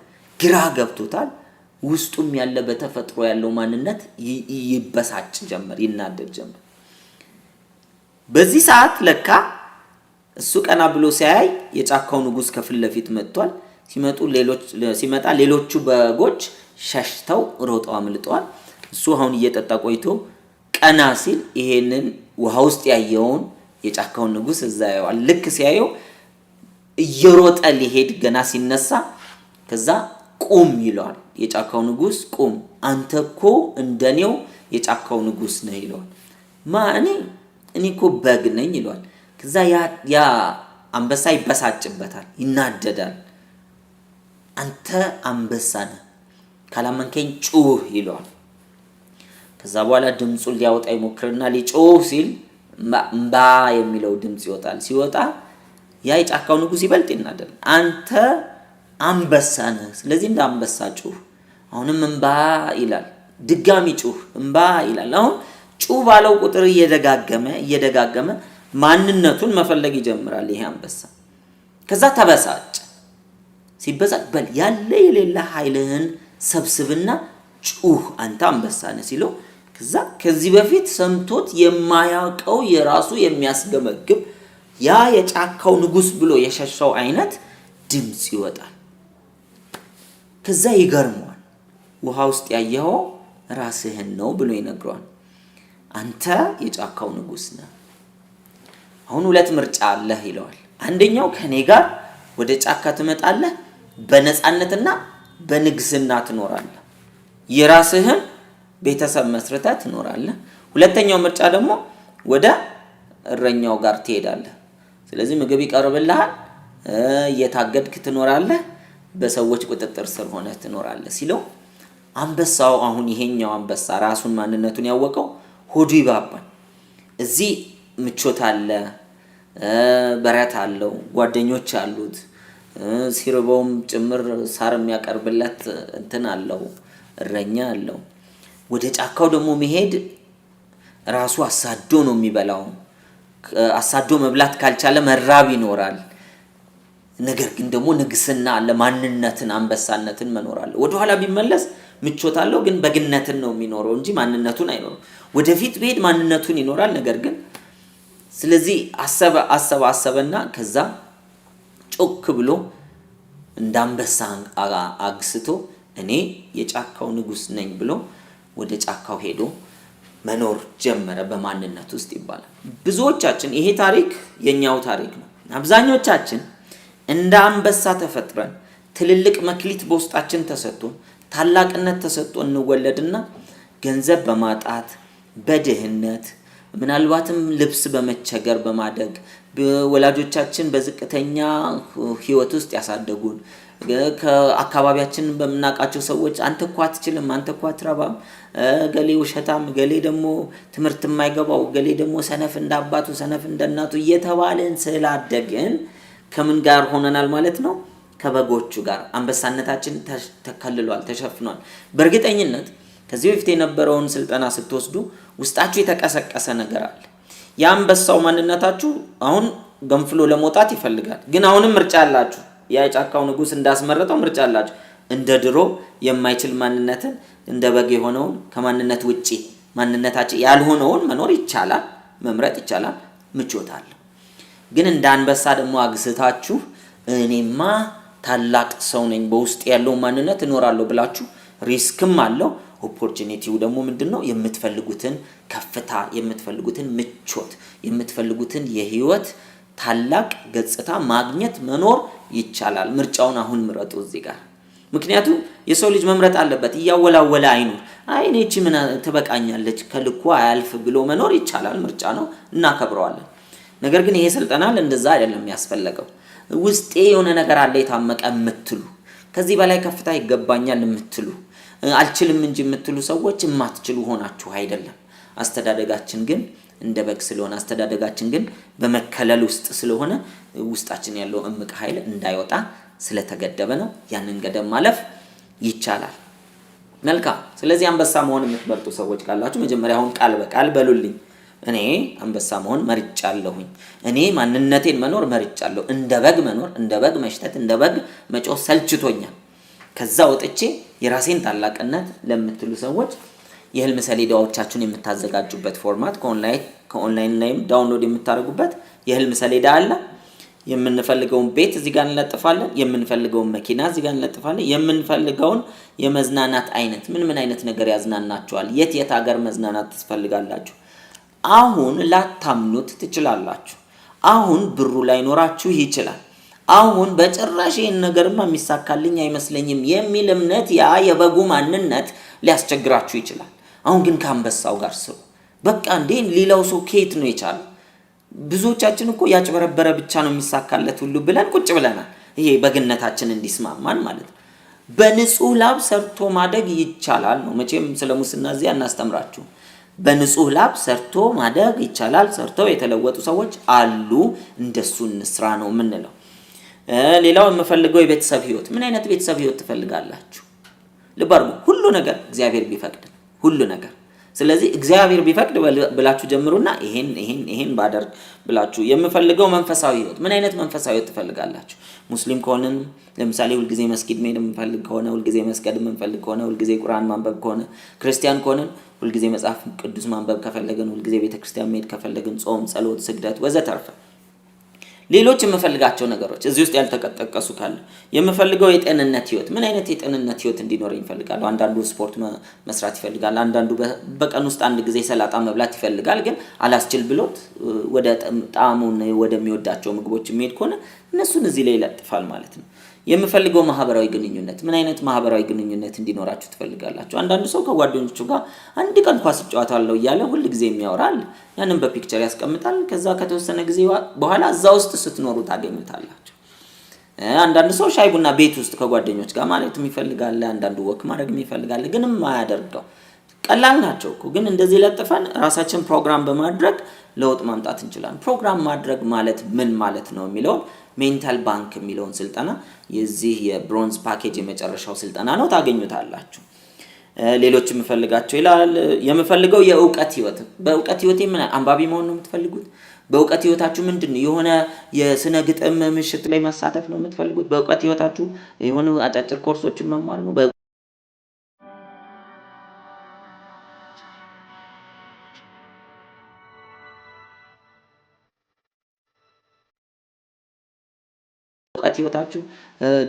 ግራ ገብቶታል። ውስጡም ያለ በተፈጥሮ ያለው ማንነት ይበሳጭ ጀመር፣ ይናደድ ጀመር። በዚህ ሰዓት ለካ እሱ ቀና ብሎ ሲያይ የጫካው ንጉስ ከፊት ለፊት መጥቷል። ሲመጣ ሌሎቹ በጎች ሸሽተው ሮጠው አምልጠዋል። እሱ አሁን እየጠጣ ቆይቶ ቀና ሲል ይሄንን ውሃ ውስጥ ያየውን የጫካውን ንጉስ እዛ ያየዋል። ልክ ሲያየው እየሮጠ ሊሄድ ገና ሲነሳ ከዛ ቁም ይለዋል። የጫካው ንጉስ ቁም፣ አንተ እኮ እንደኔው የጫካው ንጉስ ነህ ይለዋል። እኔ እኮ በግ ነኝ ይለዋል። ከዛ ያ አንበሳ ይበሳጭበታል፣ ይናደዳል። አንተ አንበሳ ነህ ካላመንከኝ ጩህ ይለዋል። ከዛ በኋላ ድምጹን ሊያወጣ ይሞክርና ሊጮህ ሲል እምባ የሚለው ድምጽ ይወጣል። ሲወጣ ያ የጫካው ንጉስ ይበልጥ ይናደዳል። አንተ አንበሳ ነህ፣ ስለዚህ እንደ አንበሳ ጩህ። አሁንም እምባ ይላል። ድጋሚ ጩህ፣ እምባ ይላል። አሁን ጩህ ባለው ቁጥር እየደጋገመ ማንነቱን መፈለግ ይጀምራል ይሄ አንበሳ። ከዛ ተበሳጭ። ሲበሳጭ በል ያለ የሌለ ኃይልህን ሰብስብና ጩህ አንተ አንበሳ ነህ ሲለው ከዛ ከዚህ በፊት ሰምቶት የማያውቀው የራሱ የሚያስገመግም ያ የጫካው ንጉስ ብሎ የሸሸው አይነት ድምጽ ይወጣል። ከዛ ይገርመዋል። ውሃ ውስጥ ያየኸው ራስህን ነው ብሎ ይነግረዋል። አንተ የጫካው ንጉስ ነህ፣ አሁን ሁለት ምርጫ አለህ ይለዋል። አንደኛው ከኔ ጋር ወደ ጫካ ትመጣለህ፣ በነፃነትና በንግስና ትኖራለህ፣ የራስህን ቤተሰብ መስርተህ ትኖራለህ። ሁለተኛው ምርጫ ደግሞ ወደ እረኛው ጋር ትሄዳለህ። ስለዚህ ምግብ ይቀርብልሃል፣ እየታገድክ ትኖራለህ፣ በሰዎች ቁጥጥር ስር ሆነህ ትኖራለህ ሲለው አንበሳው አሁን ይሄኛው አንበሳ ራሱን ማንነቱን ያወቀው ሆዱ ይባባል። እዚህ ምቾት አለ፣ በረት አለው፣ ጓደኞች አሉት፣ ሲርበውም ጭምር ሳር የሚያቀርብለት እንትን አለው፣ እረኛ አለው። ወደ ጫካው ደግሞ መሄድ ራሱ አሳዶ ነው የሚበላው። አሳዶ መብላት ካልቻለ መራብ ይኖራል። ነገር ግን ደግሞ ንግስና አለ፣ ማንነትን፣ አንበሳነትን መኖር አለ። ወደ ኋላ ቢመለስ ምቾት አለው፣ ግን በግነትን ነው የሚኖረው እንጂ ማንነቱን አይኖርም። ወደፊት ቢሄድ ማንነቱን ይኖራል። ነገር ግን ስለዚህ አሰበና ከዛ ጮክ ብሎ እንዳንበሳ አግስቶ እኔ የጫካው ንጉስ ነኝ ብሎ ወደ ጫካው ሄዶ መኖር ጀመረ በማንነት ውስጥ ይባላል። ብዙዎቻችን ይሄ ታሪክ የኛው ታሪክ ነው። አብዛኞቻችን እንደ አንበሳ ተፈጥረን ትልልቅ መክሊት በውስጣችን ተሰጥቶን ታላቅነት ተሰጥቶ እንወለድና ገንዘብ በማጣት በድህነት ምናልባትም ልብስ በመቸገር በማደግ ወላጆቻችን በዝቅተኛ ህይወት ውስጥ ያሳደጉን ከአካባቢያችን በመናቃቸው ሰዎች አንተ እኮ አትችልም፣ አንተ እኮ አትረባም፣ ገሌ ውሸታም፣ ገሌ ደግሞ ትምህርት የማይገባው፣ ገሌ ደግሞ ሰነፍ እንዳባቱ ሰነፍ እንደናቱ እየተባለን ስላደግን ከምን ጋር ሆነናል ማለት ነው? ከበጎቹ ጋር። አንበሳነታችን ተከልሏል፣ ተሸፍኗል። በእርግጠኝነት ከዚህ በፊት የነበረውን ስልጠና ስትወስዱ ውስጣችሁ የተቀሰቀሰ ነገር አለ። የአንበሳው ማንነታችሁ አሁን ገንፍሎ ለመውጣት ይፈልጋል። ግን አሁንም ምርጫ አላችሁ። የጫካው ንጉስ እንዳስመረጠው ምርጫ አላችሁ። እንደ ድሮ የማይችል ማንነትን እንደ በግ የሆነውን ከማንነት ውጪ ማንነታችን ያልሆነውን መኖር ይቻላል፣ መምረጥ ይቻላል፣ ምቾት አለ። ግን እንደ አንበሳ ደግሞ አግስታችሁ እኔማ ታላቅ ሰው ነኝ በውስጥ ያለው ማንነት እኖራለሁ ብላችሁ ሪስክም አለው። ኦፖርቹኒቲው ደግሞ ምንድነው? የምትፈልጉትን ከፍታ፣ የምትፈልጉትን ምቾት፣ የምትፈልጉትን የህይወት ታላቅ ገጽታ ማግኘት መኖር ይቻላል። ምርጫውን አሁን ምረጡ እዚህ ጋር። ምክንያቱም የሰው ልጅ መምረጥ አለበት። እያወላወለ አይኑር። አይኔ እቺ ምን ትበቃኛለች ከልኩ አያልፍ ብሎ መኖር ይቻላል። ምርጫ ነው፣ እናከብረዋለን። ነገር ግን ይሄ ስልጠና እንደዛ አይደለም ያስፈልገው። ውስጤ የሆነ ነገር አለ የታመቀ የምትሉ ከዚህ በላይ ከፍታ ይገባኛል የምትሉ አልችልም እንጂ የምትሉ ሰዎች የማትችሉ ሆናችሁ አይደለም። አስተዳደጋችን ግን እንደ በግ ስለሆነ አስተዳደጋችን ግን በመከለል ውስጥ ስለሆነ ውስጣችን ያለው እምቅ ኃይል እንዳይወጣ ስለተገደበ ነው። ያንን ገደብ ማለፍ ይቻላል። መልካም። ስለዚህ አንበሳ መሆን የምትመርጡ ሰዎች ካላችሁ መጀመሪያ አሁን ቃል በቃል በሉልኝ። እኔ አንበሳ መሆን መርጫለሁኝ። እኔ ማንነቴን መኖር መርጫለሁ። እንደ በግ መኖር፣ እንደ በግ መሽተት፣ እንደ በግ መጮህ ሰልችቶኛል። ከዛ ወጥቼ የራሴን ታላቅነት ለምትሉ ሰዎች የህልም ሰሌዳዎቻችሁን የምታዘጋጁበት ፎርማት ከኦንላይን ላይም ዳውንሎድ የምታደርጉበት የህልም ሰሌዳ አለ። የምንፈልገውን ቤት እዚህ ጋር እንለጥፋለን። የምንፈልገውን መኪና እዚህ ጋር እንለጥፋለን። የምንፈልገውን የመዝናናት አይነት ምን አይነት ነገር ያዝናናችኋል? የት ሀገር መዝናናት ትፈልጋላችሁ? አሁን ላታምኑት ትችላላችሁ። አሁን ብሩ ላይኖራችሁ ይችላል። አሁን በጭራሽ ይሄን ነገርማ የሚሳካልኝ አይመስለኝም የሚል እምነት ያ የበጉ ማንነት ሊያስቸግራችሁ ይችላል። አሁን ግን ከአንበሳው ጋር ስሩ። በቃ እንዴ ሌላው ሰው ከየት ነው የቻለው? ብዙዎቻችን እኮ ያጭበረበረ ብቻ ነው የሚሳካለት ሁሉ ብለን ቁጭ ብለናል። ይሄ በግነታችን እንዲስማማን ማለት ነው። በንጹህ ላብ ሰርቶ ማደግ ይቻላል ነው። መቼም ስለ ሙስና እዚህ አናስተምራችሁ። በንጹህ ላብ ሰርቶ ማደግ ይቻላል። ሰርተው የተለወጡ ሰዎች አሉ። እንደሱ እንስራ ነው የምንለው። ሌላው የምፈልገው የቤተሰብ ህይወት። ምን አይነት ቤተሰብ ህይወት ትፈልጋላችሁ? ልብ አድርጉ። ሁሉ ነገር እግዚአብሔር ቢፈቅድ ሁሉ ነገር። ስለዚህ እግዚአብሔር ቢፈቅድ ብላችሁ ጀምሩና ይሄን ባደርግ ብላችሁ የምፈልገው መንፈሳዊ ህይወት። ምን አይነት መንፈሳዊ ህይወት ትፈልጋላችሁ? ሙስሊም ከሆነን ለምሳሌ ሁልጊዜ መስጊድ መሄድ የምንፈልግ ከሆነ ሁልጊዜ መስገድ የምንፈልግ ከሆነ ሁልጊዜ ቁርአን ማንበብ ከሆነ፣ ክርስቲያን ከሆነን ሁልጊዜ መጽሐፍ ቅዱስ ማንበብ ከፈለግን፣ ሁልጊዜ ቤተክርስቲያን መሄድ ከፈለግን፣ ጾም፣ ጸሎት፣ ስግደት ወዘተርፈ ሌሎች የምፈልጋቸው ነገሮች እዚህ ውስጥ ያልተጠቀሱ ካለ የምፈልገው የጤንነት ህይወት። ምን አይነት የጤንነት ህይወት እንዲኖረኝ ይፈልጋል? አንዳንዱ ስፖርት መስራት ይፈልጋል። አንዳንዱ በቀን ውስጥ አንድ ጊዜ ሰላጣ መብላት ይፈልጋል። ግን አላስችል ብሎት ወደ ጣዕሙን ወደሚወዳቸው ምግቦች የሚሄድ ከሆነ እነሱን እዚህ ላይ ይለጥፋል ማለት ነው። የምፈልገው ማህበራዊ ግንኙነት። ምን አይነት ማህበራዊ ግንኙነት እንዲኖራችሁ ትፈልጋላችሁ? አንዳንዱ ሰው ከጓደኞቹ ጋር አንድ ቀን ኳስ እጫወታለሁ እያለ ሁሉ ጊዜ የሚያወራል። ያንን በፒክቸር ያስቀምጣል። ከዛ ከተወሰነ ጊዜ በኋላ እዛ ውስጥ ስትኖሩ ታገኙታላችሁ። አንዳንዱ ሰው ሻይ ቡና ቤት ውስጥ ከጓደኞች ጋር ማለት ይፈልጋል። አንዳንዱ ወክ ማድረግ ይፈልጋል። ግን የማያደርገው ቀላል ናቸው እኮ ግን እንደዚህ ለጥፈን ራሳችን ፕሮግራም በማድረግ ለውጥ ማምጣት እንችላለን። ፕሮግራም ማድረግ ማለት ምን ማለት ነው የሚለውን ሜንታል ባንክ የሚለውን ስልጠና የዚህ የብሮንዝ ፓኬጅ የመጨረሻው ስልጠና ነው፣ ታገኙታላችሁ። ሌሎች የምፈልጋቸው ይላል የምፈልገው የእውቀት ህይወት። በእውቀት ህይወቴ ምን አንባቢ መሆን ነው የምትፈልጉት? በእውቀት ህይወታችሁ ምንድነው? የሆነ የስነ ግጥም ምሽት ላይ መሳተፍ ነው የምትፈልጉት? በእውቀት ህይወታችሁ የሆነ አጫጭር ኮርሶችን መማር ነው? በእውቀት ህይወታችሁ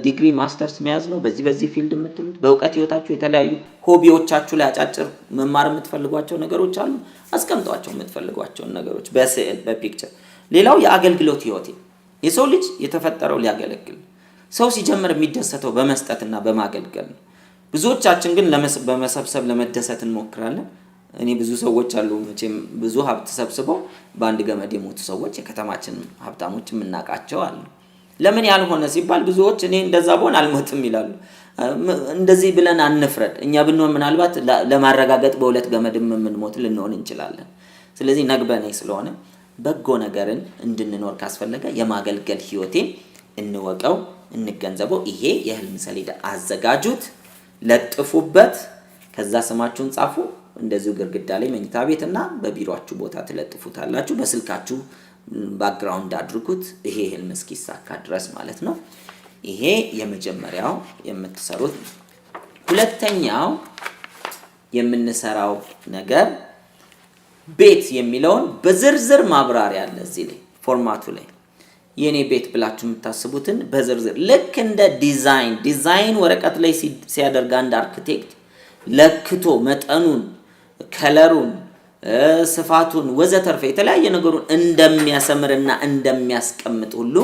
ዲግሪ ማስተርስ መያዝ ነው በዚህ ፊልድ የምትሉት? በእውቀት ህይወታችሁ የተለያዩ ሆቢዎቻችሁ ላይ አጫጭር መማር የምትፈልጓቸው ነገሮች አሉ፣ አስቀምጧቸው የምትፈልጓቸውን ነገሮች በስዕል በፒክቸር። ሌላው የአገልግሎት ህይወቴ። የሰው ልጅ የተፈጠረው ሊያገለግል፣ ሰው ሲጀምር የሚደሰተው በመስጠትና በማገልገል ነው። ብዙዎቻችን ግን በመሰብሰብ ለመደሰት እንሞክራለን። እኔ ብዙ ሰዎች አሉ መቼም ብዙ ሀብት ሰብስበው በአንድ ገመድ የሞቱ ሰዎች የከተማችን ሀብታሞች የምናውቃቸው አሉ። ለምን ያልሆነ ሲባል ብዙዎች እኔ እንደዛ ብሆን አልሞትም ይላሉ። እንደዚህ ብለን አንፍረድ። እኛ ብንሆን ምናልባት ለማረጋገጥ በሁለት ገመድም የምንሞት ልንሆን እንችላለን። ስለዚህ ነግበኔ ስለሆነ በጎ ነገርን እንድንኖር ካስፈለገ የማገልገል ህይወቴን እንወቀው፣ እንገንዘበው። ይሄ የህልም ሰሌዳ አዘጋጁት፣ ለጥፉበት፣ ከዛ ስማችሁን ጻፉ። እንደዚሁ ግድግዳ ላይ መኝታ ቤትና በቢሮአችሁ ቦታ ትለጥፉታላችሁ። በስልካችሁ ባክግራውንድ አድርጉት። ይሄ ህልም እስኪሳካ ድረስ ማለት ነው። ይሄ የመጀመሪያው የምትሰሩት። ሁለተኛው የምንሰራው ነገር ቤት የሚለውን በዝርዝር ማብራሪያ አለ እዚህ ላይ ፎርማቱ ላይ። የኔ ቤት ብላችሁ የምታስቡትን በዝርዝር ልክ እንደ ዲዛይን ወረቀት ላይ ሲያደርግ አንድ አርክቴክት ለክቶ መጠኑን፣ ከለሩን፣ ስፋቱን ወዘተርፈ የተለያየ ነገሩን እንደሚያሰምርና እንደሚያስቀምጥ ሁሉ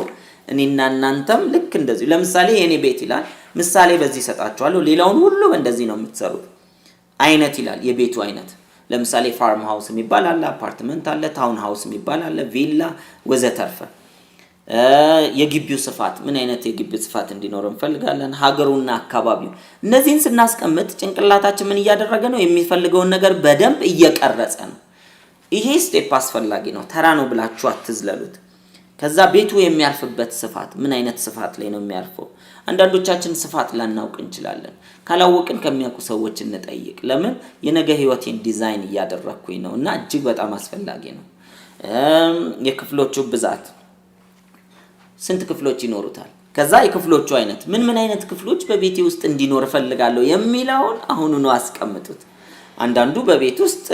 እኔና እናንተም ልክ እንደዚህ። ለምሳሌ የኔ ቤት ይላል፣ ምሳሌ በዚህ ሰጣችኋለሁ። ሌላውን ሁሉ እንደዚህ ነው የምትሰሩት። አይነት ይላል፣ የቤቱ አይነት። ለምሳሌ ፋርም ሃውስ የሚባል አለ፣ አፓርትመንት አለ፣ ታውን ሃውስ የሚባል አለ፣ ቪላ ወዘተርፈ። የግቢው ስፋት ምን አይነት የግቢው ስፋት እንዲኖር እንፈልጋለን፣ ሀገሩና አካባቢው። እነዚህን ስናስቀምጥ ጭንቅላታችን ምን እያደረገ ነው? የሚፈልገውን ነገር በደንብ እየቀረጸ ነው። ይሄ ስቴፕ አስፈላጊ ነው። ተራ ነው ብላችሁ አትዝለሉት። ከዛ ቤቱ የሚያርፍበት ስፋት ምን አይነት ስፋት ላይ ነው የሚያርፈው? አንዳንዶቻችን ስፋት ላናውቅ እንችላለን። ካላወቅን ከሚያውቁ ሰዎች እንጠይቅ። ለምን የነገ ህይወቴን ዲዛይን እያደረኩኝ ነውና እጅግ በጣም አስፈላጊ ነው። የክፍሎቹ ብዛት ስንት ክፍሎች ይኖሩታል? ከዛ የክፍሎቹ አይነት ምን አይነት ክፍሎች በቤቴ ውስጥ እንዲኖር ፈልጋለሁ የሚለውን አሁኑኑ አስቀምጡት። አንዳንዱ በቤት ውስጥ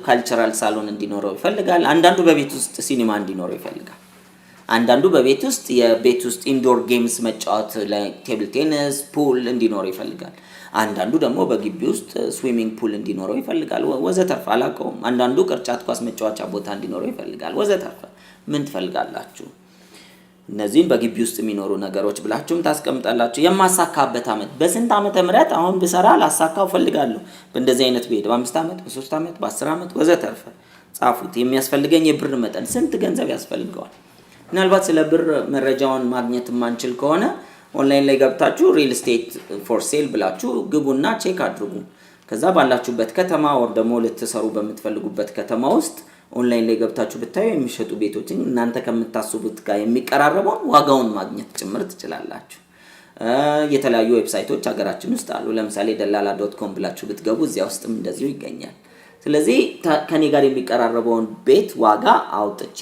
ካልቸራል ሳሎን እንዲኖረው ይፈልጋል። አንዳንዱ በቤት ውስጥ ሲኒማ እንዲኖረው ይፈልጋል። አንዳንዱ በቤት ውስጥ የቤት ውስጥ ኢንዶር ጌምስ መጫወት ላይ ቴብል ቴኒስ፣ ፑል እንዲኖረው ይፈልጋል። አንዳንዱ ደግሞ በግቢ ውስጥ ስዊሚንግ ፑል እንዲኖረው ይፈልጋል ወዘተርፈ። አላውቀውም። አንዳንዱ ቅርጫት ኳስ መጫወቻ ቦታ እንዲኖረው ይፈልጋል ወዘተርፈ። ምን ትፈልጋላችሁ? እነዚህን በግቢ ውስጥ የሚኖሩ ነገሮች ብላችሁም ታስቀምጣላችሁ። የማሳካበት አመት በስንት ዓመተ ምህረት አሁን ብሰራ ላሳካው ፈልጋለሁ፣ በእንደዚህ አይነት ቤት በ5 ዓመት በ3 ዓመት በ10 ዓመት ወዘተርፈ ጻፉት። የሚያስፈልገኝ የብር መጠን ስንት ገንዘብ ያስፈልገዋል? ምናልባት ስለ ብር መረጃውን ማግኘት ማንችል ከሆነ ኦንላይን ላይ ገብታችሁ ሪል ስቴት ፎር ሴል ብላችሁ ግቡና ቼክ አድርጉ። ከዛ ባላችሁበት ከተማ ወር ደግሞ ልትሰሩ በምትፈልጉበት ከተማ ውስጥ ኦንላይን ላይ ገብታችሁ ብታዩ የሚሸጡ ቤቶችን እናንተ ከምታስቡት ጋር የሚቀራረበው ዋጋውን ማግኘት ጭምር ትችላላችሁ። የተለያዩ ዌብሳይቶች ሀገራችን ውስጥ አሉ። ለምሳሌ ደላላ.com ብላችሁ ብትገቡ እዚያ ውስጥም እንደዚሁ ይገኛል። ስለዚህ ከኔ ጋር የሚቀራረበውን ቤት ዋጋ አውጥቼ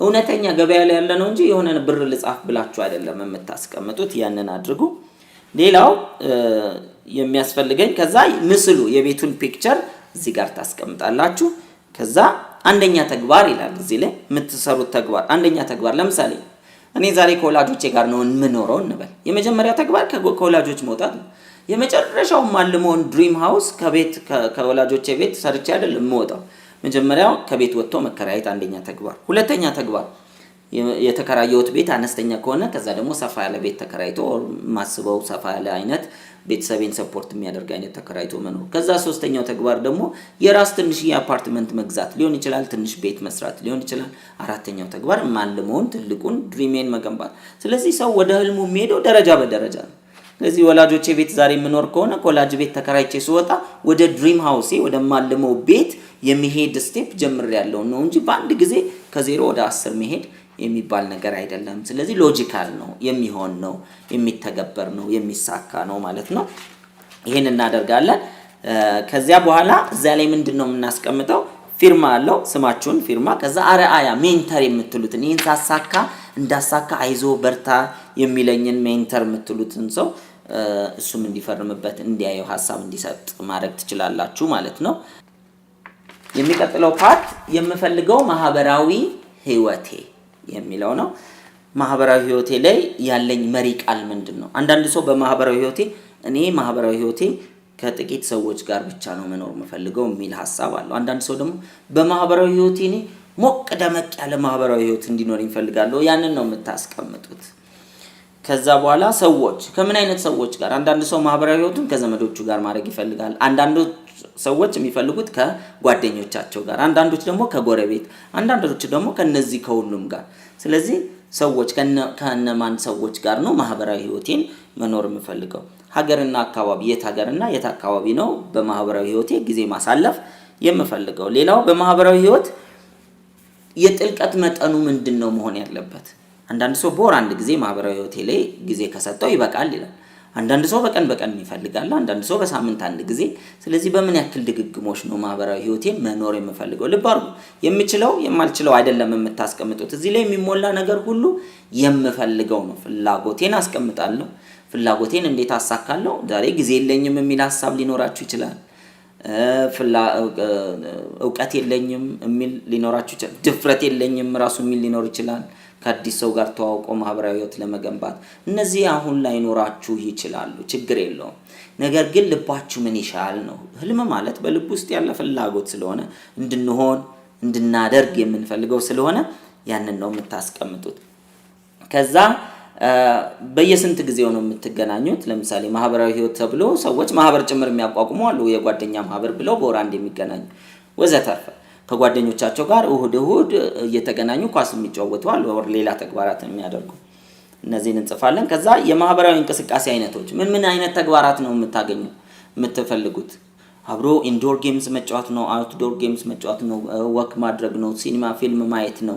እውነተኛ ገበያ ላይ ያለ ነው እንጂ የሆነ ብር ልጻፍ ብላችሁ አይደለም የምታስቀምጡት። ያንን አድርጉ። ሌላው የሚያስፈልገኝ ከዛ ምስሉ የቤቱን ፒክቸር እዚህ ጋር ታስቀምጣላችሁ። ከዛ አንደኛ ተግባር ይላል እዚህ ላይ የምትሰሩት ተግባር። አንደኛ ተግባር ለምሳሌ እኔ ዛሬ ከወላጆቼ ጋር ነው የምኖረው እንበል። የመጀመሪያ ተግባር ከወላጆች መውጣት ነው። የመጨረሻው ማልሞን ድሪም ሃውስ ከወላጆቼ ቤት ሰርቼ አይደለም የምወጣው። መጀመሪያው ከቤት ወጥቶ መከራየት አንደኛ ተግባር። ሁለተኛ ተግባር የተከራየሁት ቤት አነስተኛ ከሆነ ከዛ ደግሞ ሰፋ ያለ ቤት ተከራይቶ ማስበው ሰፋ ያለ አይነት ቤተሰቤን ሰፖርት የሚያደርግ አይነት ተከራይቶ መኖር። ከዛ ሶስተኛው ተግባር ደግሞ የራስ ትንሽ የአፓርትመንት መግዛት ሊሆን ይችላል፣ ትንሽ ቤት መስራት ሊሆን ይችላል። አራተኛው ተግባር ማልሞን ትልቁን ድሪሜን መገንባት። ስለዚህ ሰው ወደ ህልሙ የሚሄደው ደረጃ በደረጃ ነው። ስለዚህ ወላጆቼ ቤት ዛሬ የምኖር ከሆነ ኮላጅ ቤት ተከራይቼ ስወጣ ወደ ድሪም ሃውሴ ወደ ማልመው ቤት የሚሄድ ስቴፕ ጀምሬያለሁ ነው እንጂ በአንድ ጊዜ ከ0 ወደ 10 መሄድ የሚባል ነገር አይደለም። ስለዚህ ሎጂካል ነው፣ የሚሆን ነው፣ የሚተገበር ነው፣ የሚሳካ ነው ማለት ነው። ይሄን እናደርጋለን። ከዚያ በኋላ እዛ ላይ ምንድነው የምናስቀምጠው? ፊርማ አለው፣ ስማችሁን ፊርማ። ከዛ አርአያ ሜንተር የምትሉትን ይሄን ሳሳካ እንዳሳካ አይዞ በርታ የሚለኝን ሜንተር የምትሉትን ሰው እሱም እንዲፈርምበት እንዲያየው ሐሳብ እንዲሰጥ ማድረግ ትችላላችሁ ማለት ነው። የሚቀጥለው ፓርት የምፈልገው ማህበራዊ ህይወቴ የሚለው ነው። ማህበራዊ ህይወቴ ላይ ያለኝ መሪ ቃል ምንድነው? አንዳንድ ሰው በማህበራዊ ህይወቴ እኔ ማህበራዊ ህይወቴ ከጥቂት ሰዎች ጋር ብቻ ነው መኖር የምፈልገው የሚል ሐሳብ አለው። አንዳንድ ሰው ደግሞ በማህበራዊ ህይወቴ እኔ ሞቅ ደመቅ ያለ ማህበራዊ ህይወት እንዲኖር ይፈልጋለሁ። ያንን ነው የምታስቀምጡት። ከዛ በኋላ ሰዎች ከምን አይነት ሰዎች ጋር? አንዳንድ ሰው ማህበራዊ ህይወቱን ከዘመዶቹ ጋር ማድረግ ይፈልጋል። አንዳንዶች ሰዎች የሚፈልጉት ከጓደኞቻቸው ጋር፣ አንዳንዶች ደግሞ ከጎረቤት፣ አንዳንዶች ደግሞ ከነዚህ ከሁሉም ጋር። ስለዚህ ሰዎች ከነማን ሰዎች ጋር ነው ማህበራዊ ህይወቴን መኖር የምፈልገው? ሀገርና አካባቢ፣ የት ሀገርና የት አካባቢ ነው በማህበራዊ ህይወቴ ጊዜ ማሳለፍ የምፈልገው? ሌላው በማህበራዊ ህይወት የጥልቀት መጠኑ ምንድነው መሆን ያለበት? አንዳንድ ሰው በወር አንድ ጊዜ ማህበራዊ ህይወቴ ላይ ጊዜ ከሰጠው ይበቃል ይላል። አንዳንድ ሰው በቀን ይፈልጋል፣ አንዳንድ ሰው በሳምንት አንድ ጊዜ። ስለዚህ በምን ያክል ድግግሞሽ ነው ማህበራዊ ህይወቴን መኖር የምፈልገው? ልብ አድርጉ፣ የምችለው የማልችለው አይደለም የምታስቀምጡት። እዚህ ላይ የሚሞላ ነገር ሁሉ የምፈልገው ነው። ፍላጎቴን አስቀምጣለሁ። ፍላጎቴን እንዴት አሳካለሁ? ዛሬ ጊዜ የለኝም የሚል ሐሳብ ሊኖራችሁ ይችላል። እውቀት የለኝም የሚል ሊኖራችሁ ይችላል። ድፍረት የለኝም ራሱ የሚል ሊኖር ይችላል። ከአዲስ ሰው ጋር ተዋውቆ ማህበራዊ ህይወት ለመገንባት እነዚህ አሁን ላይ ኖራችሁ ይችላሉ፣ ችግር የለውም። ነገር ግን ልባችሁ ምን ይሻል ነው። ህልም ማለት በልብ ውስጥ ያለ ፍላጎት ስለሆነ እንድንሆን እንድናደርግ የምንፈልገው ስለሆነ ያንን ነው የምታስቀምጡት። ከዛ በየስንት ጊዜው ነው የምትገናኙት? ለምሳሌ ማህበራዊ ህይወት ተብሎ ሰዎች ማህበር ጭምር የሚያቋቁሙ አሉ። የጓደኛ ማህበር ብለው በወር አንድ የሚገናኙ ወዘተርፈ ከጓደኞቻቸው ጋር እሁድ እየተገናኙ ኳስ የሚጫወቱ አሉ፣ ወር ሌላ ተግባራት የሚያደርጉ። እነዚህን እንጽፋለን። ከዛ የማህበራዊ እንቅስቃሴ አይነቶች ምን አይነት ተግባራት ነው የምትፈልጉት? አብሮ ኢንዶር ጌምስ መጫወት ነው? አውትዶር ጌምስ መጫወት ነው? ወክ ማድረግ ነው? ሲኒማ ፊልም ማየት ነው?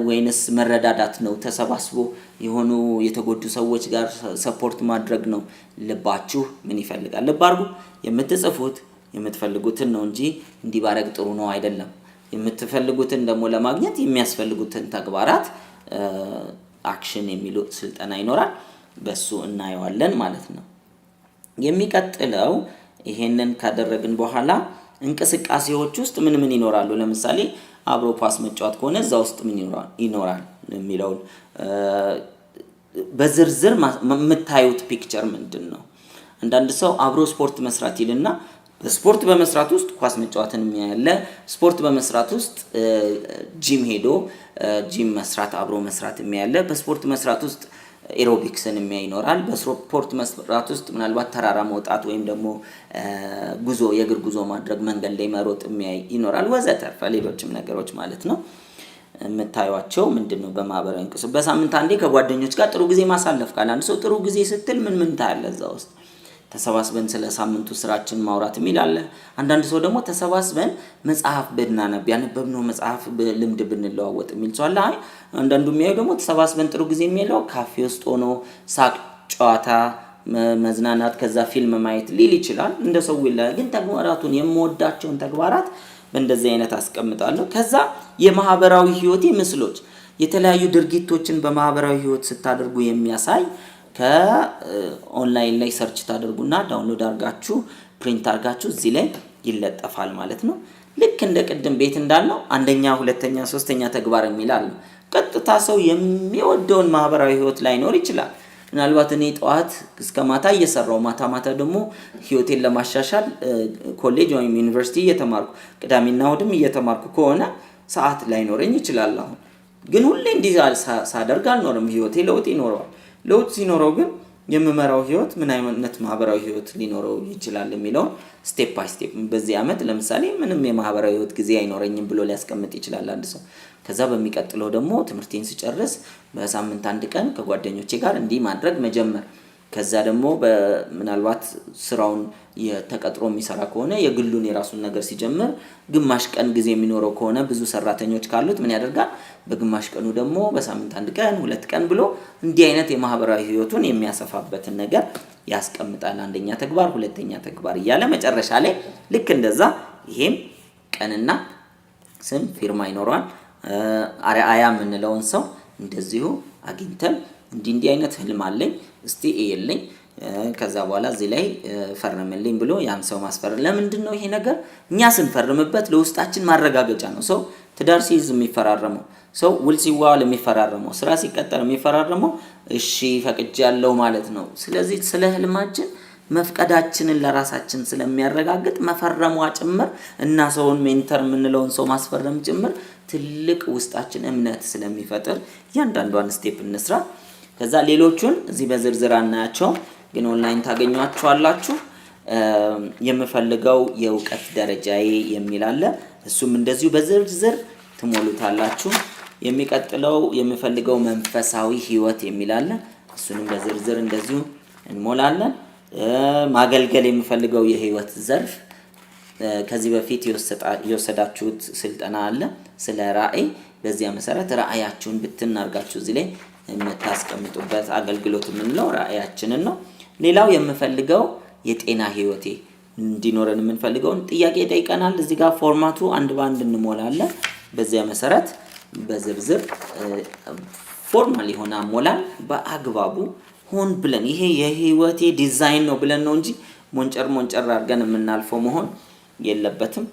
ወይንስ መረዳዳት ነው? ተሰባስቦ የሆኑ የተጎዱ ሰዎች ጋር ሰፖርት ማድረግ ነው? ልባችሁ ምን ይፈልጋል? ልብ አድርጉ። የምትጽፉት የምትፈልጉትን ነው እንጂ እንዲባረግ ጥሩ ነው አይደለም። የምትፈልጉትን ደግሞ ለማግኘት የሚያስፈልጉትን ተግባራት አክሽን የሚሉ ስልጠና ይኖራል። በሱ እናየዋለን ማለት ነው። የሚቀጥለው ይሄንን ካደረግን በኋላ እንቅስቃሴዎች ውስጥ ምን ይኖራሉ? ለምሳሌ አብሮ ኳስ መጫወት ከሆነ እዛ ውስጥ ምን ይኖራል የሚለው በዝርዝር የምታዩት ፒክቸር ምንድነው? አንዳንድ ሰው አብሮ ስፖርት መስራት ይልና ስፖርት በመስራት ውስጥ ኳስ መጫወትን የሚያያለ፣ ስፖርት በመስራት ውስጥ ጂም ሄዶ ጂም መስራት አብሮ መስራት የሚያያለ፣ በስፖርት መስራት ውስጥ ኤሮቢክስን ይኖራል። በስፖርት መስራት ውስጥ ምናልባት ተራራ መውጣት ወይም ደግሞ የእግር ጉዞ ማድረግ፣ መንገድ ላይ መሮጥ ይኖራል ወዘተርፈ ሌሎችም ነገሮች ማለት ነው። የምታዩቸው ምንድነው? በማህበራዊ እንቅስቃሴ በሳምንት አንዴ ከጓደኞች ጋር ጥሩ ጊዜ ማሳለፍ ካለ አንድ ሰው ጥሩ ጊዜ ስትል ምን ታያለ? እዛ ውስጥ ተሰባስበን ስለ ሳምንቱ ስራችን ማውራት የሚላለ። አንዳንድ ሰው ደግሞ ተሰባስበን መጽሐፍ ብናነብ ያነበብነው መጽሐፍ ልምድ ብንለዋወጥ የሚል ሰው አለ። አንዳንዱ የሚያየው ደግሞ ተሰባስበን ጥሩ ጊዜ የሚለው ካፌ ውስጥ ሆኖ ሳቅ፣ ጨዋታ፣ መዝናናት ከዛ ፊልም ማየት ሊል ይችላል። እንደ ሰው ይላል። ግን ተግባራቱን የምወዳቸውን ተግባራት በእንደዚህ አይነት አስቀምጣለሁ። ከዛ የማህበራዊ ህይወቴ ምስሎች የተለያዩ ድርጊቶችን በማህበራዊ ህይወት ስታደርጉ የሚያሳይ ከኦንላይን ላይ ሰርች ታደርጉና ዳውንሎድ አድርጋችሁ ፕሪንት አድርጋችሁ እዚህ ላይ ይለጠፋል ማለት ነው። ልክ እንደ ቅድም ቤት እንዳለው አንደኛ፣ ሁለተኛ፣ ሶስተኛ ተግባር የሚላል። ቀጥታ ሰው የሚወደውን ማህበራዊ ህይወት ላይኖር ይችላል። ምናልባት እኔ ጠዋት እስከ ማታ እየሰራው ማታ ደግሞ ህይወቴን ለማሻሻል ኮሌጅ ወይም ዩኒቨርሲቲ እየተማርኩ ቅዳሜና እሁድም እየተማርኩ ከሆነ ሰዓት ላይኖረኝ ይችላል። አሁን ግን ሁሌ እንዲህ ሳደርግ አልኖርም። ህይወቴ ለውጥ ይኖረዋል። ለውጥ ሲኖረው ግን የምመራው ህይወት ምን አይነት ማህበራዊ ህይወት ሊኖረው ይችላል የሚለው ስቴፕ ባይ ስቴፕ። በዚህ አመት ለምሳሌ ምንም የማህበራዊ ህይወት ጊዜ አይኖረኝም ብሎ ሊያስቀምጥ ይችላል አንድ ሰው። ከዛ በሚቀጥለው ደግሞ ትምህርቴን ስጨርስ በሳምንት አንድ ቀን ከጓደኞቼ ጋር እንዲህ ማድረግ መጀመር። ከዛ ደግሞ ምናልባት ስራውን የተቀጥሮ የሚሰራ ከሆነ የግሉን የራሱን ነገር ሲጀምር ግማሽ ቀን ጊዜ የሚኖረው ከሆነ ብዙ ሰራተኞች ካሉት ምን ያደርጋል? በግማሽ ቀኑ ደግሞ በሳምንት 1 ቀን 2 ቀን ብሎ እንዲህ አይነት የማህበራዊ ህይወቱን የሚያሰፋበትን ነገር ያስቀምጣል። አንደኛ ተግባር፣ ሁለተኛ ተግባር እያለ መጨረሻ ላይ ልክ እንደዛ ይሄም ቀንና ስም ፊርማ ይኖረዋል። አርአያ የምንለውን ሰው እንደዚሁ አግኝተን እንዲህ አይነት ህልም አለኝ እስቲ እየለኝ ከዛ በኋላ እዚህ ላይ ፈርምልኝ ብሎ ያን ሰው ማስፈረም። ለምንድን ነው ይሄ ነገር? እኛ ስንፈርምበት ለውስጣችን ማረጋገጫ ነው። ሰው ትዳር ሲይዝ የሚፈራረመው፣ ሰው ውል ሲዋዋል የሚፈራረመው፣ ስራ ሲቀጠር የሚፈራረመው እሺ ፈቅጃለሁ ማለት ነው። ስለዚህ ስለ ህልማችን መፍቀዳችንን ለራሳችን ስለሚያረጋግጥ መፈረሟ ጭምር እና ሰውን ሜንተር የምንለውን ሰው ማስፈረም ጭምር ትልቅ ውስጣችን እምነት ስለሚፈጥር እያንዳንዷን ስቴፕ እንስራ። ከዛ ሌሎቹን እዚህ በዝርዝር አናያቸው፣ ግን ኦንላይን ታገኟቸዋላችሁ። የምፈልገው የእውቀት ደረጃዬ የሚል አለ። እሱም እንደዚሁ በዝርዝር ትሞሉታላችሁ። የሚቀጥለው የምፈልገው መንፈሳዊ ህይወት የሚል አለ። እሱንም በዝርዝር እንደዚሁ እንሞላለን። ማገልገል የምፈልገው የህይወት ዘርፍ ከዚህ በፊት የወሰዳችሁት ስልጠና አለ ስለ ራእይ። በዚያ መሰረት ራእያችሁን ብትናርጋችሁ እዚህ ላይ የምታስቀምጡበት አገልግሎት የምንለው ራእያችንን ነው። ሌላው የምፈልገው የጤና ህይወቴ እንዲኖረን የምንፈልገውን ጥያቄ ጠይቀናል። እዚህ ጋር ፎርማቱ አንድ ባንድ እንሞላለን። በዚያ መሰረት በዝርዝር ፎርማል የሆነ አሞላል በአግባቡ ሆን ብለን ይሄ የህይወቴ ዲዛይን ነው ብለን ነው እንጂ ሞንጨር አድርገን የምናልፈው መሆን የለበትም።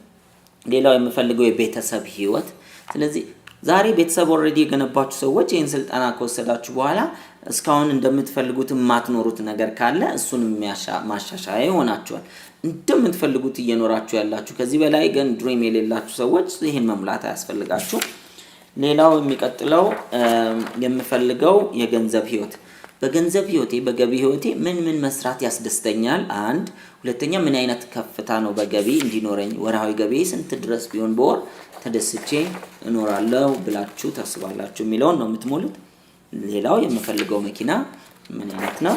ሌላው የምፈልገው የቤተሰብ ህይወት። ስለዚህ ዛሬ ቤተሰብ ኦልሬዲ የገነባችሁ ሰዎች ይህን ስልጠና ከወሰዳችሁ በኋላ እስካሁን እንደምትፈልጉት የማትኖሩት ነገር ካለ እሱን ማሻሻያ ይሆናችኋል። እንደምትፈልጉት እየኖራችሁ ያላችሁ ከዚህ በላይ ግን ድሪም የሌላችሁ ሰዎች ይህን መሙላት አያስፈልጋችሁ። ሌላው የሚቀጥለው የምፈልገው የገንዘብ ህይወት። በገንዘብ ህይወቴ በገቢ ህይወቴ ምን መስራት ያስደስተኛል? አንድ ሁለተኛ ምን አይነት ከፍታ ነው በገቢ እንዲኖረኝ? ወርሃዊ ገቢ ስንት ድረስ ቢሆን በወር ተደስቼ እኖራለሁ ብላችሁ ታስባላችሁ የሚለውን ነው የምትሞሉት። ሌላው የምፈልገው መኪና ምን አይነት ነው?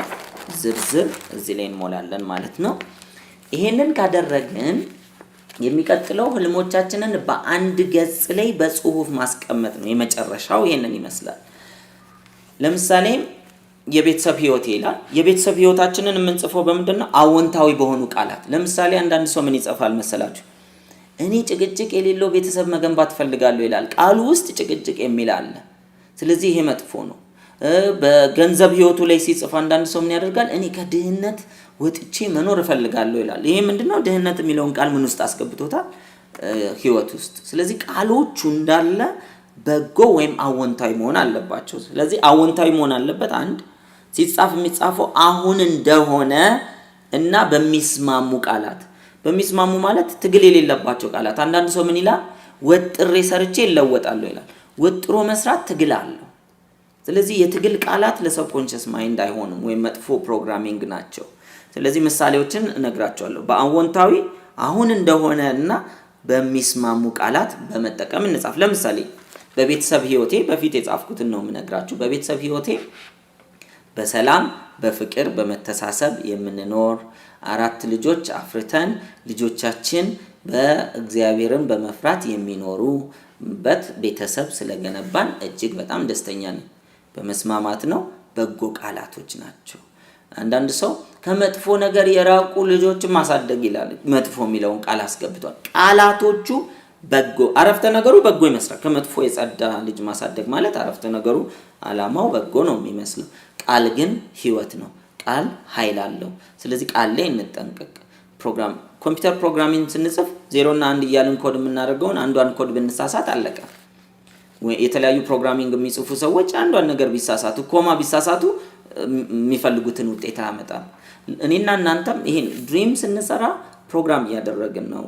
ዝርዝር እዚህ ላይ እንሞላለን ማለት ነው። ይሄንን ካደረግን የሚቀጥለው ህልሞቻችንን በአንድ ገጽ ላይ በጽሁፍ ማስቀመጥ ነው። የመጨረሻው ይሄንን ይመስላል። ለምሳሌ የቤተሰብ ህይወት ይላል። የቤተሰብ ህይወታችንን የምንጽፈው በምንድነው? አዎንታዊ በሆኑ ቃላት። ለምሳሌ አንዳንድ ሰው ምን ይጽፋል መሰላችሁ? እኔ ጭቅጭቅ የሌለው ቤተሰብ መገንባት ፈልጋለሁ ይላል። ቃሉ ውስጥ ጭቅጭቅ የሚል አለ። ስለዚህ ይሄ መጥፎ ነው። በገንዘብ ህይወቱ ላይ ሲጽፍ አንዳንድ ሰው ምን ያደርጋል? እኔ ከድህነት ወጥቼ መኖር እፈልጋለሁ ይላል። ይሄ ምንድነው? ድህነት የሚለውን ቃል ምን ውስጥ አስገብቶታል? ህይወት ውስጥ። ስለዚህ ቃሎቹ እንዳለ በጎ ወይም አዎንታዊ መሆን አለባቸው። ስለዚህ አዎንታዊ መሆን አለበት። አንድ ሲጻፍ የሚጻፈው አሁን እንደሆነ እና በሚስማሙ ቃላት። በሚስማሙ ማለት ትግል የሌለባቸው ቃላት። አንዳንድ ሰው ምን ይላል? ወጥሬ ሰርቼ እለወጣለሁ ይላል። ወጥሮ መስራት ትግል አለው። ስለዚህ የትግል ቃላት ለሰብኮንሺየስ ማይንድ አይሆንም ወይም መጥፎ ፕሮግራሚንግ ናቸው። ስለዚህ ምሳሌዎችን እነግራቸዋለሁ። በአዎንታዊ አሁን እንደሆነ እና በሚስማሙ ቃላት በመጠቀም እንጻፍ። ለምሳሌ በቤተሰብ ህይወቴ በፊት የጻፍኩትን ነው የምነግራችሁ። በቤተሰብ ህይወቴ በሰላም በፍቅር በመተሳሰብ የምንኖር 4 ልጆች አፍርተን ልጆቻችን በእግዚአብሔርን በመፍራት የሚኖሩበት ቤተሰብ ስለገነባን እጅግ በጣም ደስተኛ ነኝ። በመስማማት ነው። በጎ ቃላቶች ናቸው። አንዳንድ ሰው ከመጥፎ ነገር የራቁ ልጆችን ማሳደግ ይላል። መጥፎ የሚለውን ቃል አስገብቷል። ቃላቶቹ በጎ አረፍተ ነገሩ በጎ ይመስላል። ከመጥፎ የጸዳ ልጅ ማሳደግ ማለት አረፍተ ነገሩ አላማው በጎ ነው የሚመስለው። ቃል ግን ህይወት ነው። ቃል ኃይል አለው። ስለዚህ ቃል ላይ እንጠንቀቅ። ኮምፒውተር ፕሮግራሚንግ ስንጽፍ 0 እና 1 እያልን ኮድ የምናደርገውን አንዷን ኮድ ብንሳሳት አለቀ። የተለያዩ ፕሮግራሚንግ የሚጽፉ ሰዎች አንዷን ነገር ቢሳሳቱ ኮማ ቢሳሳቱ የሚፈልጉትን ውጤት አያመጣም። እኔና እናንተም ይሄን ድሪም ስንሰራ ፕሮግራም እያደረግን ነው።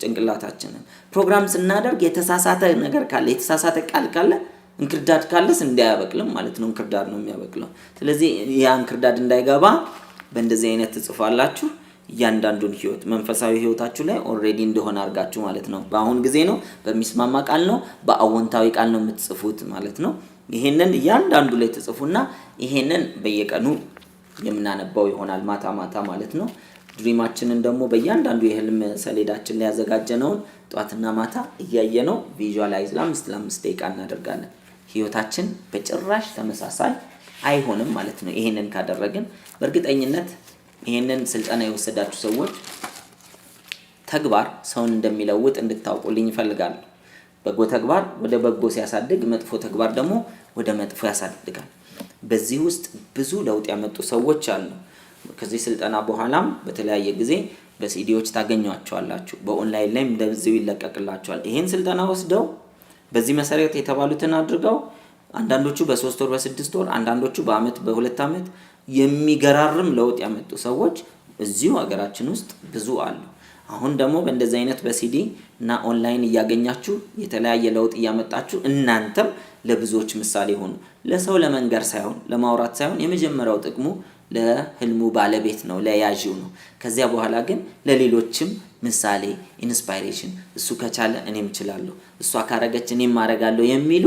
ጭንቅላታችንን ፕሮግራም ስናደርግ የተሳሳተ ነገር ካለ የተሳሳተ ቃል ካለ እንክርዳድ ካለስ እንዳያበቅልም ማለት ነው። እንክርዳድ ነው የሚያበቅለው። ስለዚህ ያ እንክርዳድ እንዳይገባ በእንደዚህ አይነት ትጽፋላችሁ። እያንዳንዱን ህይወት መንፈሳዊ ህይወታችሁ ላይ ኦሬዲ እንደሆነ አድርጋችሁ ማለት ነው። በአሁን ጊዜ ነው፣ በሚስማማ ቃል ነው፣ በአዎንታዊ ቃል ነው የምትጽፉት ማለት ነው። ይሄንን እያንዳንዱ ላይ ትጽፉና ይሄንን በየቀኑ የምናነባው ይሆናል ማታ ማታ ማለት ነው። ድሪማችንን ደግሞ በእያንዳንዱ የህልም ሰሌዳችን ላይ ያዘጋጀነውን ጧትና ማታ እያየነው ቪዥዋላይዝ ለ5 ደቂቃ እናደርጋለን። ህይወታችን በጭራሽ ተመሳሳይ አይሆንም ማለት ነው። ይሄንን ካደረግን በእርግጠኝነት ይሄንን ስልጠና የወሰዳችሁ ሰዎች ተግባር ሰውን እንደሚለውጥ እንድታውቁልኝ እፈልጋለሁ። በጎ ተግባር ወደ በጎ ሲያሳድግ፣ መጥፎ ተግባር ደግሞ ወደ መጥፎ ያሳድጋል። በዚህ ውስጥ ብዙ ለውጥ ያመጡ ሰዎች አሉ። ከዚህ ስልጠና በኋላም በተለያየ ጊዜ በሲዲዎች ታገኟቸዋላችሁ። በኦንላይን ላይም እንደዚሁ ይለቀቅላችኋል። ይሄን ስልጠና ወስደው በዚህ መሰረት የተባሉትን አድርገው አንዳንዶቹ በ3 ወር በ6 ወር አንዳንዶቹ በአመት በ2 አመት የሚገራርም ለውጥ ያመጡ ሰዎች እዚሁ ሀገራችን ውስጥ ብዙ አሉ። አሁን ደግሞ በእንደዚህ አይነት በሲዲ እና ኦንላይን እያገኛችሁ የተለያየ ለውጥ እያመጣችሁ እናንተም ለብዙዎች ምሳሌ ሆኑ። ለሰው ለመንገር ሳይሆን ለማውራት ሳይሆን የመጀመሪያው ጥቅሙ ለህልሙ ባለቤት ነው፣ ለያዢው ነው። ከዚያ በኋላ ግን ለሌሎችም ምሳሌ ኢንስፓይሬሽን፣ እሱ ከቻለ እኔም እችላለሁ፣ እሷ ካረገች እኔም ማረጋለሁ የሚሉ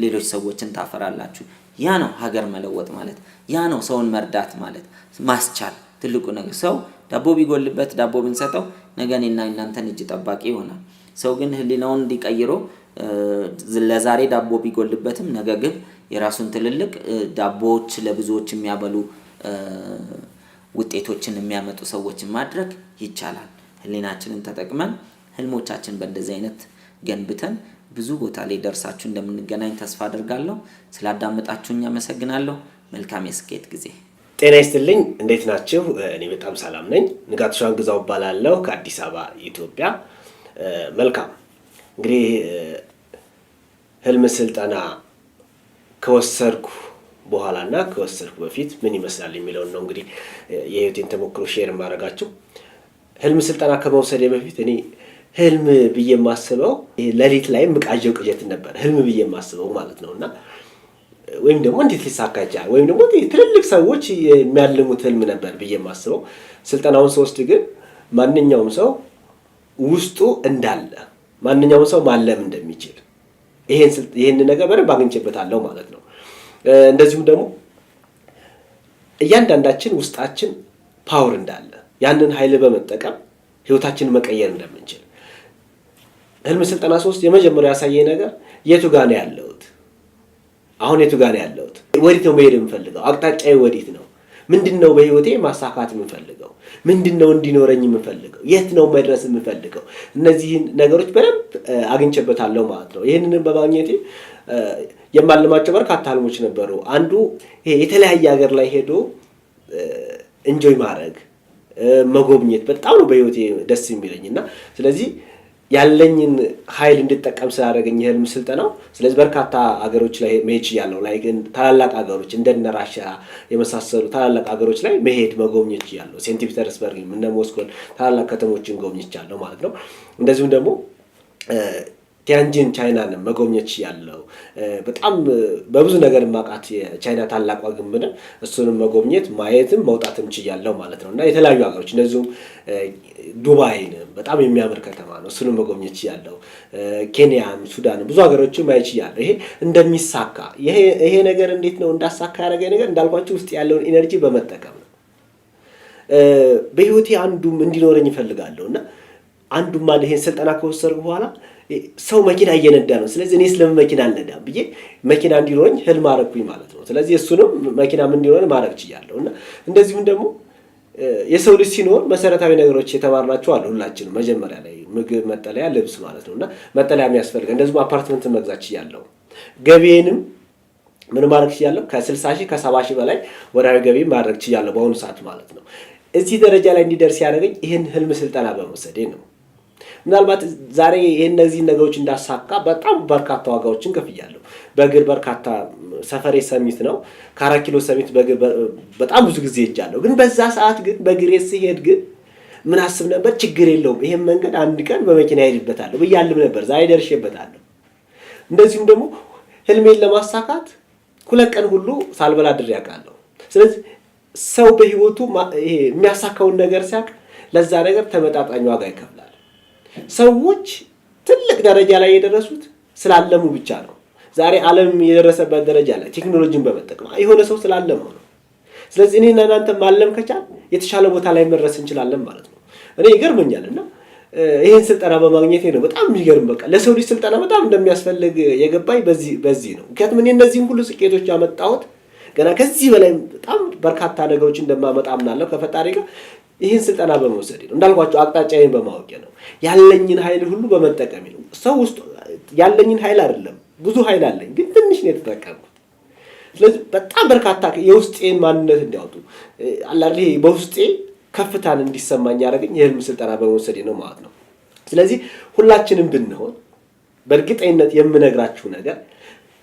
ሌሎች ሰዎችን ታፈራላችሁ። ያ ነው ሀገር መለወጥ ማለት። ያ ነው ሰውን መርዳት ማለት፣ ማስቻል ትልቁ ነገር። ሰው ዳቦ ቢጎልበት ዳቦ ብንሰጠው ነገ እኔና እናንተን እጅ ጠባቂ ይሆናል። ሰው ግን ህሊናውን እንዲቀይሮ ለዛሬ ዳቦ ቢጎልበትም ነገ ግን የራሱን ትልልቅ ዳቦዎች ለብዙዎች የሚያበሉ ውጤቶችን የሚያመጡ ሰዎችን ማድረግ ይቻላል። ህሊናችንን ተጠቅመን ህልሞቻችን በእንደዚህ አይነት ገንብተን ብዙ ቦታ ላይ ደርሳችሁ እንደምንገናኝ ተስፋ አደርጋለሁ። ስላዳመጣችሁኝ አመሰግናለሁ። መልካም የስኬት ጊዜ። ጤና ይስጥልኝ። እንዴት ናችሁ? እኔ በጣም ሰላም ነኝ። ንጋቱ ሻንግዛው እባላለሁ ከአዲስ አበባ ኢትዮጵያ። መልካም እንግዲህ ህልም ስልጠና ከወሰድኩ በኋላና ከወሰድኩ በፊት ምን ይመስላል የሚለውን ነው እንግዲህ የህይወቴን ተሞክሮ ሼር ማድረጋችሁ። ህልም ስልጠና ከመውሰዴ በፊት እኔ ህልም ብዬ የማስበው ለሊት ላይ ምቃጀው ቅጀት ነበር። ህልም ብዬ የማስበው ማለት ነውና ወይም ደግሞ እንዴት ሊሳካ ይችላል ወይም ደግሞ ትልልቅ ሰዎች የሚያልሙት ህልም ነበር ብዬ የማስበው። ስልጠናውን ስወስድ ግን ማንኛውም ሰው ውስጡ እንዳለ ማንኛውም ሰው ማለም እንደሚችል ይሄን ነገር በደንብ አግኝቼበታለሁ ማለት ነው። እንደዚሁም ደግሞ እያንዳንዳችን ውስጣችን ፓወር እንዳለ ያንን ኃይል በመጠቀም ህይወታችንን መቀየር እንደምንችል ህልም ስልጠና 3 የመጀመሪያ ያሳየኝ ነገር የቱ ጋር ነው ያለሁት? አሁን የቱ ጋር ነው ያለሁት? ወዴት ነው መሄድ የምፈልገው? አቅጣጫዬ ወዴት ነው? ምንድነው በህይወቴ ማሳካት የምፈልገው? ምንድነው እንዲኖረኝ የምፈልገው? የት ነው መድረስ የምፈልገው? እነዚህን ነገሮች በደንብ አግኝቼበታለሁ ማለት ነው። ይሄንን በማግኘቴ የማልማቸው በርካታ ህልሞች ነበሩ። አንዱ ይሄ የተለያየ ሀገር ላይ ሄዶ ኢንጆይ ማድረግ መጎብኘት በጣም ነው በህይወቴ ደስ የሚለኝና ስለዚህ ያለኝን ኃይል እንድጠቀም ስላደረገኝ የህልም ስልጠናው። ስለዚህ በርካታ ሀገሮች ላይ መሄድ ይችላል። ላይ ግን ታላላቅ ሀገሮች እንደነ ራሽያ የመሳሰሉ ታላላቅ ሀገሮች ላይ መሄድ መጎብኘት ይችላል። ሴንት ፒተርስበርግ እና ሞስኮ ታላላቅ ከተሞችን ጎብኝቻለሁ ማለት ነው። እንደዚሁም ደግሞ ቲያንጂን ቻይናን መጎብኘት ያለው በጣም በብዙ ነገር ማቃት የቻይና ታላቋ ግንብ ነው። እሱንም መጎብኘት ማየትም መውጣትም ይችላል ማለት ነውና የተለያዩ ሀገሮች እንደዚሁም ዱባይን በጣም የሚያምር ከተማ ነው። እሱንም መጎብኘት ያለው ኬንያን፣ ሱዳን ብዙ ሀገሮችን ማየት ይችላል። ይሄ እንደሚሳካ ይሄ ነገር እንዴት ነው እንዳሳካ ያደረገኝ ነገር እንዳልኳችሁ ውስጥ ያለውን ኢነርጂ በመጠቀም ነው። በህይወቴ አንዱም እንዲኖረኝ ይፈልጋለሁና አንዱም ማለት ይሄን ስልጠና ከወሰድኩ በኋላ ሰው መኪና እየነዳ ነው። ስለዚህ እኔ ስለምን መኪና አልነዳም ብዬ መኪና እንዲኖረኝ ህልም አደረኩኝ ማለት ነው። ስለዚህ እሱንም መኪናም እንዲኖረኝ ማድረግ ይችላልኩና እንደዚሁም ደግሞ የሰው ልጅ ሲኖር መሰረታዊ ነገሮች የተማርናቸው አሉ ሁላችንም። መጀመሪያ ላይ ምግብ፣ መጠለያ፣ ልብስ ማለት ነውና መጠለያ የሚያስፈልገን እንደዚሁም አፓርትመንት መግዛት ይችላልኩ። ገቢዬንም ምን ማድረግ ይችላልኩ? ከ60,000 ከ70,000 በላይ ወራዊ ገቢ ማድረግ ይችላልኩ በአሁኑ ሰዓት ማለት ነው። እዚህ ደረጃ ላይ እንዲደርስ ያደረገኝ ይሄን ህልም ስልጠና በመውሰዴ ነው። ምናልባት ዛሬ እነዚህ ነገሮች እንዳሳካ በጣም በርካታ ዋጋዎችን ከፍያለሁ። በእግር በርካታ ሰፈሬ ሰሚት ነው። ከ4 ኪሎ ሰሚት በእግር በጣም ብዙ ጊዜ ሄጃለሁ። ግን በዛ ሰዓት ግን በእግሬ ሲሄድ ግን ምን አስብ ነበር? ችግር የለውም ይሄን መንገድ አንድ ቀን በመኪና ሄድበታለሁ ብያልም ነበር። ዛሬ ደርሼበታለሁ። እንደዚሁም ደግሞ ህልሜን ለማሳካት 2 ቀን ሁሉ ሳልበላ ድሬ ያውቃለሁ። ስለዚህ ሰው በህይወቱ ይሄ የሚያሳካውን ነገር ሲያቅ ለዛ ነገር ተመጣጣኝ ዋጋ ይከፍላል። ሰዎች ትልቅ ደረጃ ላይ የደረሱት ስላለሙ ብቻ ነው። ዛሬ ዓለም የደረሰበት ደረጃ ላይ ቴክኖሎጂን በመጠቀም የሆነ ሰው ስላለመው ነው። ስለዚህ እኔና እናንተ ማለም ከቻል የተሻለ ቦታ ላይ መድረስ እንችላለን ማለት ነው። እኔ ይገርመኛልና ይሄን ስልጠና በማግኘቴ ነው በጣም የሚገርም። በቃ ለሰው ልጅ ስልጠና በጣም እንደሚያስፈልግ የገባኝ በዚህ ነው። ምክንያቱም እኔ እነዚህን ሁሉ ስኬቶች ያመጣሁት ገና ከዚህ በላይ በጣም በርካታ ነገሮች እንደማመጣ አምናለሁ ከፈጣሪ ጋር ይህን ስልጠና በመውሰድ ነው። እንዳልኳቸው አቅጣጫዬን በማወቅ ነው። ያለኝን ኃይል ሁሉ በመጠቀም ነው። ሰው ውስጥ ያለኝን ኃይል አይደለም ብዙ ኃይል አለኝ፣ ግን ትንሽ ነው የተጠቀምኩት። ስለዚህ በጣም በርካታ የውስጤን ማንነት እንዲያወጡ አላህ በውስጤ ከፍታን እንዲሰማኝ ያደረገኝ የህልም ስልጠና በመውሰድ ነው ማለት ነው። ስለዚህ ሁላችንም ብንሆን በእርግጠኝነት የምነግራችሁ ነገር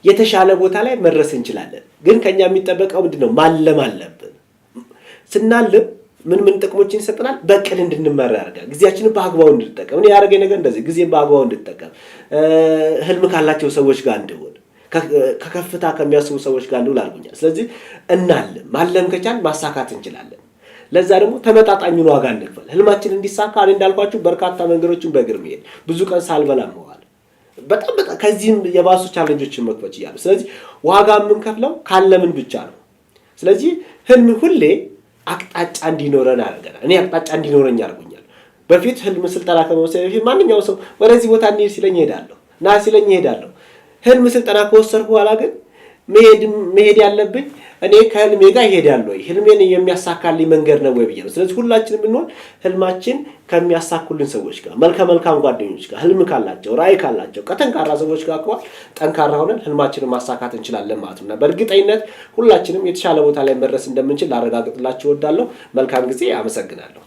የተሻለ ቦታ ላይ መድረስ እንችላለን። ግን ከኛ የሚጠበቀው ምንድነው? ማለም አለብን። ስናልም ምን ጥቅሞችን ይሰጠናል? በቅል እንድንመራ ያደርጋል። ጊዜያችንን በአግባቡ እንድንጠቀም። እኔ ያደረገኝ ነገር እንደዚህ ጊዜን በአግባቡ እንድንጠቀም፣ ህልም ካላቸው ሰዎች ጋር እንድሆን፣ ከከፍታ ከሚያስቡ ሰዎች ጋር እንድውል አድርጎኛል። ስለዚህ እናልም። ማለም ከቻልን ማሳካት እንችላለን። ለዛ ደግሞ ተመጣጣኙን ዋጋ እንክፈል። ህልማችን እንዲሳካ እኔ እንዳልኳችሁ በርካታ መንገዶችን በእግር መሄድ፣ ብዙ ቀን ሳልበላ መዋል፣ በጣም ከዚህም የባሱ ቻሌንጆችን መክፈት ይችላል። ስለዚህ ዋጋ የምንከፍለው ካለምን ብቻ ነው። ስለዚህ ህልም ሁሌ አቅጣጫ እንዲኖረን አድርገናል። እኔ አቅጣጫ እንዲኖረኝ አድርጎኛል። በፊት ህልም ስልጠና ከመውሰድ በፊት ማንኛውም ሰው ወደዚህ ቦታ እንሂድ ሲለኝ እሄዳለሁ፣ ና ሲለኝ እሄዳለሁ። ህልም ስልጠና ከወሰድኩ በኋላ ግን መሄድ ያለብኝ እኔ ከህልሜ ጋር እሄዳለሁ ወይ ህልሜን የሚያሳካልኝ መንገድ ነው ወይ ብዬ ነው። ስለዚህ ሁላችንም ብንሆን ህልማችን ከሚያሳኩልን ሰዎች ጋር፣ መልካም ጓደኞች ጋር፣ ህልም ካላቸው ራዕይ ካላቸው ከጠንካራ ሰዎች ጋር ከሆነ ጠንካራ ሆነን ህልማችንን ማሳካት እንችላለን ማለት ነው። በእርግጠኝነት ሁላችንም የተሻለ ቦታ ላይ መድረስ እንደምንችል ላረጋግጥላችሁ እወዳለሁ። መልካም ጊዜ። አመሰግናለሁ።